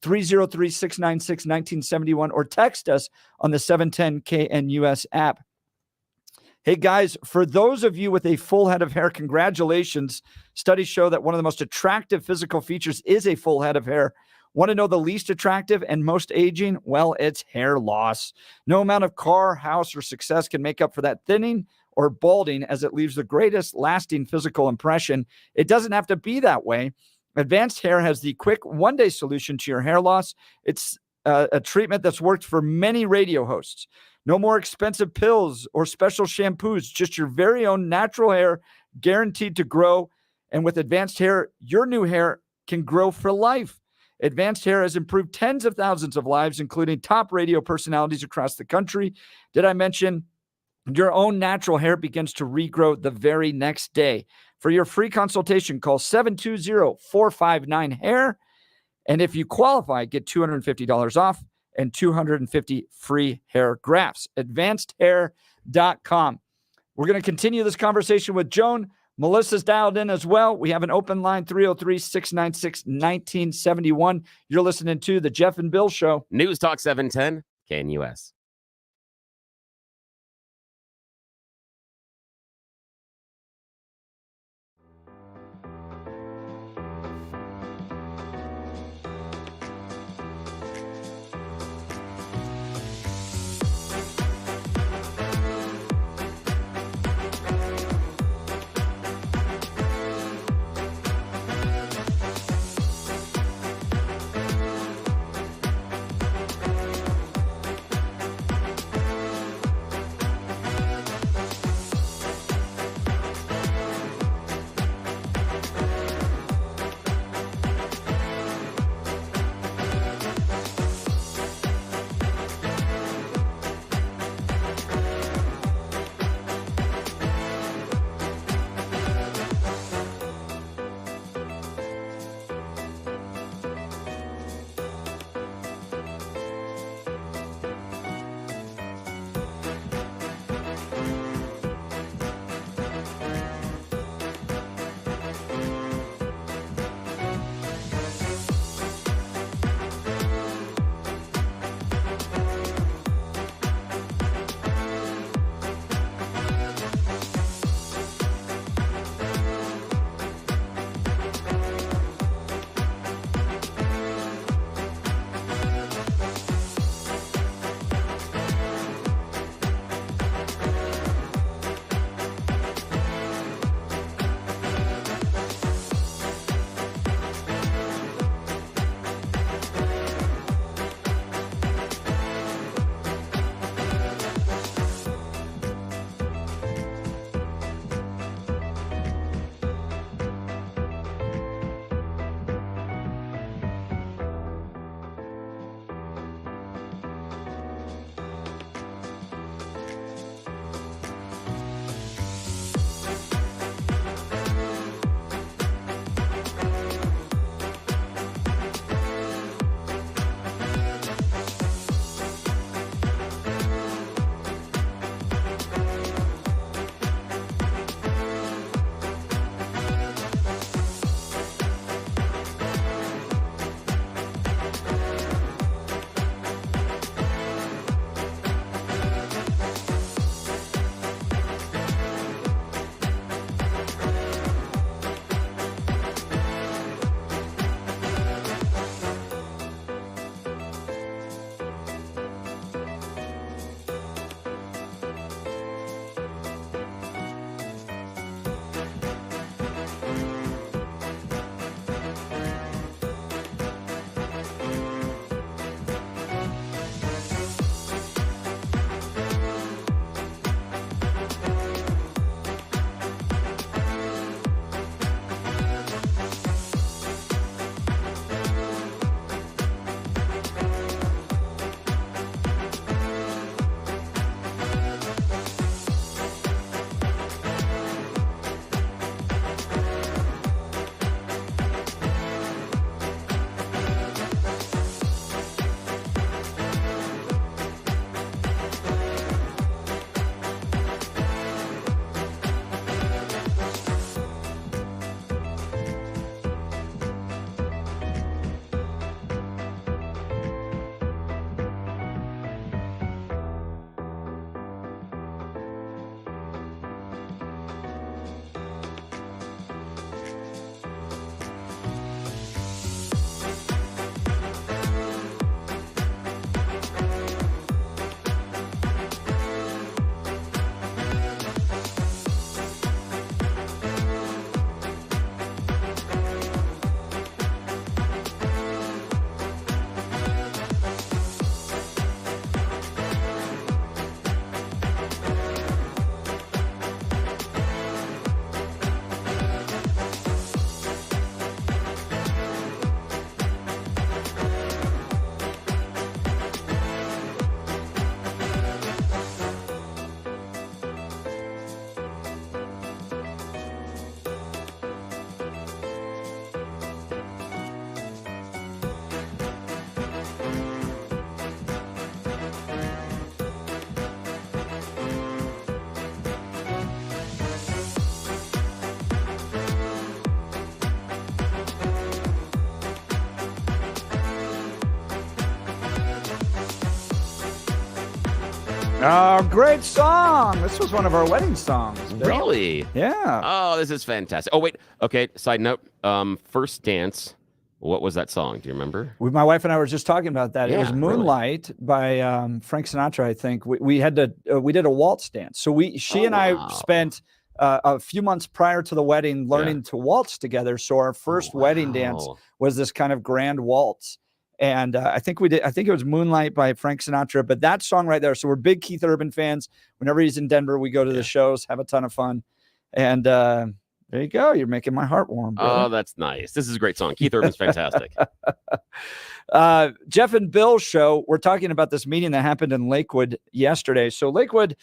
303-696-1971, or text us on the 710 KNUS app. Hey, guys, for those of you with a full head of hair, congratulations. Studies show that one of the most attractive physical features is a full head of hair. Want to know the least attractive and most aging? Well, it's hair loss. No amount of car, house, or success can make up for that thinning or balding, as it leaves the greatest lasting physical impression. It doesn't have to be that way. Advanced Hair has the quick one-day solution to your hair loss. It's a treatment that's worked for many radio hosts. No more expensive pills or special shampoos, just your very own natural hair guaranteed to grow. And with Advanced Hair, your new hair can grow for life. Advanced Hair has improved tens of thousands of lives, including top radio personalities across the country. Did I mention your own natural hair begins to regrow the very next day? For your free consultation, call 720-459-HAIR. And if you qualify, get $250 off and 250 free hair grafts. AdvancedHair.com. We're going to continue this conversation with Joan. Melissa's dialed in as well. We have an open line, 303-696-1971. You're listening to the Jeff and Bill Show. News Talk 710 KNUS. Oh, great song. This was one of our wedding songs. Bill. Really? Yeah. Oh, this is fantastic. Oh, wait. Okay. Side note. First Dance. What was that song? Do you remember? My wife and I were just talking about that. It was Yeah, really. Moonlight by Frank Sinatra, I think. We did a waltz dance. So she and I spent a few months prior to the wedding learning to waltz together. So our first wedding dance was this kind of grand waltz. And I think it was Moonlight by Frank Sinatra, but that song right there. So we're big Keith Urban fans. Whenever he's in Denver, we go to the shows, have a ton of fun. And there you go. You're making my heart warm, brother. Oh, that's nice. This is a great song. Keith Urban's fantastic. Jeff and Bill's show, we're talking about this meeting that happened in Lakewood yesterday. So Lakewood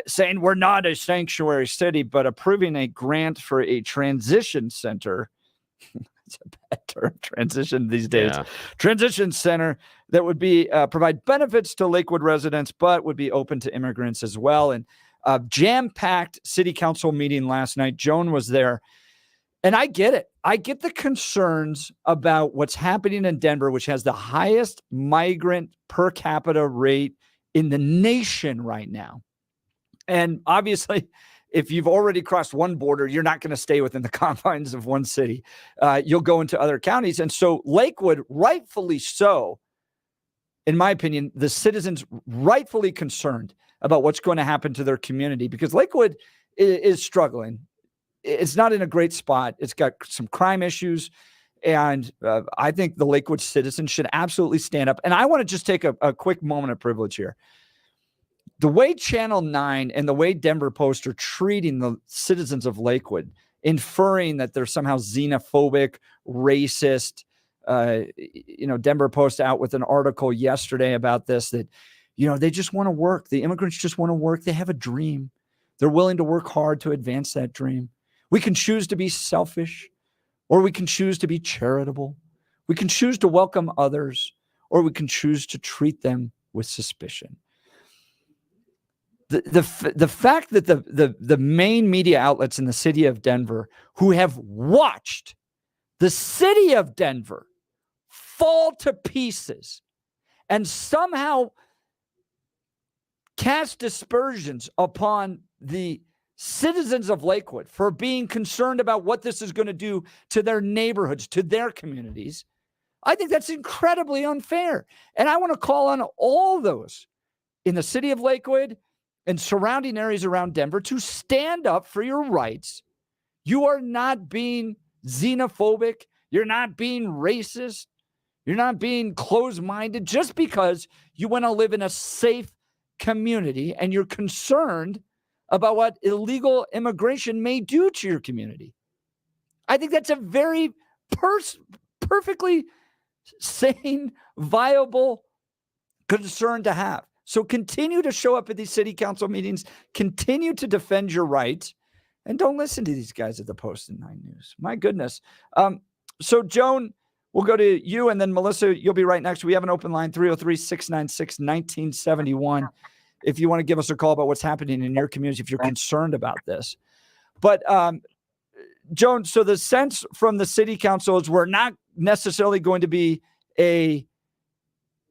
saying we're not a sanctuary city, but approving a grant for a transition center. It's a bad term, transition these days. Yeah. Transition center that would be provide benefits to Lakewood residents, but would be open to immigrants as well. And jam-packed city council meeting last night. Joan was there. And I get it. I get the concerns about what's happening in Denver, which has the highest migrant per capita rate in the nation right now. And obviously, if you've already crossed one border, you're not going to stay within the confines of one city. You'll go into other counties. And so Lakewood, rightfully so, in my opinion, the citizens rightfully concerned about what's going to happen to their community because Lakewood is struggling. It's not in a great spot. It's got some crime issues. And I think the Lakewood citizens should absolutely stand up. And I want to just take a quick moment of privilege here. The way Channel 9 and the way Denver Post are treating the citizens of Lakewood, inferring that they're somehow xenophobic, racist. Denver Post out with an article yesterday about this, that, they just want to work. The immigrants just want to work. They have a dream. They're willing to work hard to advance that dream. We can choose to be selfish, or we can choose to be charitable. We can choose to welcome others, or we can choose to treat them with suspicion. The fact that the main media outlets in the city of Denver, who have watched the city of Denver fall to pieces and somehow cast dispersions upon the citizens of Lakewood for being concerned about what this is going to do to their neighborhoods, to their communities, I think that's incredibly unfair. And I want to call on all those in the city of Lakewood and surrounding areas around Denver to stand up for your rights. You are not being xenophobic. You're not being racist. You're not being closed-minded just because you want to live in a safe community and you're concerned about what illegal immigration may do to your community. I think that's a very perfectly sane, viable concern to have. So continue to show up at these city council meetings, continue to defend your rights, and don't listen to these guys at the Post and 9 News. My goodness. So Joan, we'll go to you, and then Melissa, you'll be right next. We have an open line, 303-696-1971, if you want to give us a call about what's happening in your community, if you're concerned about this. But Joan, so the sense from the city council is we're not necessarily going to be a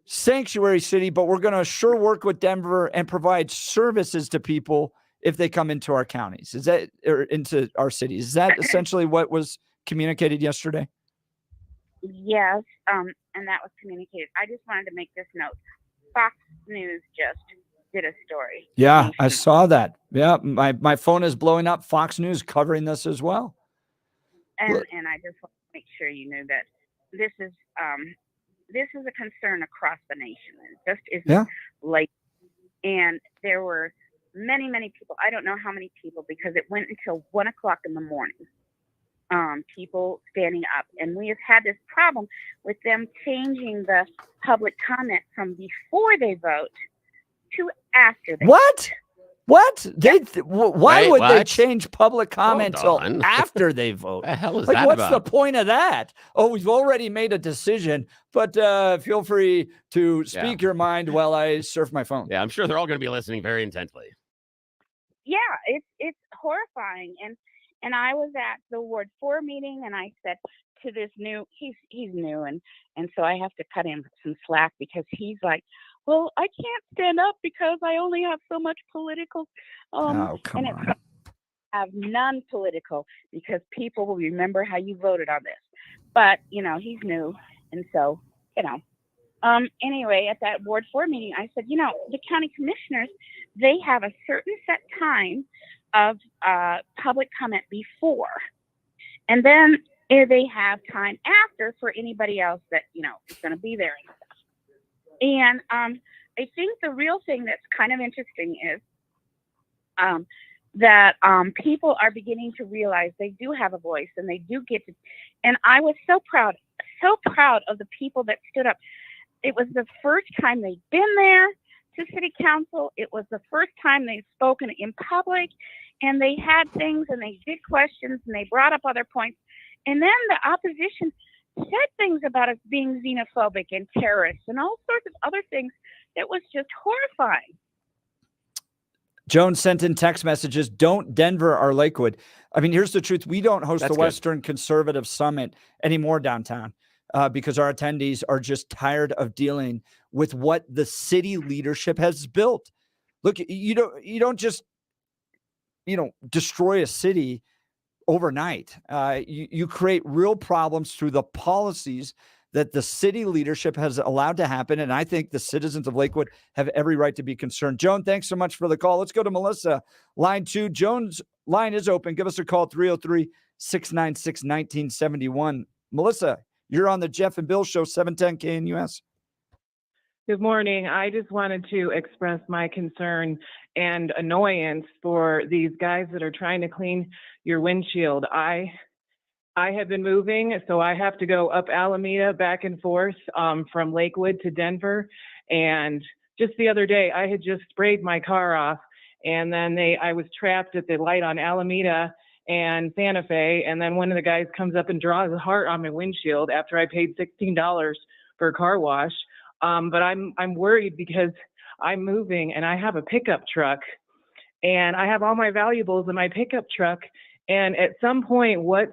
sanctuary city, but we're going to sure work with Denver and provide services to people if they come into our counties. Is that, or into our cities? Is that essentially what was communicated yesterday? Yes, and that was communicated. I just wanted to make this note. Fox News just did a story. Yeah, I saw that. Yeah, my phone is blowing up. Fox News covering this as well. And I just want to make sure you knew that this is a concern across the nation. It just isn't like, and there were many, many people. I don't know how many people because it went until 1 o'clock in the morning. People standing up, and we have had this problem with them changing the public comment from before they vote to after they vote. What? Why would they what? change public comment till on. after they vote? The hell is Like, that what's about? the point of that? Oh, we've already made a decision, but feel free to speak your mind while I surf my phone. Yeah, I'm sure they're all going to be listening very intently. Yeah, it's horrifying. And I was at the Ward 4 meeting, and I said to this new, he's new, and so I have to cut him some slack because he's like, well, I can't stand up because I only have so much political, Oh, come and on. it's have none political because people will remember how you voted on this. But, he's new. And so, you know, anyway, at that Ward 4 meeting, I said, the county commissioners, they have a certain set time of public comment before. And then they have time after for anybody else that, is going to be there and stuff. And I think the real thing that's kind of interesting is that people are beginning to realize they do have a voice and they do get to. And I was so proud of the people that stood up. It was the first time they'd been there to city council. It was the first time they'd spoken in public, and they had things and they did questions and they brought up other points. And then the opposition said things about us being xenophobic and terrorists and all sorts of other things that was just horrifying. Joan sent in text messages, don't Denver or Lakewood. I mean, here's the truth. We don't host the Western Conservative Summit anymore downtown because our attendees are just tired of dealing with what the city leadership has built. Look, you don't just, destroy a city overnight. You create real problems through the policies that the city leadership has allowed to happen. And I think the citizens of Lakewood have every right to be concerned. Joan, thanks so much for the call. Let's go to Melissa, line 2. Joan's line is open. Give us a call, 303-696-1971. Melissa, you're on the Jeff and Bill Show, 710 KNUS. Good morning. I just wanted to express my concern and annoyance for these guys that are trying to clean your windshield. I have been moving, so I have to go up Alameda back and forth from Lakewood to Denver. And just the other day, I had just sprayed my car off, and then I was trapped at the light on Alameda and Santa Fe. And then one of the guys comes up and draws a heart on my windshield after I paid $16 for a car wash. But I'm worried because I'm moving and I have a pickup truck, and I have all my valuables in my pickup truck. And at some point, what's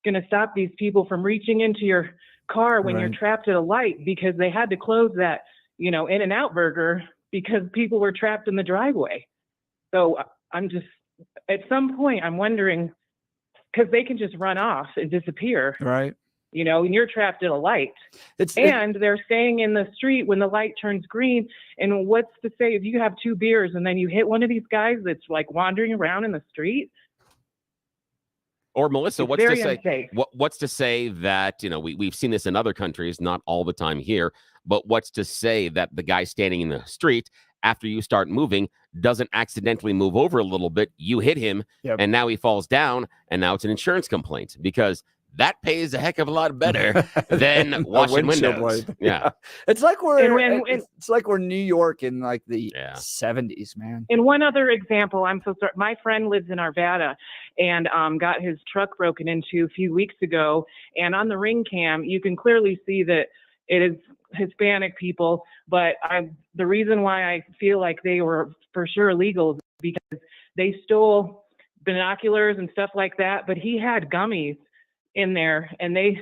going to stop these people from reaching into your car when you're trapped at a light, because they had to close that, In-N-Out burger because people were trapped in the driveway. So I'm just, at some point, I'm wondering, because they can just run off and disappear. Right. And you're trapped at a light. They're staying in the street when the light turns green. And what's to say if you have 2 beers and then you hit one of these guys that's like wandering around in the street? Or Melissa, It's what's to very say? unsafe. What's to say that we've seen this in other countries, not all the time here, but what's to say that the guy standing in the street after you start moving doesn't accidentally move over a little bit? You hit him, and now he falls down, and now it's an insurance complaint because that pays a heck of a lot better than washing windows. Yeah, it's like And it's like we're New York in like the 70s, man. And one other example, I'm so sorry. My friend lives in Arvada and got his truck broken into a few weeks ago. And on the ring cam, you can clearly see that it is Hispanic people. But the reason why I feel like they were for sure illegal is because they stole binoculars and stuff like that. But he had gummies in there, and they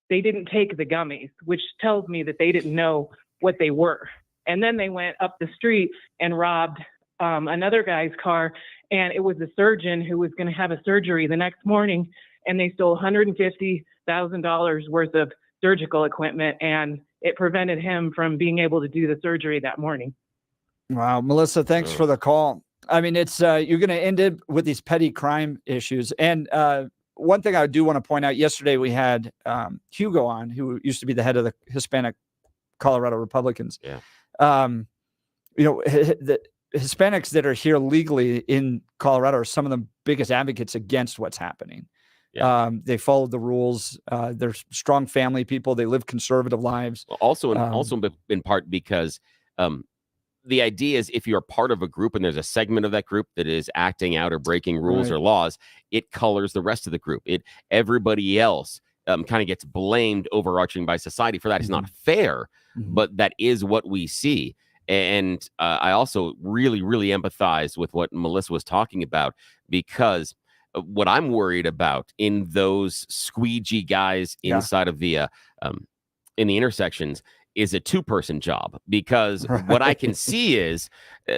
didn't take the gummies, which tells me that they didn't know what they were. And then they went up the street and robbed another guy's car, and it was a surgeon who was going to have a surgery the next morning, and they stole $150,000 worth of surgical equipment, and it prevented him from being able to do the surgery that morning. Wow, Melissa, thanks for the call. I mean, it's you're going to end it with these petty crime issues. And one thing I do want to point out, yesterday we had Hugo on, who used to be the head of the Hispanic Colorado Republicans. Yeah. The Hispanics that are here legally in Colorado are some of the biggest advocates against what's happening. Yeah. They follow the rules. They're strong family people. They live conservative lives. Also in part because the idea is if you're part of a group and there's a segment of that group that is acting out or breaking rules or laws, it colors the rest of the group. Everybody else kind of gets blamed overarching by society for that. It's not fair, but that is what we see. And I also really, really empathize with what Melissa was talking about, because what I'm worried about in those squeegee guys inside of the in the intersections is a two-person job, because what I can see is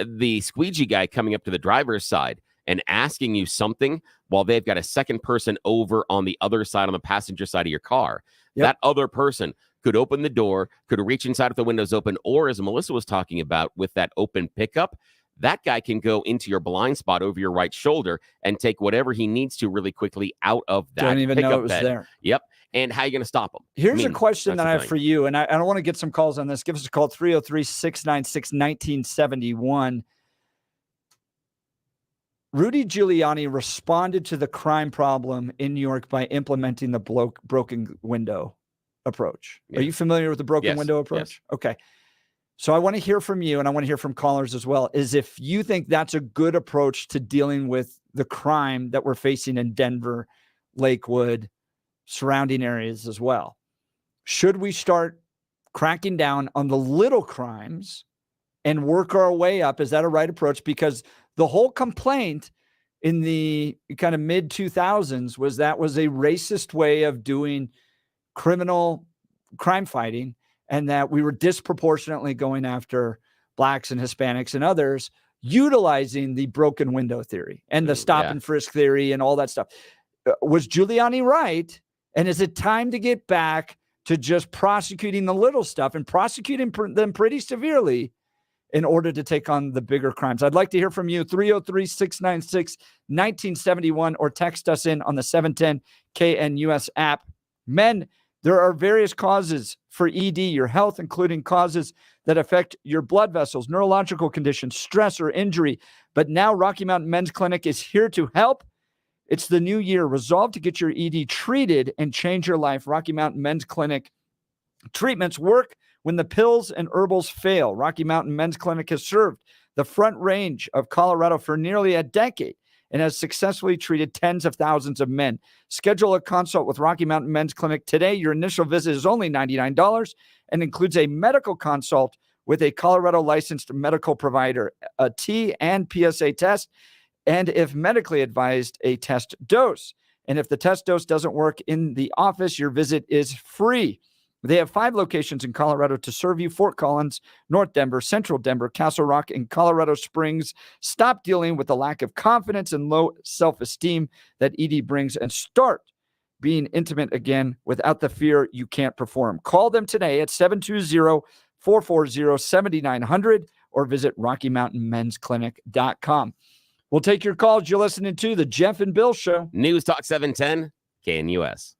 the squeegee guy coming up to the driver's side and asking you something while they've got a second person over on the other side, on the passenger side of your car. Yep. That other person could open the door, could reach inside if the window's open, or as Melissa was talking about with that open pickup, that guy can go into your blind spot over your right shoulder and take whatever he needs to really quickly out of that Don't even know pickup it was bed. there. Yep. And how are you going to stop him? Here's a question that I have thing. for you, and I want to get some calls on this. Give us a call, 303-696-1971. Rudy Giuliani responded to the crime problem in New York by implementing the broken window approach. Yeah. Are you familiar with the broken Yes, window approach? yes. Okay. So I want to hear from you, and I want to hear from callers as well, is if you think that's a good approach to dealing with the crime that we're facing in Denver, Lakewood, surrounding areas as well. Should we start cracking down on the little crimes and work our way up? Is that a right approach? Because the whole complaint in the kind of mid 2000s was that was a racist way of doing criminal crime fighting, and that we were disproportionately going after blacks and Hispanics and others, utilizing the broken window theory and the stop and frisk theory and all that stuff. Was Giuliani right? And is it time to get back to just prosecuting the little stuff and prosecuting them pretty severely in order to take on the bigger crimes? I'd like to hear from you, 303-696-1971, or text us in on the 710 KNUS app. Men, there are various causes for ED, your health, including causes that affect your blood vessels, neurological conditions, stress, or injury. But now Rocky Mountain Men's Clinic is here to help. It's the new year. Resolve to get your ED treated and change your life. Rocky Mountain Men's Clinic treatments work when the pills and herbals fail. Rocky Mountain Men's Clinic has served the Front Range of Colorado for nearly a decade and has successfully treated tens of thousands of men. Schedule a consult with Rocky Mountain Men's Clinic today. Your initial visit is only $99 and includes a medical consult with a Colorado licensed medical provider, a T and PSA test, and if medically advised, a test dose. And if the test dose doesn't work in the office, your visit is free. They have 5 locations in Colorado to serve you: Fort Collins, North Denver, Central Denver, Castle Rock, and Colorado Springs. Stop dealing with the lack of confidence and low self-esteem that ED brings and start being intimate again without the fear you can't perform. Call them today at 720-440-7900 or visit RockyMountainMen'sClinic.com. We'll take your calls. You're listening to the Jeff and Bill Show. News Talk 710 KNUS.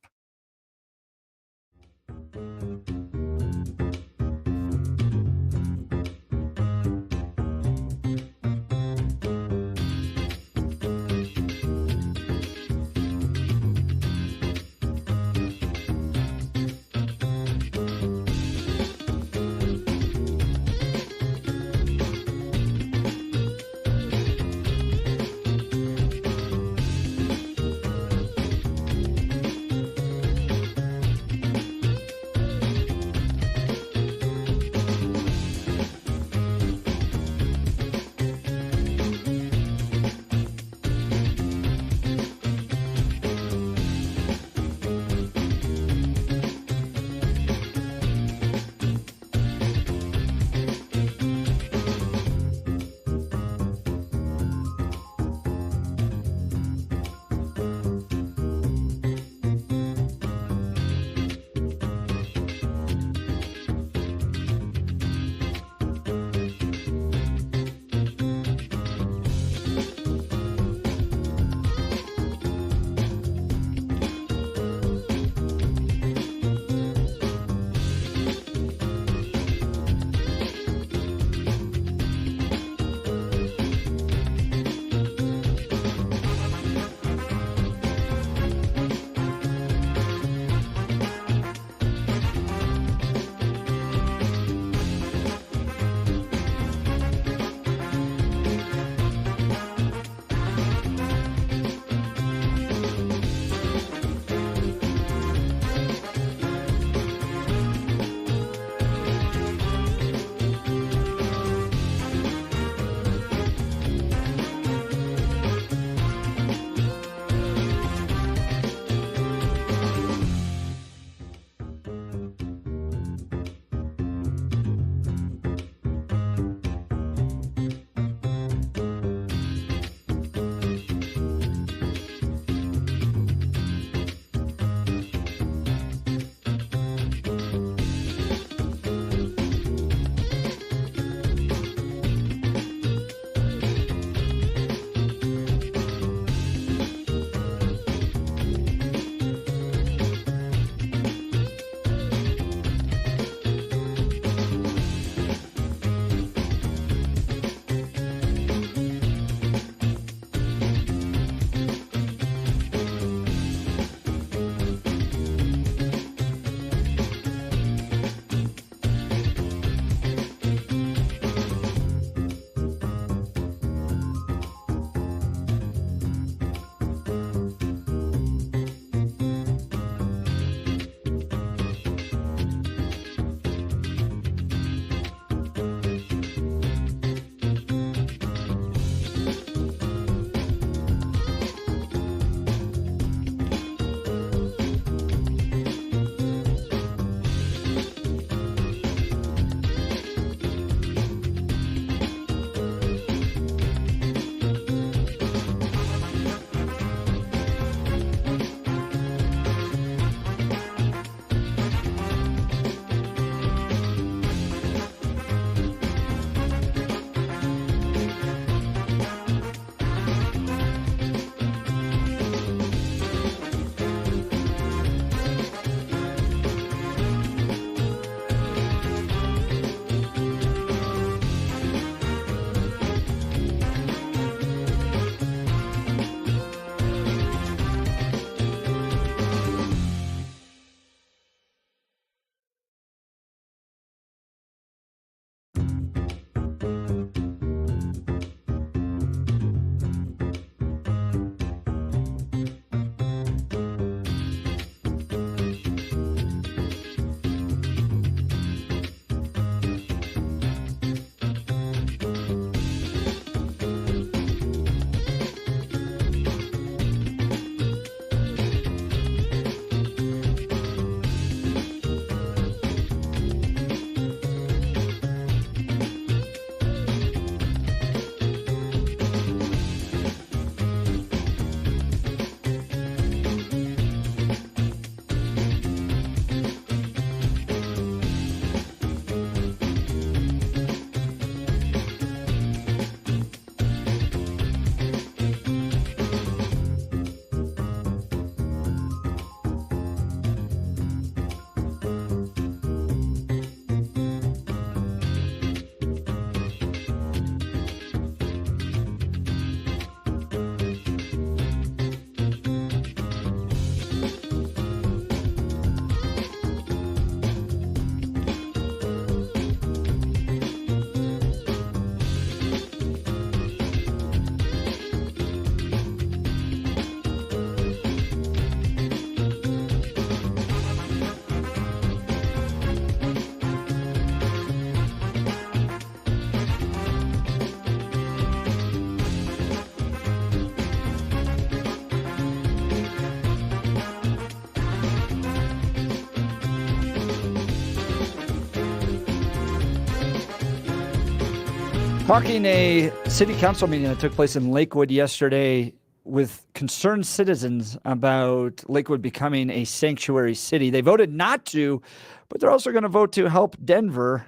Talking a city council meeting that took place in Lakewood yesterday with concerned citizens about Lakewood becoming a sanctuary city. They voted not to, but they're also going to vote to help Denver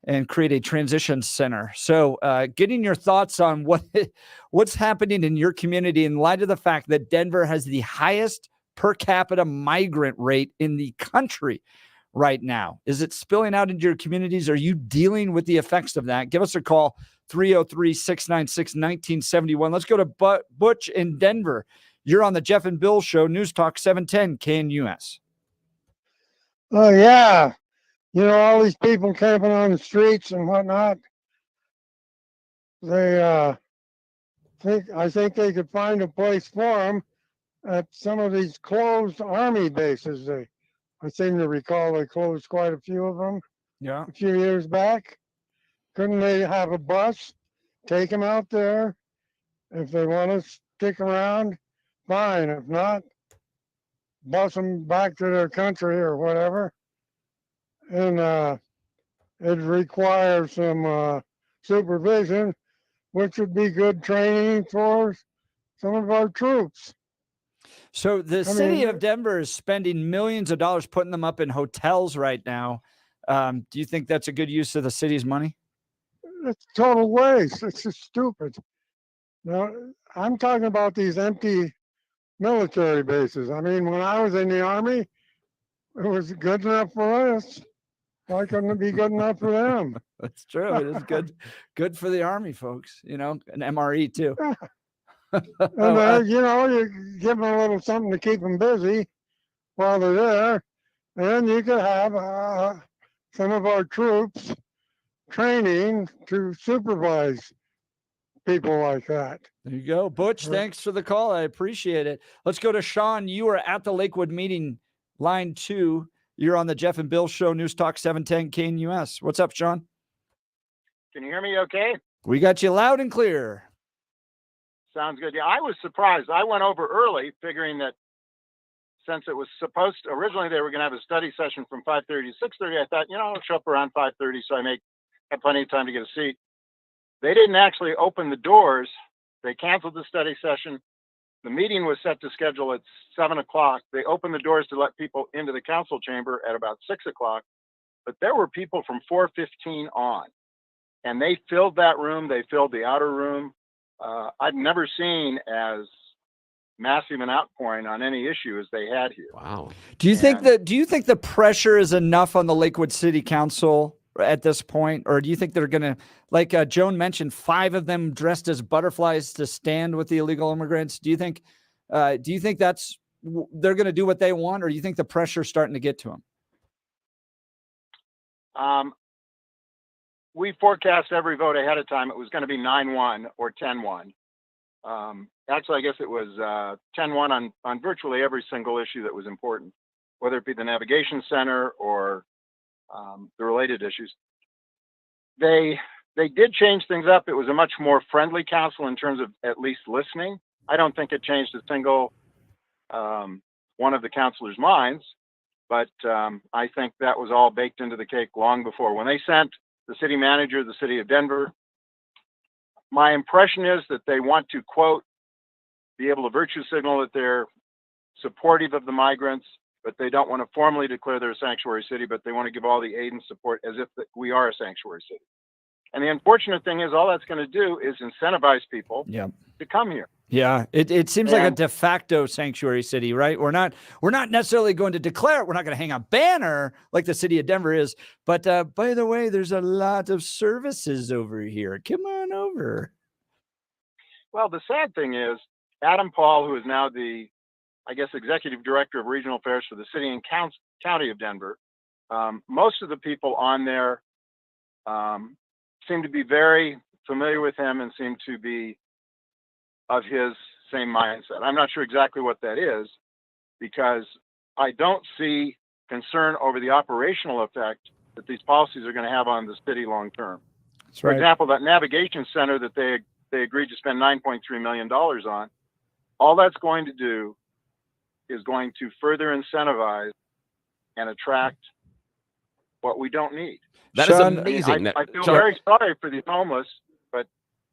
and create a transition center. So getting your thoughts on what's happening in your community in light of the fact that Denver has the highest per capita migrant rate in the country right now. Is it spilling out into your communities? Are you dealing with the effects of that? Give us a call, 303-696-1971. Let's go to Butch in Denver. You're on the Jeff and Bill Show, News Talk 710 KNUS. Oh, yeah. You know, all these people camping on the streets and whatnot, I think they could find a place for them at some of these closed army bases. I seem to recall they closed quite a few of them a few years back. Couldn't they have a bus, take them out there? If they want to stick around, fine. If not, bus them back to their country or whatever. And it requires some supervision, which would be good training for some of our troops. So the city of Denver is spending millions of dollars putting them up in hotels right now. Do you think that's a good use of the city's money? It's total waste. It's just stupid. Now, I'm talking about these empty military bases. I mean, when I was in the Army, it was good enough for us. Why couldn't it be good enough for them? That's true. It is good for the Army folks, you know, and MRE too. And you know, you give them a little something to keep them busy while they're there. And you could have some of our troops training to supervise people like that. There you go. Butch, thanks for the call. I appreciate it. Let's go to Sean. You were at the Lakewood meeting, line 2. You're on the Jeff and Bill Show, News Talk 710 KNUS. What's up, Sean? Can you hear me okay? We got you loud and clear. Sounds good. Yeah, I was surprised. I went over early figuring that since it was originally they were going to have a study session from 5:30 to 6:30, I thought, I'll show up around 5:30 so I have plenty of time to get a seat. They didn't actually open the doors. They canceled the study session. The meeting was set to schedule at 7 o'clock. They opened the doors to let people into the council chamber at about 6 o'clock, but there were people from 4:15 on, and they filled that room. They filled the outer room. I've never seen as massive an outpouring on any issue as they had here. Wow. Do you think the pressure is enough on the Lakewood City Council at this point, or do you think they're going to, like Joan mentioned, 5 of them dressed as butterflies to stand with the illegal immigrants? Do you think that's they're going to do what they want, or do you think the pressure's starting to get to them? We forecast every vote ahead of time. It was going to be 9-1 or 10-1. Actually, I guess it was 10-1 on virtually every single issue that was important, whether it be the navigation center or the related issues. They did change things up. It was a much more friendly council in terms of at least listening. I don't think it changed a single one of the councilors' minds, but I think that was all baked into the cake long before. When they sent the city manager, the city of Denver, my impression is that they want to, quote, be able to virtue signal that they're supportive of the migrants, but they don't want to formally declare they're a sanctuary city, but they want to give all the aid and support as if we are a sanctuary city. And the unfortunate thing is all that's going to do is incentivize people to come here. Yeah, it seems like a de facto sanctuary city, right? We're not necessarily going to declare it. We're not going to hang a banner like the city of Denver is. But by the way, there's a lot of services over here. Come on over. Well, the sad thing is Adam Paul, who is now the, I guess, executive director of regional affairs for the city and county of Denver, most of the people on there seem to be very familiar with him and seem to be of his same mindset. I'm not sure exactly what that is, because I don't see concern over the operational effect that these policies are going to have on the city long term. That's For right. example, that navigation center that they agreed to spend $9.3 million on, all that's going to do is going to further incentivize and attract what we don't need. That is amazing. I feel very sorry for the homeless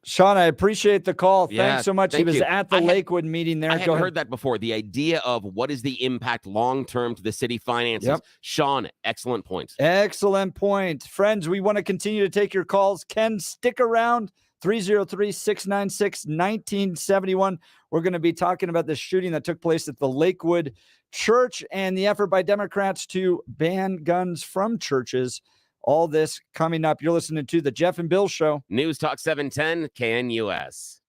Sean, I appreciate the call. Yeah, Thanks so much. He thank was you. at the Lakewood meeting there. I Go hadn't ahead. heard that before. The idea of what is the impact long-term to the city finances. Yep. Sean, excellent point. Excellent point. Friends, we want to continue to take your calls. Ken, stick around. 303-696-1971. We're going to be talking about the shooting that took place at the Lakewood Church and the effort by Democrats to ban guns from churches. All this coming up. You're listening to the Jeff and Bill Show. News Talk 710 KNUS.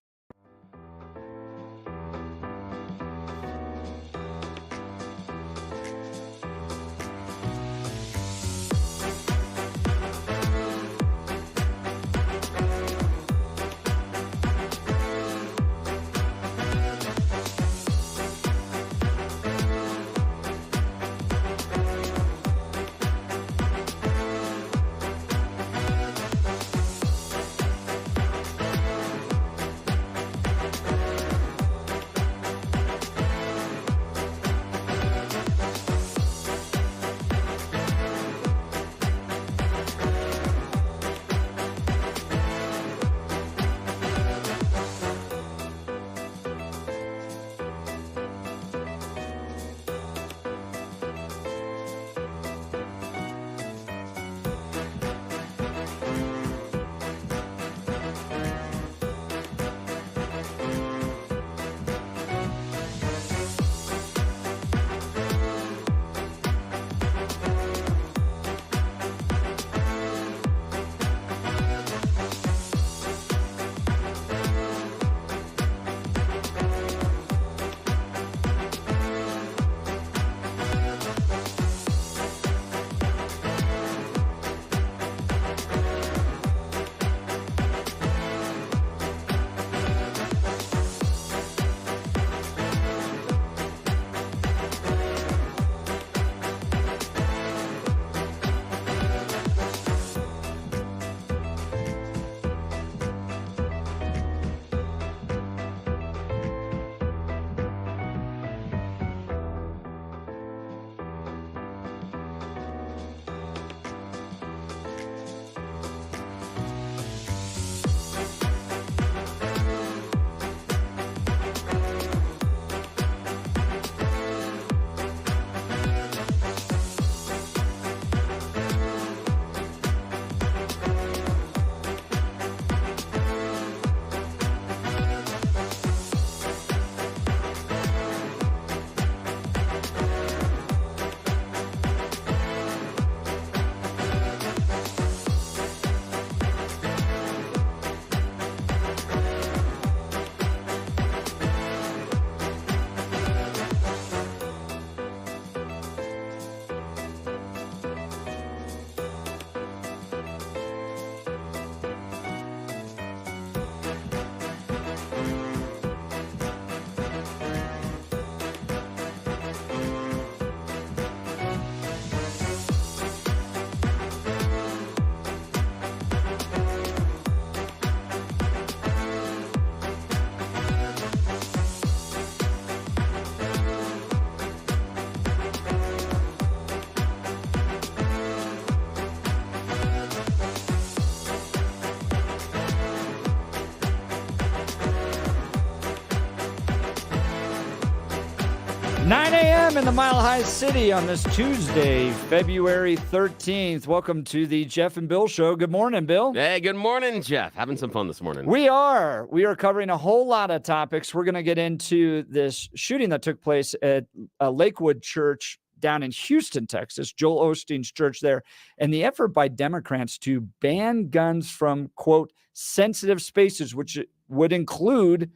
A.m. in the Mile High City on this Tuesday, February 13th. Welcome to the Jeff and Bill Show. Good morning, Bill. Hey, good morning, Jeff. Having some fun this morning. We are covering a whole lot of topics. We're going to get into this shooting that took place at a Lakewood Church down in Houston, Texas, Joel Osteen's church there, and the effort by Democrats to ban guns from, quote, sensitive spaces, which would include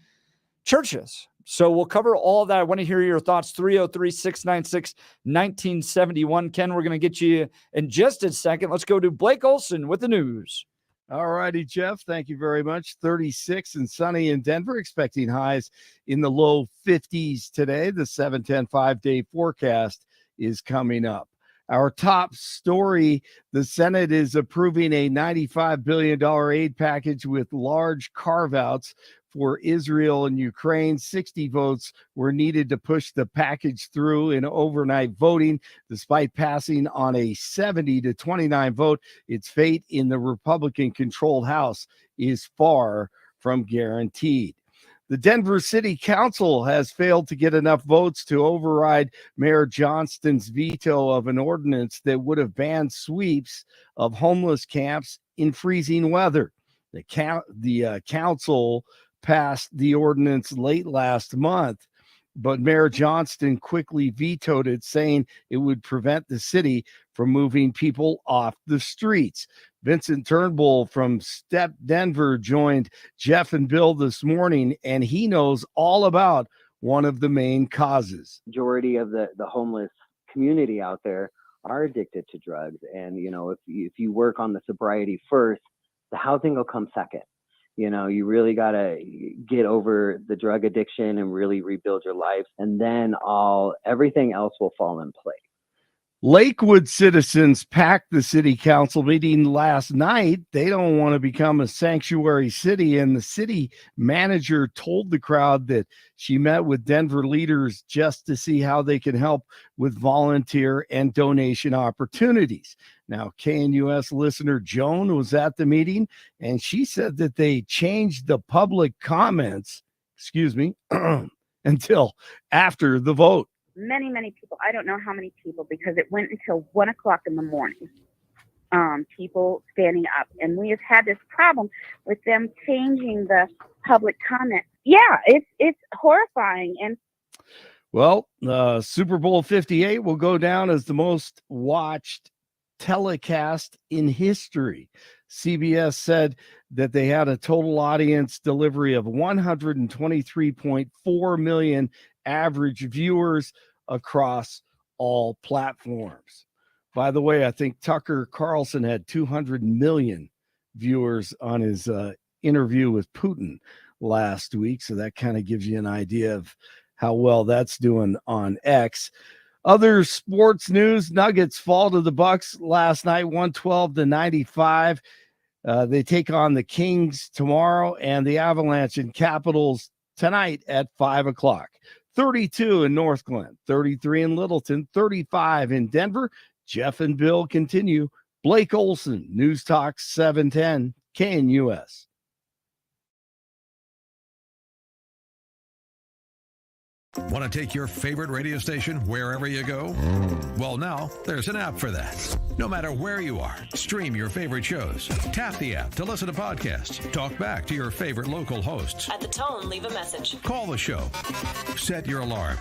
churches. So we'll cover all of that. I want to hear your thoughts. 303-696-1971. Ken, we're going to get you in just a second. Let's go to Blake Olson with the news. All righty, Jeff. Thank you very much. 36 and sunny in Denver, expecting highs in the low 50s today. The 7-10 5-day forecast is coming up. Our top story, the Senate is approving a $95 billion aid package with large carve-outs for Israel and Ukraine. 60 votes were needed to push the package through in overnight voting. Despite passing on a 70-29 vote, its fate in the Republican-controlled House is far from Guaranteed. The Denver City Council has failed to get enough votes to override Mayor Johnston's veto of an ordinance that would have banned sweeps of homeless camps in freezing weather. The council passed the ordinance late last month, but Mayor Johnston quickly vetoed it, saying it would prevent the city from moving people off the streets. Vincent Turnbull from Step Denver joined Jeff and Bill this morning, and he knows all about one of the main causes. Majority of the homeless community out there are addicted to drugs. And, if you work on the sobriety first, the housing will come second. You really got to get over the drug addiction and really rebuild your life. And then everything else will fall in place. Lakewood citizens packed the city council meeting last night. They don't want to become a sanctuary city, and the city manager told the crowd that she met with Denver leaders just to see how they can help with volunteer and donation opportunities. Now, KNUS listener Joan was at the meeting, and she said that they changed the public comments, until after the vote. Many people. I don't know how many people, because it went until 1 o'clock in the morning. People standing up, and we have had this problem with them changing the public comment. Yeah, it's horrifying. And well, Super Bowl 58 will go down as the most watched telecast in history. CBS said that they had a total audience delivery of 123.4 million average viewers across all platforms. By the way, I think Tucker Carlson had 200 million viewers on his interview with Putin last week. So that kind of gives you an idea of how well that's doing on X. Other sports news: Nuggets fall to the Bucks last night, 112-95. They take on the Kings tomorrow and the Avalanche and Capitals tonight at 5 o'clock. 32 in North Glen, 33 in Littleton, 35 in Denver. Jeff and Bill continue. Blake Olson, News Talk 710, KNUS. Want to take your favorite radio station wherever you go? Well, now there's an app for that. No matter where you are, stream your favorite shows. Tap the app to listen to podcasts. Talk back to your favorite local hosts. At the tone, leave a message. Call the show. Set your alarm.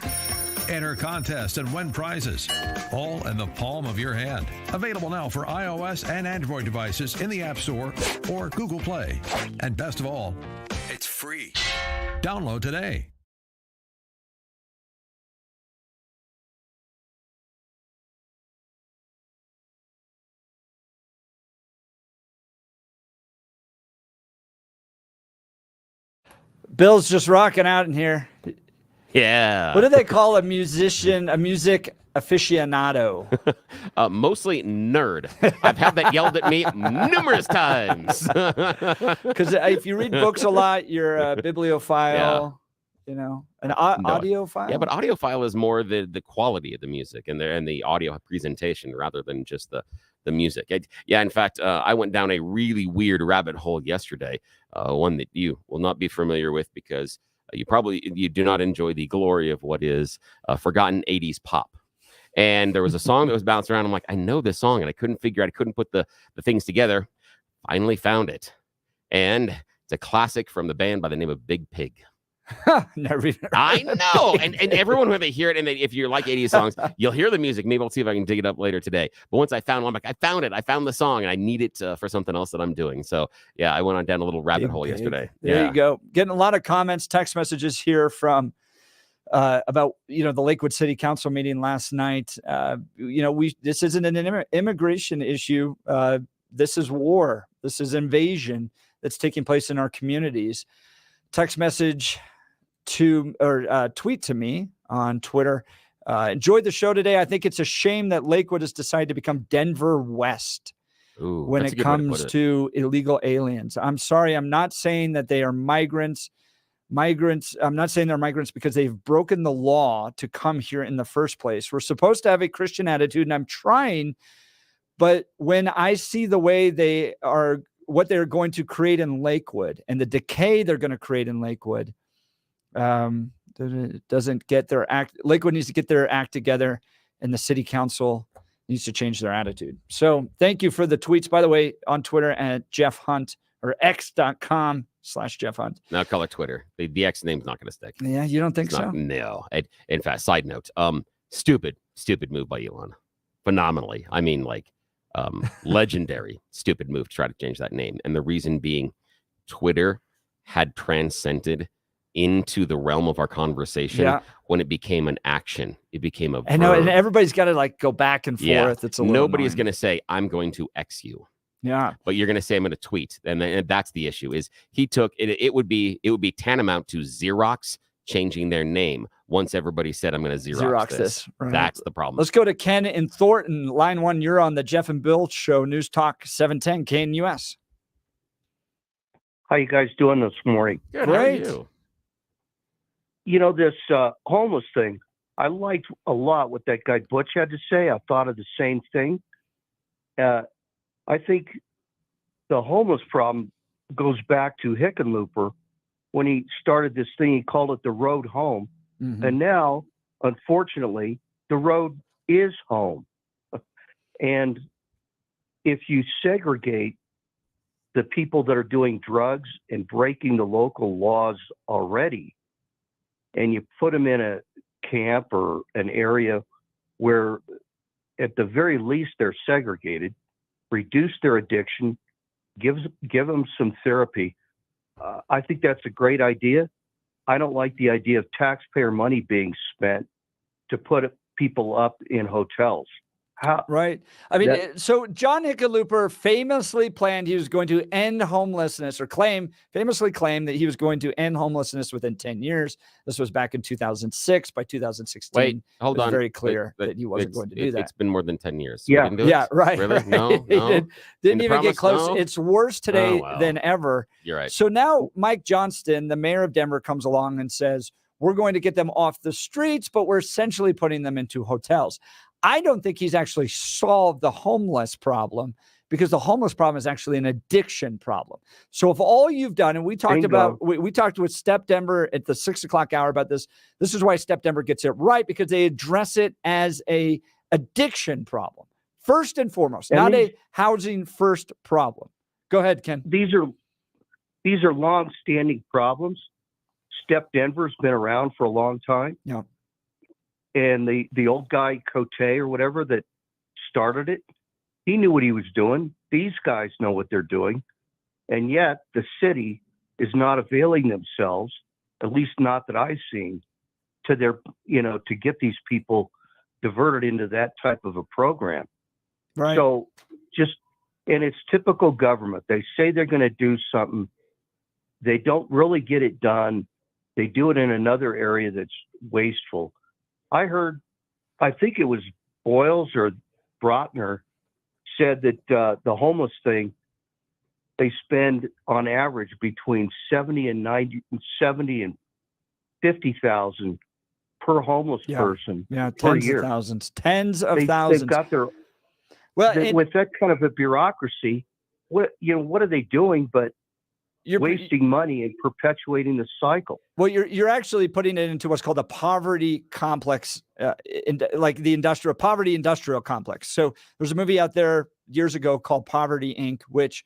Enter contests and win prizes. All in the palm of your hand. Available now for iOS and Android devices in the App Store or Google Play. And best of all, it's free. Download today. Bill's just rocking out in here. Yeah. What do they call a musician, a music aficionado? Mostly nerd. I've had that yelled at me numerous times. Because if you read books a lot, you're a bibliophile, an audiophile. Yeah, but audiophile is more the quality of the music and the audio presentation rather than just the music. In fact, I went down a really weird rabbit hole yesterday, one that you will not be familiar with because you do not enjoy the glory of what is forgotten 80s pop. And there was a song that was bouncing around. I'm like, I know this song, and I couldn't put the things together. Finally found it. And it's a classic from the band by the name of Big Pig. Never even heard I know. And everyone, when they hear it, and if you like 80s songs, you'll hear the music. Maybe I'll see if I can dig it up later today. But once I found one, I'm like, I found it. I found the song, and I need it for something else that I'm doing. So, yeah, I went on down a little rabbit hole yesterday. There you go. Getting a lot of comments, text messages here from about, the Lakewood City Council meeting last night. This isn't an immigration issue. This is war. This is invasion that's taking place in our communities. Text message tweet to me on Twitter. Enjoyed the show today. I think it's a shame that Lakewood has decided to become Denver West when it comes to illegal aliens. I'm sorry. I'm not saying that they are migrants. I'm not saying they're migrants because they've broken the law to come here in the first place. We're supposed to have a Christian attitude, and I'm trying. But when I see the way they are what they're going to create in Lakewood and the decay they're going to create in Lakewood, doesn't get their act. Lakewood needs to get their act together, and the city council needs to change their attitude. So thank you for the tweets, by the way, on Twitter at Jeff Hunt or x.com/Jeff Hunt. Now call it Twitter. The X name's not going to stick. Yeah, you don't think It's so? not- no. In fact, side note, stupid move by Elon. Phenomenally. I mean, like, legendary, stupid move to try to change that name. And the reason being, Twitter had transcended into the realm of our conversation when it became an action. It became a verb. I know, and everybody's got to like go back and forth. Yeah. It's a little Nobody's annoying. going to say, I'm going to X you. Yeah. But you're going to say, I'm going to tweet. And that's the issue is he took it. It would be tantamount to Xerox changing their name once everybody said, I'm going to Xerox this. Right. That's the problem. Let's go to Ken in Thornton. Line 1, you're on the Jeff and Bill Show, News Talk 710 KNUS. How you guys doing this morning? Good. Great. How are you? You know, this homeless thing, I liked a lot what that guy Butch had to say. I thought of the same thing. I think the homeless problem goes back to Hickenlooper when he started this thing. He called it the road home. Mm-hmm. And now, unfortunately, the road is home. And if you segregate the people that are doing drugs and breaking the local laws already, and you put them in a camp or an area where at the very least they're segregated, reduce their addiction, give them some therapy. I think that's a great idea. I don't like the idea of taxpayer money being spent to put people up in hotels. Right. I mean, so John Hickenlooper famously planned he was going to end homelessness, or famously claimed that he was going to end homelessness within 10 years. This was back in 2006. By 2016, Wait, hold it was on. very clear But that he wasn't going to do that. It's been more than 10 years. Yeah. We didn't do it? Yeah, right. Really? Right. No, He no. didn't And the even get promise? close. No? It's worse today Oh, wow. than ever. You're right. So now Mike Johnston, the mayor of Denver, comes along and says, we're going to get them off the streets, but we're essentially putting them into hotels. I don't think he's actually solved the homeless problem, because the homeless problem is actually an addiction problem. So if all you've done, and we talked we talked with Step Denver at the 6 o'clock hour about this. This is why Step Denver gets it right, because they address it as a addiction problem first and foremost, not a housing first problem. Go ahead, Ken. These are long-standing problems. Step Denver's been around for a long time. Yeah. And the old guy, Cote or whatever, that started it, he knew what he was doing. These guys know what they're doing. And yet the city is not availing themselves, at least not that I've seen, to their, to get these people diverted into that type of a program. Right. So and it's typical government. They say they're going to do something. They don't really get it done. They do it in another area that's wasteful. I think it was Boyles or Brotner said that the homeless thing, they spend on average between 70 and 50,000 per homeless person. Yeah, per tens year. of thousands. Tens of thousands. They've got their with that kind of a bureaucracy. What are they doing but wasting money and perpetuating the cycle? Well, you're actually putting it into what's called a poverty complex, like the poverty industrial complex. So there's a movie out there years ago called Poverty Inc., which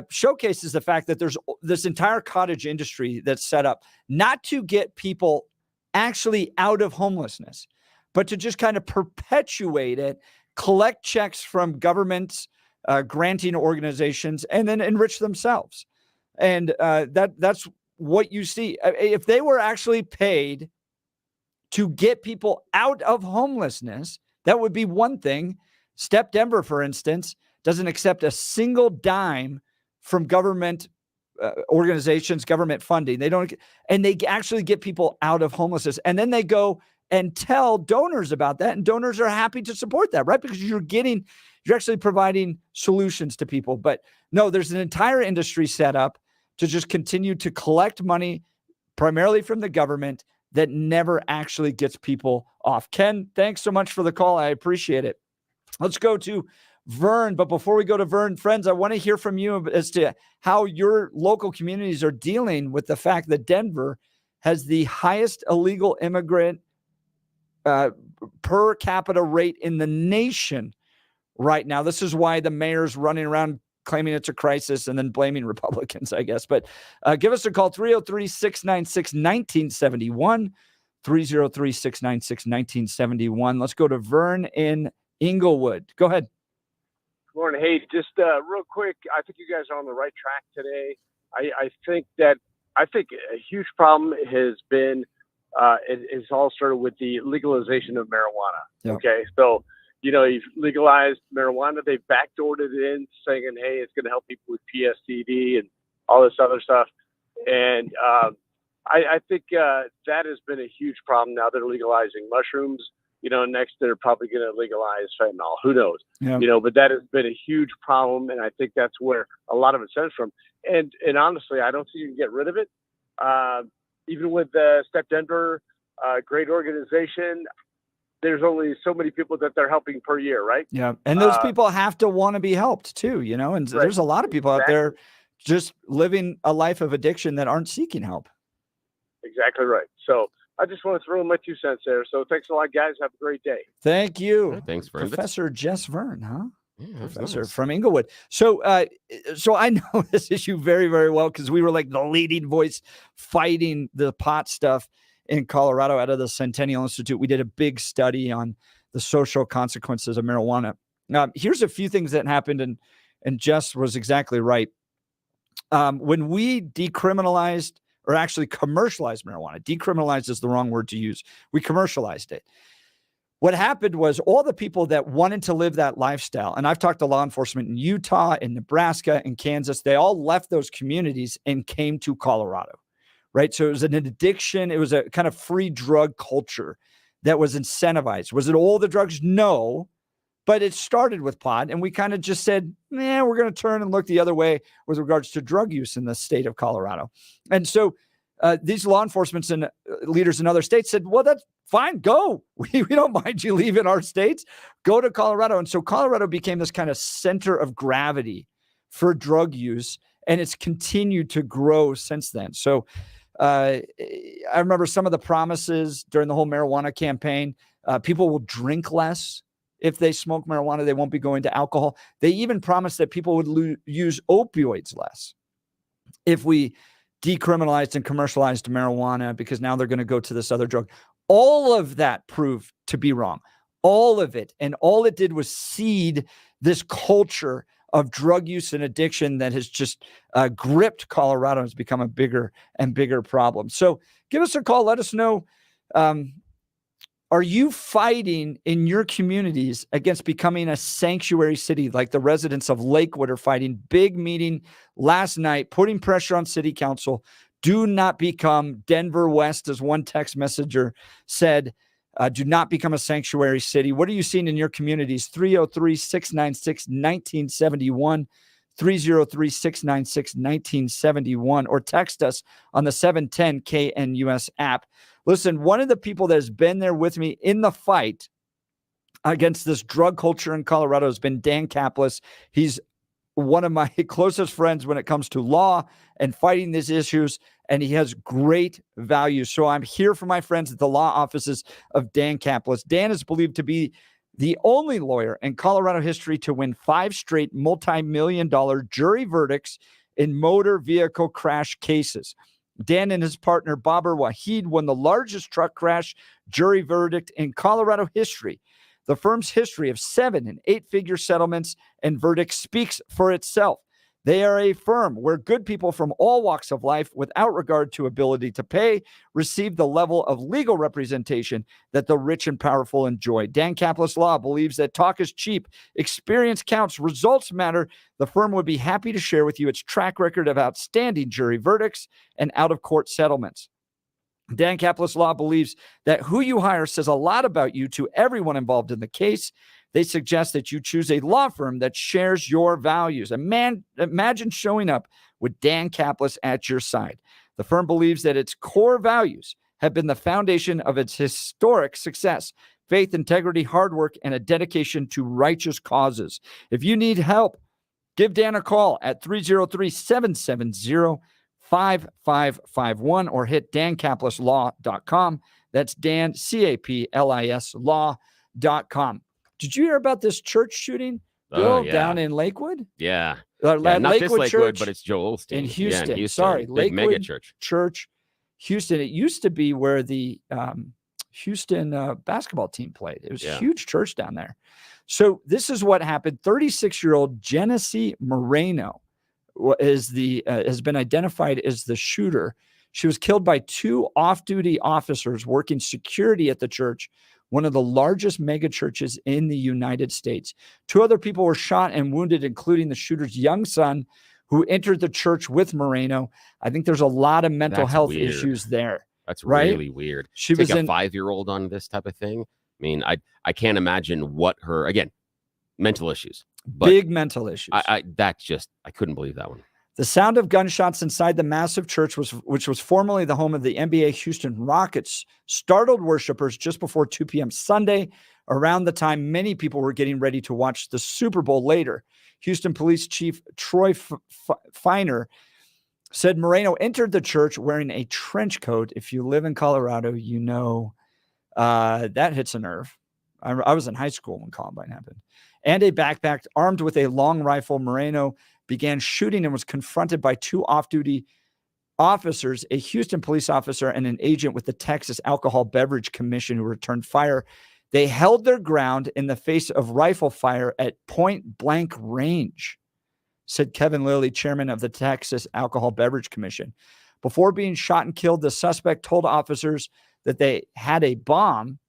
showcases the fact that there's this entire cottage industry that's set up not to get people actually out of homelessness, but to just kind of perpetuate it, collect checks from governments, granting organizations, and then enrich themselves. And that's what you see. If they were actually paid to get people out of homelessness, that would be one thing. Step Denver, for instance, doesn't accept a single dime from government organizations, government funding. They don't, and they actually get people out of homelessness. And then they go and tell donors about that, and donors are happy to support that, right? Because you're actually providing solutions to people. But no, there's an entire industry set up to just continue to collect money primarily from the government that never actually gets people off. Ken, thanks so much for the call. I appreciate it. Let's go to Vern. But before we go to Vern, friends, I want to hear from you as to how your local communities are dealing with the fact that Denver has the highest illegal immigrant per capita rate in the nation right now. This is why the mayor's running around claiming it's a crisis and then blaming Republicans, I guess. But give us a call, 303-696-1971, 303-696-1971. Let's go to Vern in Inglewood. Go ahead. Good morning. Hey, just real quick, I think you guys are on the right track today. I think a huge problem has been, it's all started with the legalization of marijuana. Yeah. Okay, so you've legalized marijuana. They backdoored it in, saying, "Hey, it's going to help people with PSTD and all this other stuff." And I think that has been a huge problem. Now they're legalizing mushrooms. Next they're probably going to legalize fentanyl. Who knows? Yeah. But that has been a huge problem, and I think that's where a lot of it stems from. And honestly, I don't think you can get rid of it. Even with Step Denver, great organization. There's only so many people that they're helping per year, right? Yeah. And those people have to want to be helped too, and Right. there's a lot of people out there just living a life of addiction that aren't seeking help. Exactly right. So I just want to throw in my 2 cents there. So thanks a lot, guys. Have a great day. Thank you. Thanks, Vern. Professor Jess Vern, huh? Yeah, Professor nice. from Inglewood. So I know this issue very, very well because we were like the leading voice fighting the pot stuff in Colorado out of the Centennial Institute. We did a big study on the social consequences of marijuana. Now, here's a few things that happened, and Jess was exactly right. When we decriminalized, or actually commercialized marijuana, decriminalized is the wrong word to use. We commercialized it. What happened was all the people that wanted to live that lifestyle, and I've talked to law enforcement in Utah, in Nebraska, in Kansas, they all left those communities and came to Colorado, right? So it was an addiction. It was a kind of free drug culture that was incentivized. Was it all the drugs? No, but it started with pot, and we kind of just said, we're going to turn and look the other way with regards to drug use in the state of Colorado. And so these law enforcement and leaders in other states said, well, that's fine. Go. We don't mind you leaving our states. Go to Colorado. And so Colorado became this kind of center of gravity for drug use, and it's continued to grow since then. So I remember some of the promises during the whole marijuana campaign. People will drink less. If they smoke marijuana, they won't be going to alcohol. They even promised that people would use opioids less if we decriminalized and commercialized marijuana, because now they're going to go to this other drug. All of that proved to be wrong. All of it. And all it did was seed this culture of drug use and addiction that has just gripped Colorado and has become a bigger and bigger problem. So give us a call. Let us know. Are you fighting in your communities against becoming a sanctuary city like the residents of Lakewood are fighting? Big meeting last night, putting pressure on city council. Do not become Denver West, as one text messenger said. Do not become a sanctuary city. What are you seeing in your communities? 303-696-1971, 303-696-1971, or text us on the 710 KNUS app. Listen, one of the people that has been there with me in the fight against this drug culture in Colorado has been Dan Kaplis. He's one of my closest friends when it comes to law and fighting these issues, and he has great value. So I'm here for my friends at the law offices of Dan Kaplis. Dan is believed to be the only lawyer in Colorado history to win 5 straight multi-million-dollar jury verdicts in motor vehicle crash cases. Dan and his partner, Babar Wahid, won the largest truck crash jury verdict in Colorado history. The firm's history of 7- and 8-figure settlements and verdicts speaks for itself. They are a firm where good people from all walks of life, without regard to ability to pay, receive the level of legal representation that the rich and powerful enjoy. Dan Kaplis Law believes that talk is cheap, experience counts, results matter. The firm would be happy to share with you its track record of outstanding jury verdicts and out-of-court settlements. Dan Kaplis Law believes that who you hire says a lot about you to everyone involved in the case. They suggest that you choose a law firm that shares your values. Imagine showing up with Dan Kaplis at your side. The firm believes that its core values have been the foundation of its historic success. faith, integrity, hard work, and a dedication to righteous causes. If you need help, give Dan a call at 303-770-5551 or hit dancaplisslaw.com. That's Dan, C-A-P-L-I-S law.com. Did you hear about this church shooting, Bill, down in Lakewood? Yeah. Not this Lakewood, Church but it's Joel Osteen. in Houston. Yeah, in Houston. Sorry, Big Lakewood mega church. Houston. It used to be where the Houston basketball team played. It was a huge church down there. So this is what happened. 36-year-old Genesee Moreno has been identified as the shooter. She was killed by two off-duty officers working security at the church, one of the largest mega churches in the United States. Two other people were shot and wounded, including the shooter's young son, who entered the church with Moreno. I think there's a lot of mental health issues there. That's right? really weird. She Take was a 5-year-old on this type of thing. I mean, I can't imagine what her, again, mental issues. But big mental issues. I couldn't believe that one. The sound of gunshots inside the massive church, which was formerly the home of the NBA Houston Rockets, startled worshipers just before 2 p.m. Sunday, around the time many people were getting ready to watch the Super Bowl later. Houston Police Chief Troy Feiner said Moreno entered the church wearing a trench coat. If you live in Colorado, you know that hits a nerve. I was in high school when Columbine happened. And a backpack. Armed with a long rifle, Moreno began shooting and was confronted by two off-duty officers, a Houston police officer and an agent with the Texas Alcohol Beverage Commission, who returned fire. They held their ground in the face of rifle fire at point-blank range, said Kevin Lilly, chairman of the Texas Alcohol Beverage Commission. Before being shot and killed, the suspect told officers that they had a bomb.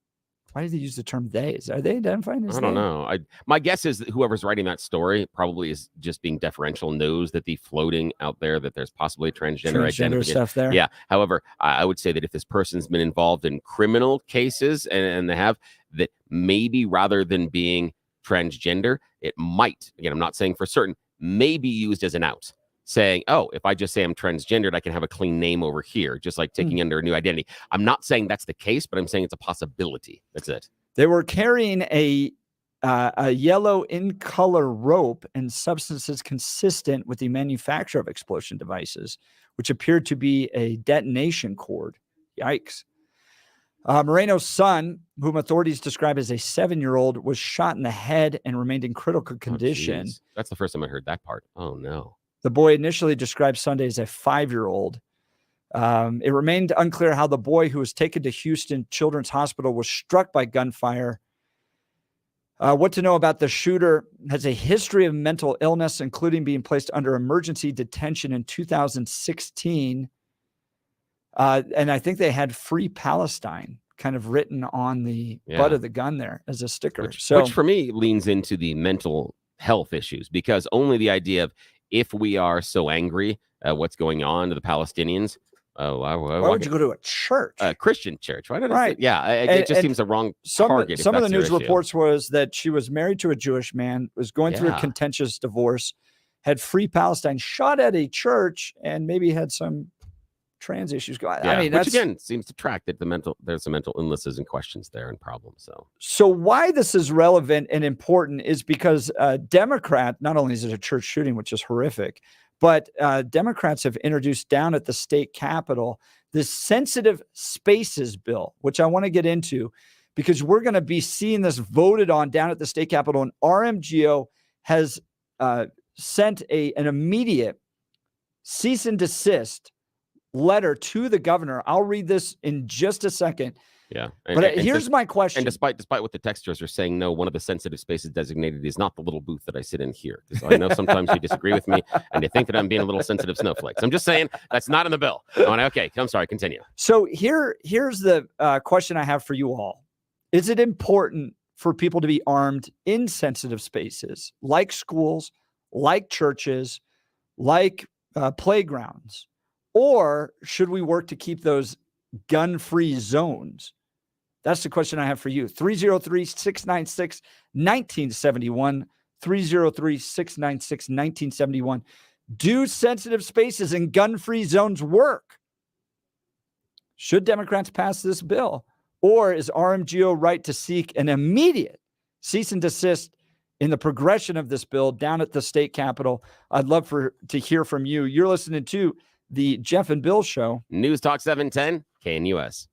Why did they use the term they? Are they identifying as I don't know. My guess is that whoever's writing that story probably is just being deferential, knows that the floating out there that there's possibly transgender identity stuff there. Yeah. However, I would say that if this person's been involved in criminal cases and they have, that maybe rather than being transgender, it might, again, I'm not saying for certain, may be used as an out. Saying, oh, if I just say I'm transgendered, I can have a clean name over here, just like taking under a new identity. I'm not saying that's the case, but I'm saying it's a possibility. That's it. They were carrying a yellow in color rope and substances consistent with the manufacture of explosion devices, which appeared to be a detonation cord. Yikes. Moreno's son, whom authorities describe as a 7-year-old, was shot in the head and remained in critical condition. Oh, that's the first time I heard that part. Oh, no. The boy initially described Sunday as a 5-year-old. It remained unclear how the boy, who was taken to Houston Children's Hospital, was struck by gunfire. What to know about the shooter: has a history of mental illness, including being placed under emergency detention in 2016. And I think they had Free Palestine kind of written on the butt of the gun there as a sticker. Which for me leans into the mental health issues, because only the idea of, if we are so angry at what's going on to the Palestinians, why would you go to a church? A Christian church. Why did right. It just seems the wrong target. Some of the news reports was that she was married to a Jewish man, was going through a contentious divorce, had Free Palestine, shot at a church, and maybe had some trans issues going. Yeah, I mean, which again seems to track that there's some mental illnesses and questions there and problems. So why this is relevant and important is because Democrat, not only is it a church shooting, which is horrific, but Democrats have introduced down at the state capitol this sensitive spaces bill, which I want to get into because we're going to be seeing this voted on down at the state capitol. And RMGO has sent an immediate cease and desist letter to the governor. I'll read this in just a second. Yeah. But here's my question. And despite what the texters are saying, no, one of the sensitive spaces designated is not the little booth that I sit in here. Because I know sometimes you disagree with me and you think that I'm being a little sensitive snowflake. So I'm just saying that's not in the bill. Okay, I'm sorry, continue. So here's the question I have for you all. Is it important for people to be armed in sensitive spaces like schools, like churches, like playgrounds? Or should we work to keep those gun-free zones? That's the question I have for you. 303-696-1971. 303-696-1971. Do sensitive spaces and gun-free zones work? Should Democrats pass this bill? Or is RMGO right to seek an immediate cease and desist in the progression of this bill down at the state capitol? I'd love to hear from you. You're listening to the Jeff and Bill Show. News Talk 710, KNUS.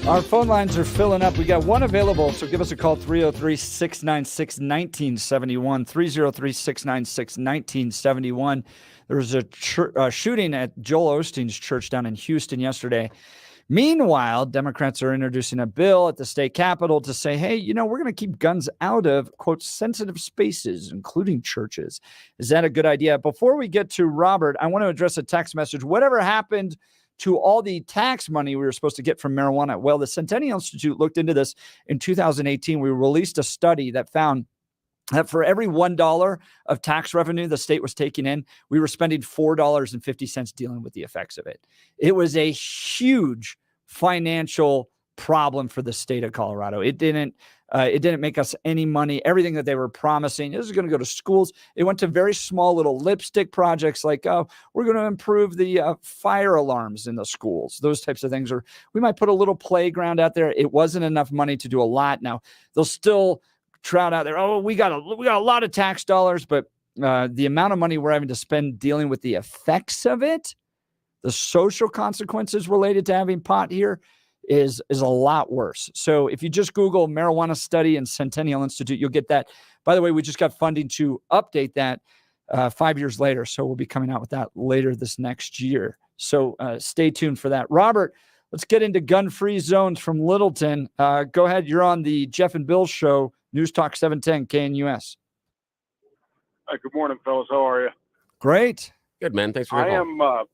Our phone lines are filling up. We got one available, so give us a call, 303-696-1971, 303-696-1971. There was a shooting at Joel Osteen's church down in Houston yesterday. Meanwhile, Democrats are introducing a bill at the state capitol to say, hey, we're going to keep guns out of, quote, sensitive spaces, including churches. Is that a good idea? Before we get to Robert, I want to address a text message. Whatever happened to all the tax money we were supposed to get from marijuana? Well, the Centennial Institute looked into this in 2018. We released a study that found that for every $1 of tax revenue the state was taking in, we were spending $4.50 dealing with the effects of it. It was a huge financial problem for the state of Colorado. It didn't make us any money. Everything that they were promising, this is going to go to schools. It went to very small little lipstick projects like, we're going to improve the fire alarms in the schools, those types of things. Or we might put a little playground out there. It wasn't enough money to do a lot. Now, they'll still trout out there. Oh, we got a lot of tax dollars, but the amount of money we're having to spend dealing with the effects of it, the social consequences related to having pot here is a lot worse. So if you just Google marijuana study and Centennial Institute, you'll get that. By the way, we just got funding to update that 5 years later. So we'll be coming out with that later this next year. So stay tuned for that. Robert, let's get into gun-free zones from Littleton. Go ahead. You're on the Jeff and Bill show, News Talk 710 KNUS. Good morning, fellas. How are you? Great. Good, man. Thanks for your call.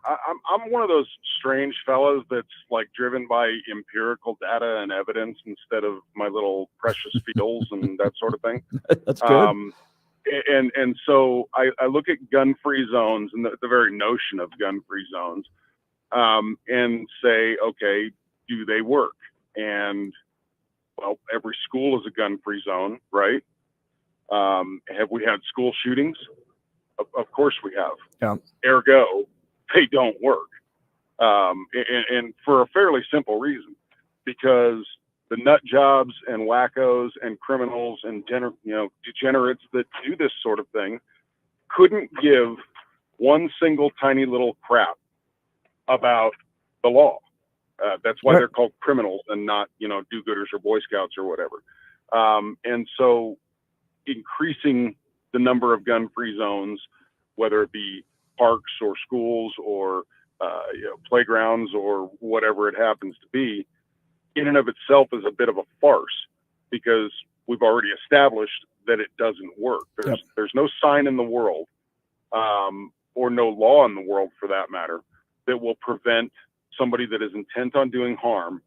I'm one of those strange fellows that's like driven by empirical data and evidence instead of my little precious feels and that sort of thing. That's good. And so I look at gun-free zones and the very notion of gun-free zones and say, okay, do they work? And well, every school is a gun-free zone, right? Have we had school shootings? Of course we have. Yeah. Ergo, they don't work. And for a fairly simple reason, because the nut jobs and wackos and criminals and degenerates that do this sort of thing couldn't give one single tiny little crap about the law. That's why they're called criminals and not, do-gooders or Boy Scouts or whatever. And so increasing the number of gun-free zones, whether it be parks or schools or playgrounds or whatever it happens to be, in and of itself is a bit of a farce because we've already established that it doesn't work. There's no sign in the world or no law in the world for that matter that will prevent somebody that is intent on doing harm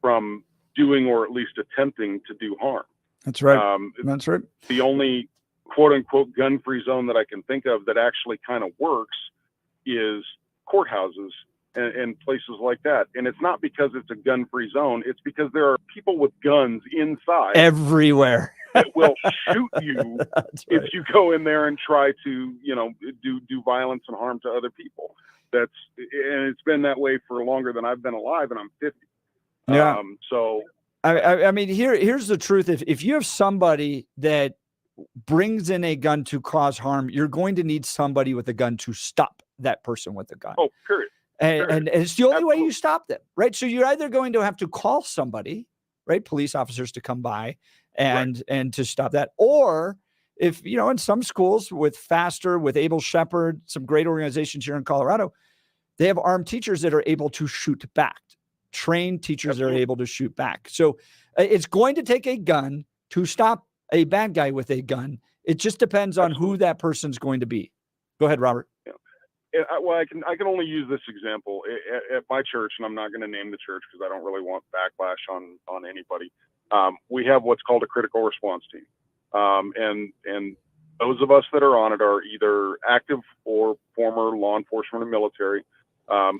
from doing or at least attempting to do harm. That's right. That's right. The only quote unquote gun-free zone that I can think of that actually kind of works is courthouses and places like that. And it's not because it's a gun-free zone. It's because there are people with guns inside everywhere that will shoot you if you go in there and try to, do violence and harm to other people. And it's been that way for longer than I've been alive, and I'm 50. Yeah. So I mean, here's the truth. If you have somebody that brings in a gun to cause harm, you're going to need somebody with a gun to stop that person with a gun. Oh, period. And it's the only way you stop them, right? So you're either going to have to call somebody, right, police officers to come by and to stop that, or if in some schools with Faster, with Able Shepherd, some great organizations here in Colorado, they have armed teachers that are able to shoot back. Trained teachers are able to shoot back. So it's going to take a gun to stop a bad guy with a gun. It just depends on who that person's going to be. Go ahead, Robert. Yeah. Well, I can only use this example at my church, and I'm not going to name the church because I don't really want backlash on anybody. We have what's called a critical response team, and those of us that are on it are either active or former law enforcement or military,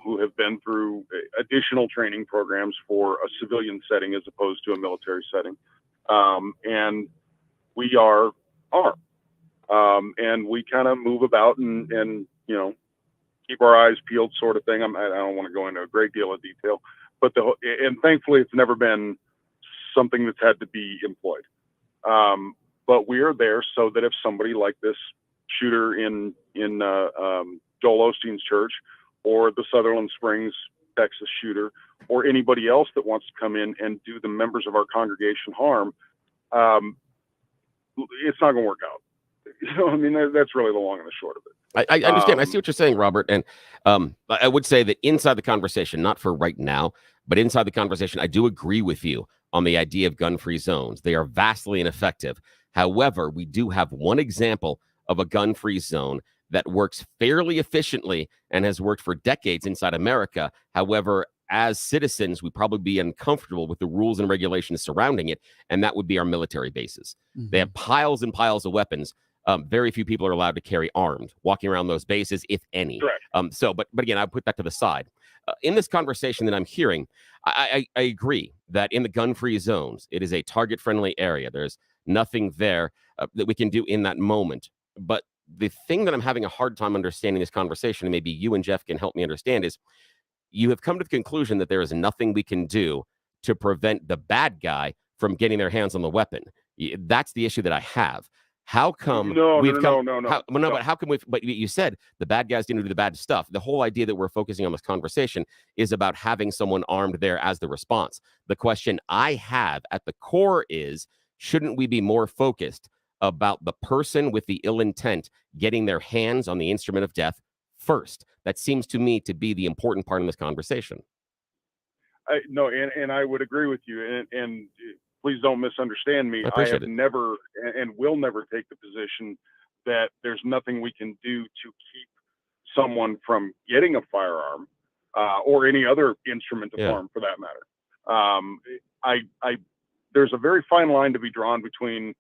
who have been through additional training programs for a civilian setting as opposed to a military setting, and we are armed, and we kind of move about and keep our eyes peeled, sort of thing. I don't want to go into a great deal of detail, but and thankfully it's never been something that's had to be employed. But we are there so that if somebody like this shooter in Joel Osteen's church or the Sutherland Springs Texas shooter or anybody else that wants to come in and do the members of our congregation harm, it's not going to work out. You know, I mean, that's really the long and the short of it. I understand. I see what you're saying, Robert. And I would say that inside the conversation, not for right now, but inside the conversation, I do agree with you on the idea of gun-free zones. They are vastly ineffective. However, we do have one example of a gun-free zone that works fairly efficiently and has worked for decades inside America. However, as citizens, we probably be uncomfortable with the rules and regulations surrounding it, and that would be our military bases. Mm-hmm. They have piles and piles of weapons. Very few people are allowed to carry armed walking around those bases, if any. Correct. But again, I put that to the side. In this conversation that I'm hearing, I agree that in the gun-free zones, it is a target-friendly area. There's nothing there that we can do in that moment. But the thing that I'm having a hard time understanding this conversation, and maybe you and Jeff can help me understand, is you have come to the conclusion that there is nothing we can do to prevent the bad guy from getting their hands on the weapon. That's the issue that I have. How come No. But how come but you said the bad guys didn't do the bad stuff. The whole idea that we're focusing on this conversation is about having someone armed there as the response. The question I have at the core is, shouldn't we be more focused about the person with the ill intent getting their hands on the instrument of death first? That seems to me to be the important part in this conversation. No, and I would agree with you. And please don't misunderstand me. I have never and will never take the position that there's nothing we can do to keep someone from getting a firearm or any other instrument of harm, for that matter. There's a very fine line to be drawn between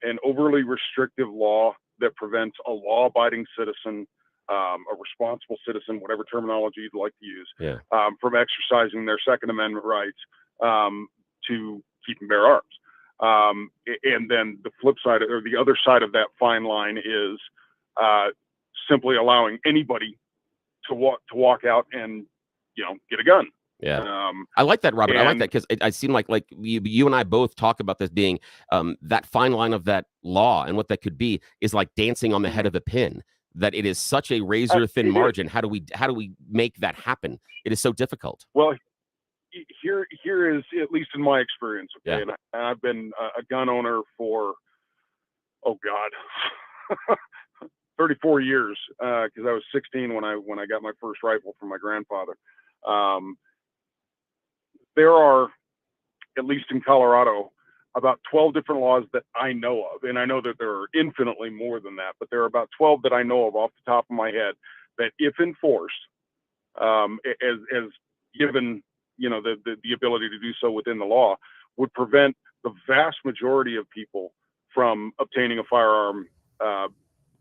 an overly restrictive law that prevents a law-abiding citizen, a responsible citizen, whatever terminology you'd like to use, from exercising their Second Amendment rights to keep and bear arms. And then the flip side, or the other side of that fine line, is simply allowing anybody to walk out and, get a gun. Yeah, I like that, Robert. I like that because I seem like you and I both talk about this being that fine line of that law, and what that could be is like dancing on the head of a pin. That it is such a razor thin margin. How do we make that happen? It is so difficult. Well, here is, at least in my experience, okay, and I've been a gun owner for 34 years, because I was 16 when I got my first rifle from my grandfather. There are, at least in Colorado, about 12 different laws that I know of, and I know that there are infinitely more than that, but there are about 12 that I know of off the top of my head that, if enforced, as given the ability to do so within the law, would prevent the vast majority of people from obtaining a firearm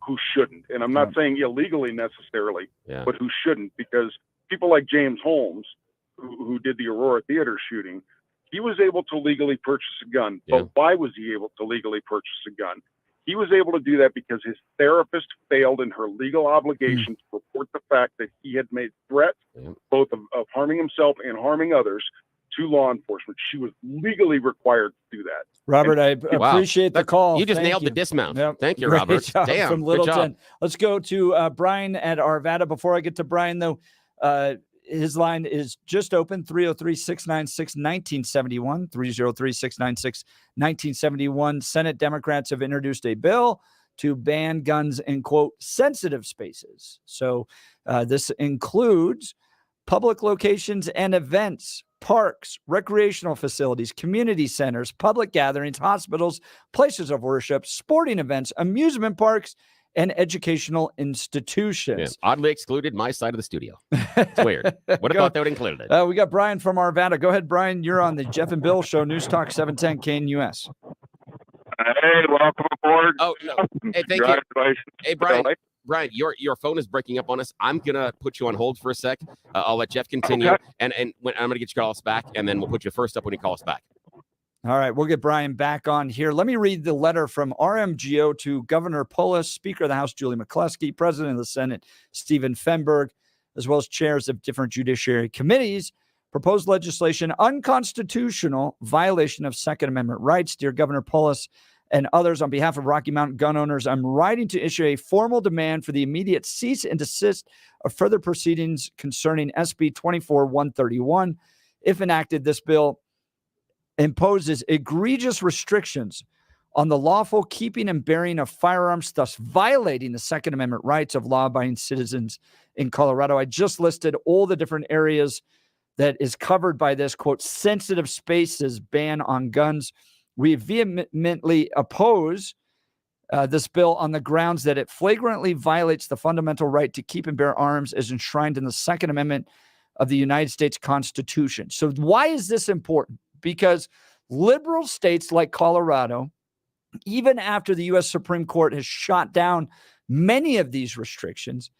who shouldn't. And I'm not saying illegally necessarily, but who shouldn't, because people like James Holmes, who did the Aurora Theater shooting, he was able to legally purchase a gun. But why was he able to legally purchase a gun? He was able to do that because his therapist failed in her legal obligation to report the fact that he had made threats, both of harming himself and harming others, to law enforcement. She was legally required to do that. Robert, I appreciate the call. You just nailed the dismount. Thank you, Robert. Job Damn, from Littleton. Let's go to Brian at Arvada. Before I get to Brian, though, his line is just open, 303-696-1971, 303-696-1971. Senate Democrats have introduced a bill to ban guns in, quote, sensitive spaces. So this includes public locations and events, parks, recreational facilities, community centers, public gatherings, hospitals, places of worship, sporting events, amusement parks, and educational institutions. Oddly excluded my side of the studio. It's weird. What about they would include it? We got Brian from Arvada. Go ahead, Brian. You're on the Jeff and Bill Show, News Talk 710 KNUS. Hey, welcome aboard. Oh, no. Hey, thank you. Hey, Brian. Brian, your phone is breaking up on us. I'm going to put you on hold for a sec. I'll let Jeff continue. Okay. And when, I'm going to get you call us back, and then we'll put you first up when you call us back. All right, we'll get Brian back on here. Let me read the letter from RMGO to Governor Polis, Speaker of the House Julie McCluskey, President of the Senate Stephen Fenberg, as well as chairs of different judiciary committees. Proposed legislation unconstitutional, violation of Second Amendment rights. Dear Governor Polis, and others on behalf of Rocky Mountain gun owners, I'm writing to issue a formal demand for the immediate cease and desist of further proceedings concerning SB 24-131. If enacted, this bill imposes egregious restrictions on the lawful keeping and bearing of firearms, thus violating the Second Amendment rights of law-abiding citizens in Colorado. I just listed all the different areas that is covered by this, quote, sensitive spaces ban on guns. We vehemently oppose this bill on the grounds that it flagrantly violates the fundamental right to keep and bear arms as enshrined in the Second Amendment of the United States Constitution. So why is this important? Because liberal states like Colorado, even after the U.S. Supreme Court has shot down many of these restrictions,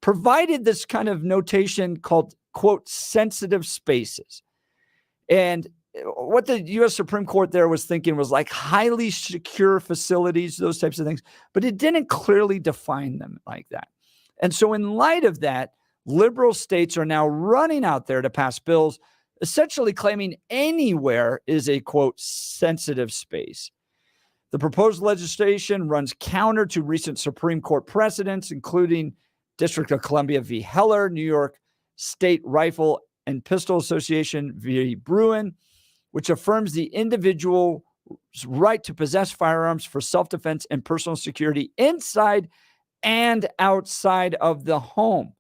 provided this kind of notation called, quote, sensitive spaces. And what the U.S. Supreme Court there was thinking was like highly secure facilities, those types of things, but it didn't clearly define them like that. And so in light of that, liberal states are now running out there to pass bills, essentially claiming anywhere is a, quote, sensitive space. The proposed legislation runs counter to recent Supreme Court precedents, including District of Columbia v. Heller, New York State Rifle and Pistol Association v. Bruin, which affirms the individual's right to possess firearms for self-defense and personal security inside and outside of the home.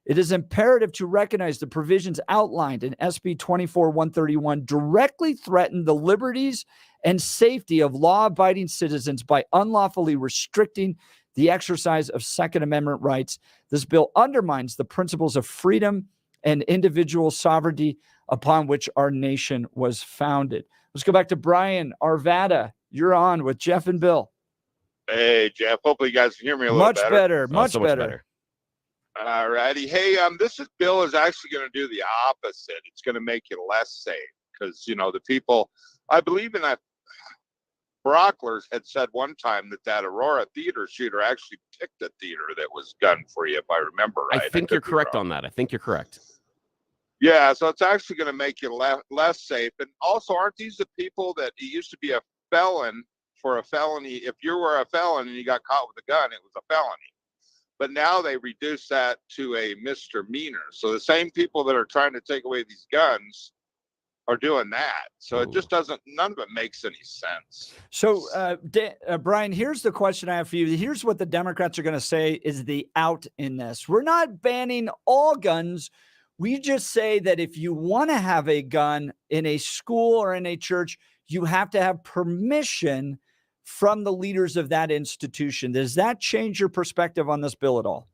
It is imperative to recognize the provisions outlined in SB 24-131 directly threaten the liberties and safety of law-abiding citizens by unlawfully restricting the exercise of Second Amendment rights. This bill undermines the principles of freedom and individual sovereignty upon which our nation was founded. Let's go back to Brian Arvada. You're on with Jeff and Bill. Hey, Jeff. Hopefully you guys can hear me a little better. Much better. All righty. Hey, this bill is actually going to do the opposite. It's going to make you less safe because, the people, I believe in that. Brocklers had said one time that Aurora theater shooter actually picked a theater that was gun-free, if I remember right. I think you're correct on that. I think you're correct. Yeah, so it's actually going to make you less safe. And also, aren't these the people that it used to be a felon for a felony? If you were a felon and you got caught with a gun, it was a felony. But now they reduced that to a misdemeanor. So the same people that are trying to take away these guns are doing that. So it just none of it makes any sense. So, Brian, here's the question I have for you. Here's what the Democrats are going to say is the out in this. We're not banning all guns. We just say that if you want to have a gun in a school or in a church, you have to have permission from the leaders of that institution. Does that change your perspective on this bill at all?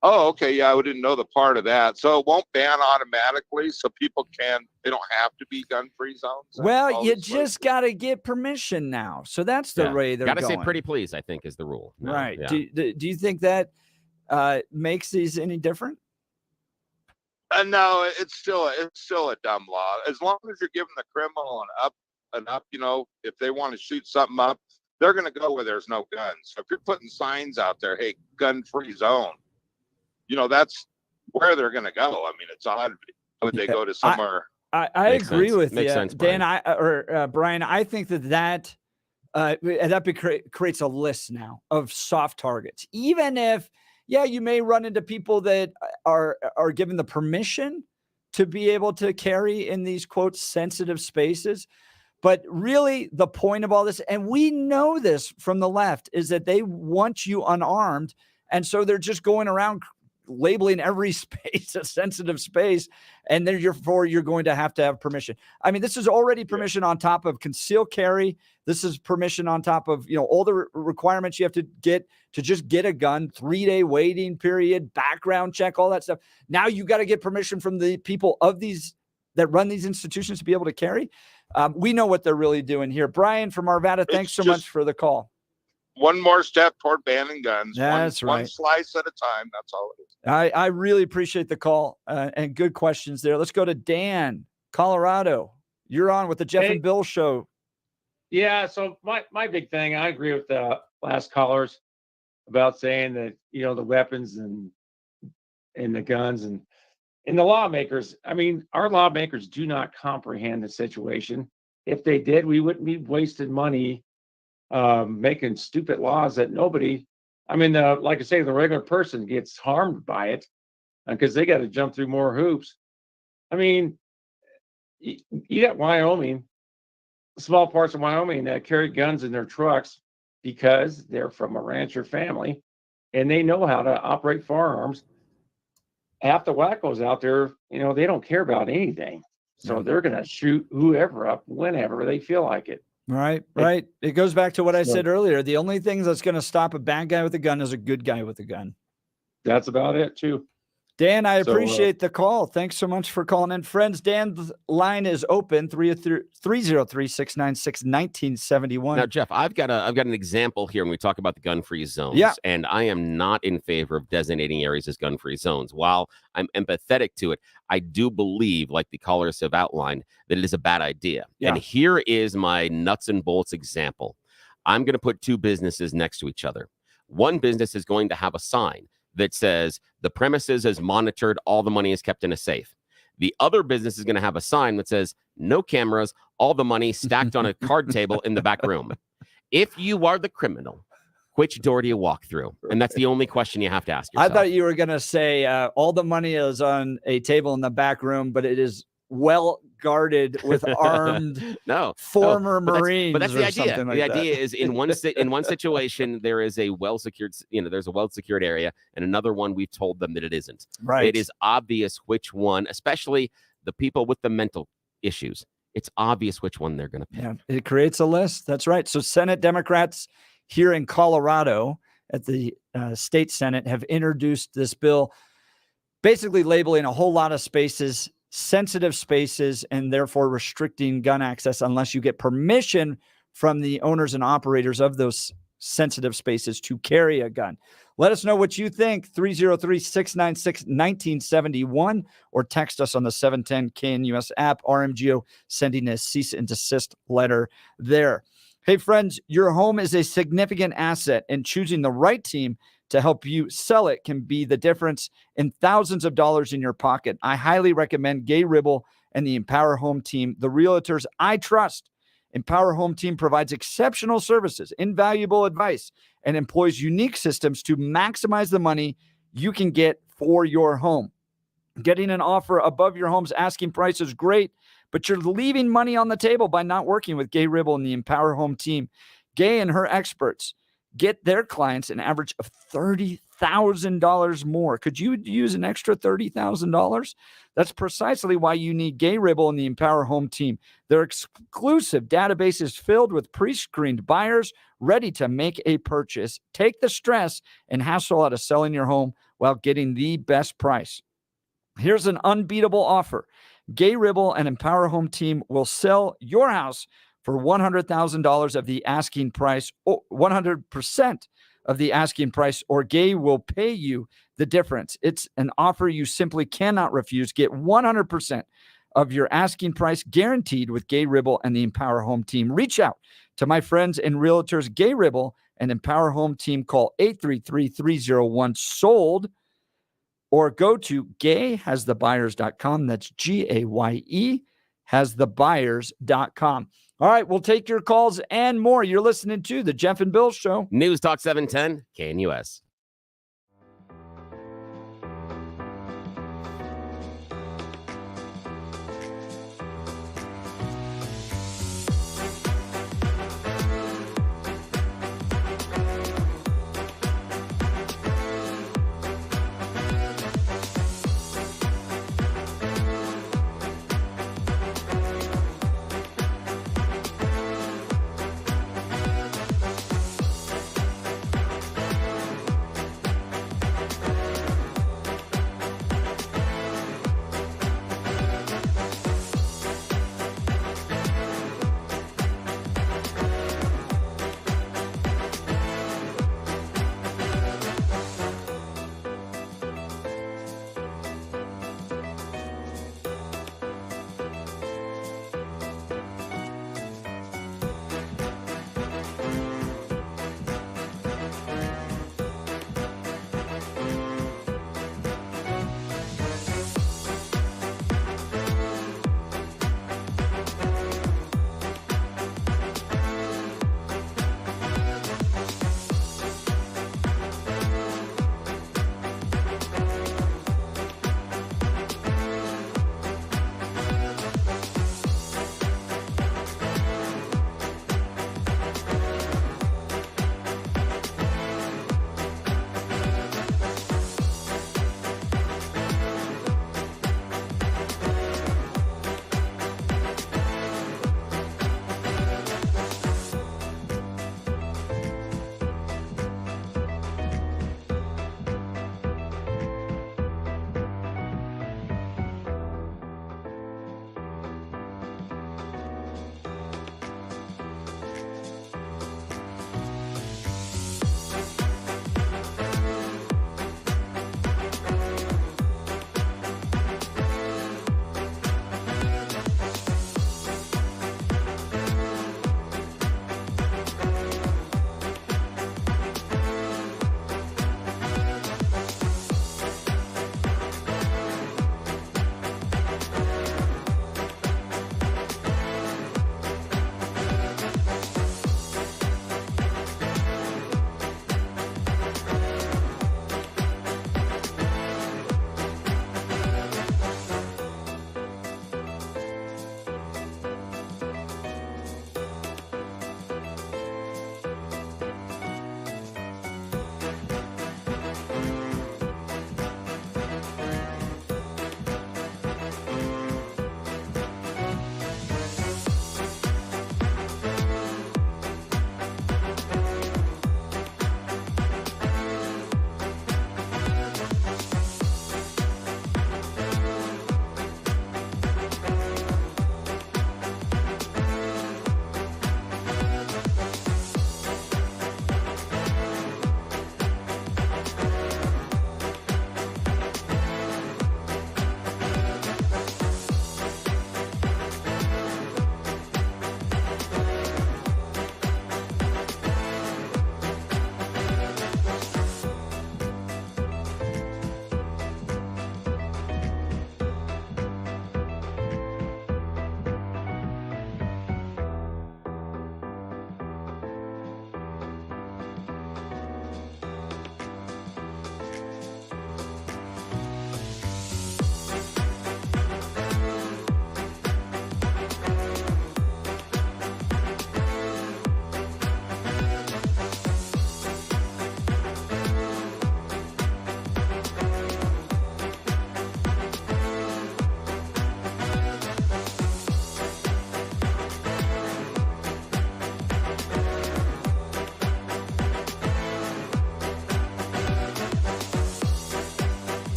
Oh, okay. Yeah, I didn't know the part of that. So it won't ban automatically, so people they don't have to be gun-free zones? Well, you just got to get permission now. So that's the way they're going. Got to say pretty please, I think, is the rule. No, right. Yeah. Do you think that makes these any different? No, it's still a dumb law. As long as you're giving the criminal an up, if they want to shoot something up, they're going to go where there's no guns. So if you're putting signs out there, hey, gun-free zone, that's where they're going to go. I mean, it's odd. Would they go to somewhere? I agree with you, sense, Dan. Brian. I think that creates a list now of soft targets. Even if, you may run into people that are given the permission to be able to carry in these, quote, sensitive spaces. But really, the point of all this, and we know this from the left, is that they want you unarmed, and so they're just going around labeling every space a sensitive space, and therefore you're going to have permission. I mean, this is already permission on top of concealed carry. This is permission on top of, all the requirements you have to get to just get a gun, 3-day waiting period, background check, all that stuff. Now you got to get permission from the people of these that run these institutions to be able to carry. We know what they're really doing here. Brian from Arvada, thanks so much for the call. One more step toward banning guns. That's right. One slice at a time. That's all it is. I really appreciate the call and good questions there. Let's go to Dan, Colorado. You're on with the Jeff and Bill show. Yeah. So my big thing, I agree with the last callers about saying that, the weapons and the guns and the lawmakers. I mean, our lawmakers do not comprehend the situation. if they did, we wouldn't be wasting money making stupid laws that nobody, I mean, like I say, the regular person gets harmed by it because they got to jump through more hoops. I mean, you got Wyoming, small parts of Wyoming that carry guns in their trucks because they're from a rancher family and they know how to operate firearms. Half the wackos out there, they don't care about anything. So they're going to shoot whoever up whenever they feel like it. Right. It goes back to what I said earlier. The only thing that's going to stop a bad guy with a gun is a good guy with a gun. That's about it, too. Dan, I appreciate the call. Thanks so much for calling in. Friends, Dan's line is open, 303-696-1971. Now, Jeff, I've got an example here when we talk about the gun-free zones. Yeah. And I am not in favor of designating areas as gun-free zones. While I'm empathetic to it, I do believe, like the callers have outlined, that it is a bad idea. Yeah. And here is my nuts and bolts example. I'm going to put two businesses next to each other. One business is going to have a sign that says the premises is monitored, all the money is kept in a safe. The other business is going to have a sign that says no cameras, all the money stacked on a card table in the back room. If you are the criminal, which door do you walk through? And that's the only question you have to ask yourself. I thought you were going to say all the money is on a table in the back room, but it is well guarded with armed former Marines. But that's the idea. Like the idea is in one situation there is a well-secured, there's a well-secured area, and another one we've told them that it isn't. Right. It is obvious which one, especially the people with the mental issues. It's obvious which one they're going to pick. Yeah, it creates a list. That's right. So Senate Democrats here in Colorado at the state Senate have introduced this bill, basically labeling a whole lot of spaces sensitive spaces and therefore restricting gun access unless you get permission from the owners and operators of those sensitive spaces to carry a gun. Let us know what you think. 303-696-1971 or text us on the 710 KNUS app. RMGO sending a cease and desist letter there. Hey friends, your home is a significant asset, and choosing the right team to help you sell it can be the difference in thousands of dollars in your pocket. I highly recommend Gay Ribble and the Empower Home Team, the realtors I trust. Empower Home Team provides exceptional services, invaluable advice, and employs unique systems to maximize the money you can get for your home. Getting an offer above your home's asking price is great, but you're leaving money on the table by not working with Gay Ribble and the Empower Home Team. Gay and her experts get their clients an average of $30,000 more. Could you use an extra $30,000? That's precisely why you need Gay Ribble and the Empower Home Team. Their exclusive database is filled with pre-screened buyers ready to make a purchase. Take the stress and hassle out of selling your home while getting the best price. Here's an unbeatable offer. Gay Ribble and Empower Home Team will sell your house for $100,000 of the asking price, or 100% of the asking price, or Gay will pay you the difference. It's an offer you simply cannot refuse. Get 100% of your asking price guaranteed with Gay Ribble and the Empower Home Team. Reach out to my friends and realtors, Gay Ribble and Empower Home Team. Call 833-301-SOLD or go to gayhasthebuyers.com. That's GAYE hasthebuyers.com. All right, we'll take your calls and more. You're listening to the Jeff and Bill Show. News Talk 710 KNUS.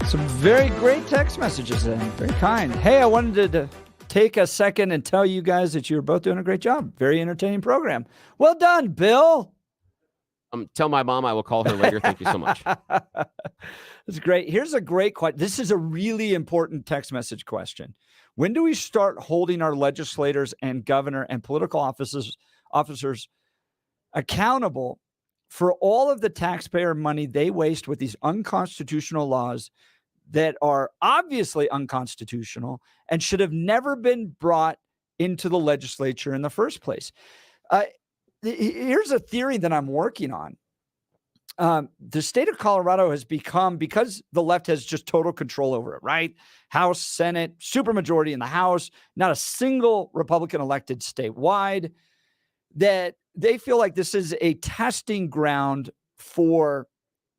Some very great text messages in. Very kind. Hey, I wanted to take a second and tell you guys that you're both doing a great job. Very entertaining program. Well done, Bill. Tell my mom I will call her later. Thank you so much. That's great. Here's a great question. This is a really important text message question. When do we start holding our legislators and governor and political officers accountable for all of the taxpayer money they waste with these unconstitutional laws that are obviously unconstitutional and should have never been brought into the legislature in the first place? Here's a theory that I'm working on. The state of Colorado has become, because the left has just total control over it, right? House, Senate, supermajority in the House, not a single Republican elected statewide, that they feel like this is a testing ground for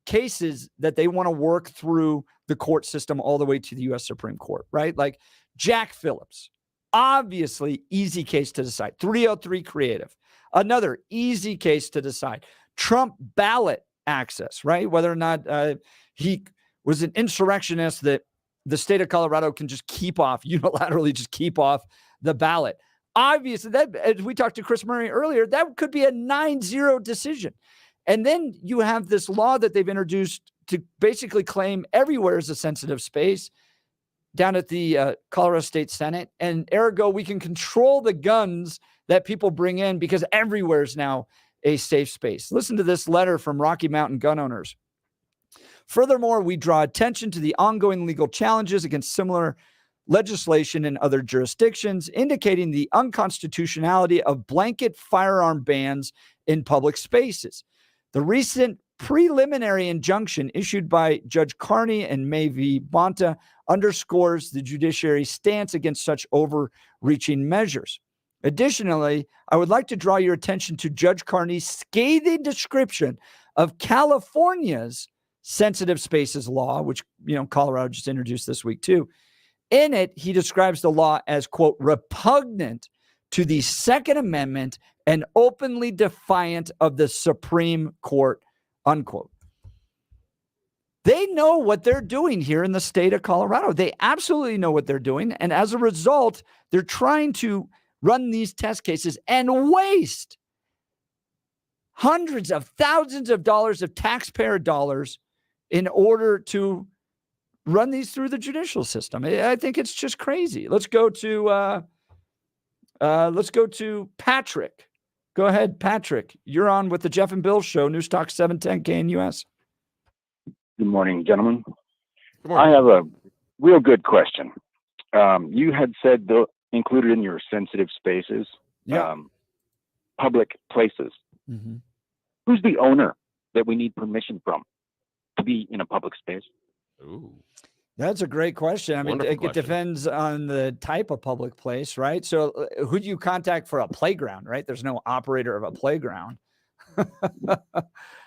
cases that they want to work through the court system all the way to the U.S. Supreme Court, right? Like Jack Phillips, obviously easy case to decide. 303 creative, another easy case to decide. Trump ballot access, right? Whether or not he was an insurrectionist that the state of Colorado can just keep off, unilaterally just keep off the ballot. Obviously, that, as we talked to Chris Murray earlier, that could be a 9-0 decision. And then you have this law that they've introduced to basically claim everywhere is a sensitive space down at the Colorado State Senate. And ergo, we can control the guns that people bring in because everywhere is now a safe space. Listen to this letter from Rocky Mountain gun owners. Furthermore, we draw attention to the ongoing legal challenges against similar legislation in other jurisdictions, indicating the unconstitutionality of blanket firearm bans in public spaces. The recent preliminary injunction issued by Judge Carney and May v. Bonta underscores the judiciary's stance against such overreaching measures. Additionally, I would like to draw your attention to Judge Carney's scathing description of California's sensitive spaces law, which, Colorado just introduced this week too. In it, he describes the law as, quote, repugnant to the Second Amendment and openly defiant of the Supreme Court, unquote. They know what they're doing here in the state of Colorado. They absolutely know what they're doing. And as a result, they're trying to run these test cases and waste hundreds of thousands of dollars of taxpayer dollars in order to run these through the judicial system. I think it's just crazy. Let's go to Patrick. Go ahead, Patrick. You're on with the Jeff and Bill Show, News Talk 710 KNUS. Good morning, gentlemen. Good morning. I have a real good question. You had said included in your sensitive spaces, public places. Mm-hmm. Who's the owner that we need permission from to be in a public space? Ooh. That's a great question. I mean, Wonderful it question. depends on the type of public place, right? So who do you contact for a playground, right? There's no operator of a playground.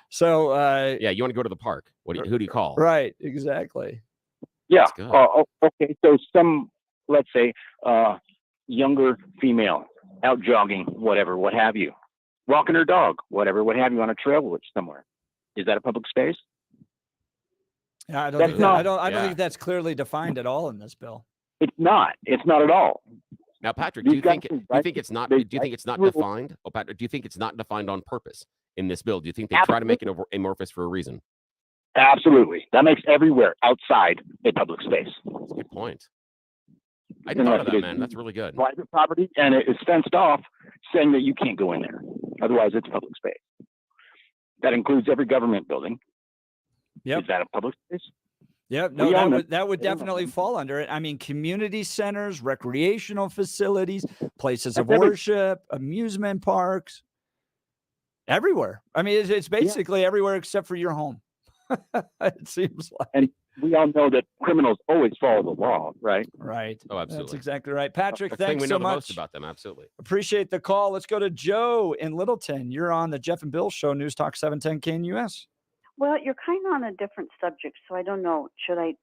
So yeah, you want to go to the park. Who do you call? Right, exactly. Yeah. That's good. Okay. So let's say, younger female out jogging, whatever, what have you, walking her dog, whatever, what have you, on a trail somewhere. Is that a public space? Yeah, I don't think that's clearly defined at all in this bill. It's not. It's not at all. Now, Patrick, do you think it's not defined? Oh, Patrick, do you think it's not defined on purpose in this bill? Do you think they try to make it amorphous for a reason? Absolutely. That makes everywhere outside a public space. That's a good point. I didn't thought of that, man. That's really good. Private property, and it is fenced off, saying that you can't go in there. Otherwise, it's public space. That includes every government building. Yep. Is that a public space? Yep. No, that would definitely fall under it. I mean, community centers, recreational facilities, places of worship, amusement parks, everywhere. I mean, it's basically everywhere except for your home. It seems like. And we all know that criminals always follow the law, right? Right. Oh, absolutely. That's exactly right. Patrick, That's the thing thanks we so know the much. most about them. Absolutely. Appreciate the call. Let's go to Joe in Littleton. You're on the Jeff and Bill Show, News Talk 710 KNUS. Well, you're kind of on a different subject, so I don't know. Should I?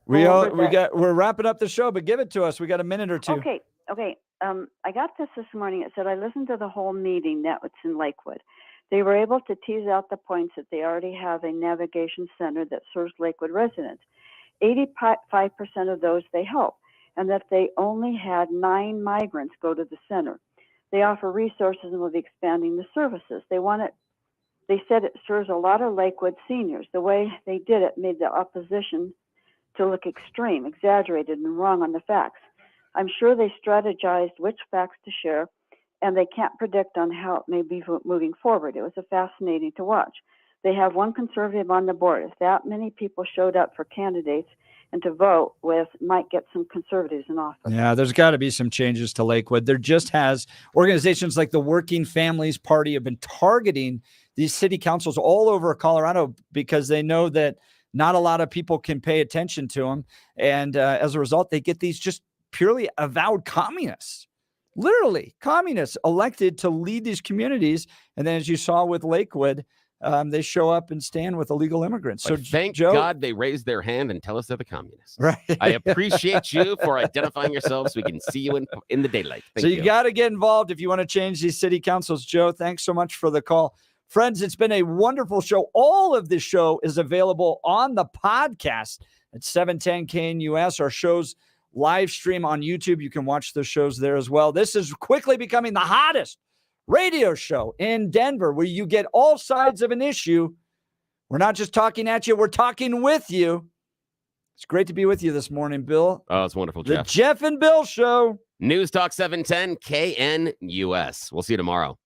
We're wrapping up the show, but give it to us. We got a minute or two. Okay. I got this morning. It said I listened to the whole meeting that was in Lakewood. They were able to tease out the points that they already have a navigation center that serves Lakewood residents. 85% of those they help, and that they only had 9 migrants go to the center. They offer resources and will be expanding the services. They said it serves a lot of Lakewood seniors. The way they did it made the opposition to look extreme, exaggerated, and wrong on the facts. I'm sure they strategized which facts to share, and they can't predict on how it may be moving forward. It was fascinating to watch. They have one conservative on the board. If that many people showed up for candidates and to vote with, might get some conservatives in office. Yeah, there's got to be some changes to Lakewood. There just has organizations like the Working Families Party have been targeting these city councils all over Colorado because they know that not a lot of people can pay attention to them. And as a result, they get these just purely avowed communists, literally communists elected to lead these communities. And then as you saw with Lakewood, they show up and stand with illegal immigrants. But So thank Joe, God they raised their hand and tell us they're the communists. Right. I appreciate you for identifying yourself so we can see you in the daylight. Thank you got to get involved if you want to change these city councils. Joe, thanks so much for the call. Friends, it's been a wonderful show. All of this show is available on the podcast at 710 KNUS. Our shows live stream on YouTube. You can watch the shows there as well. This is quickly becoming the hottest radio show in Denver, where you get all sides of an issue. We're not just talking at you, we're talking with you. It's great to be with you this morning, Bill. Oh, it's wonderful, The Jeff. Jeff and Bill Show. News Talk 710 KNUS. We'll see you tomorrow.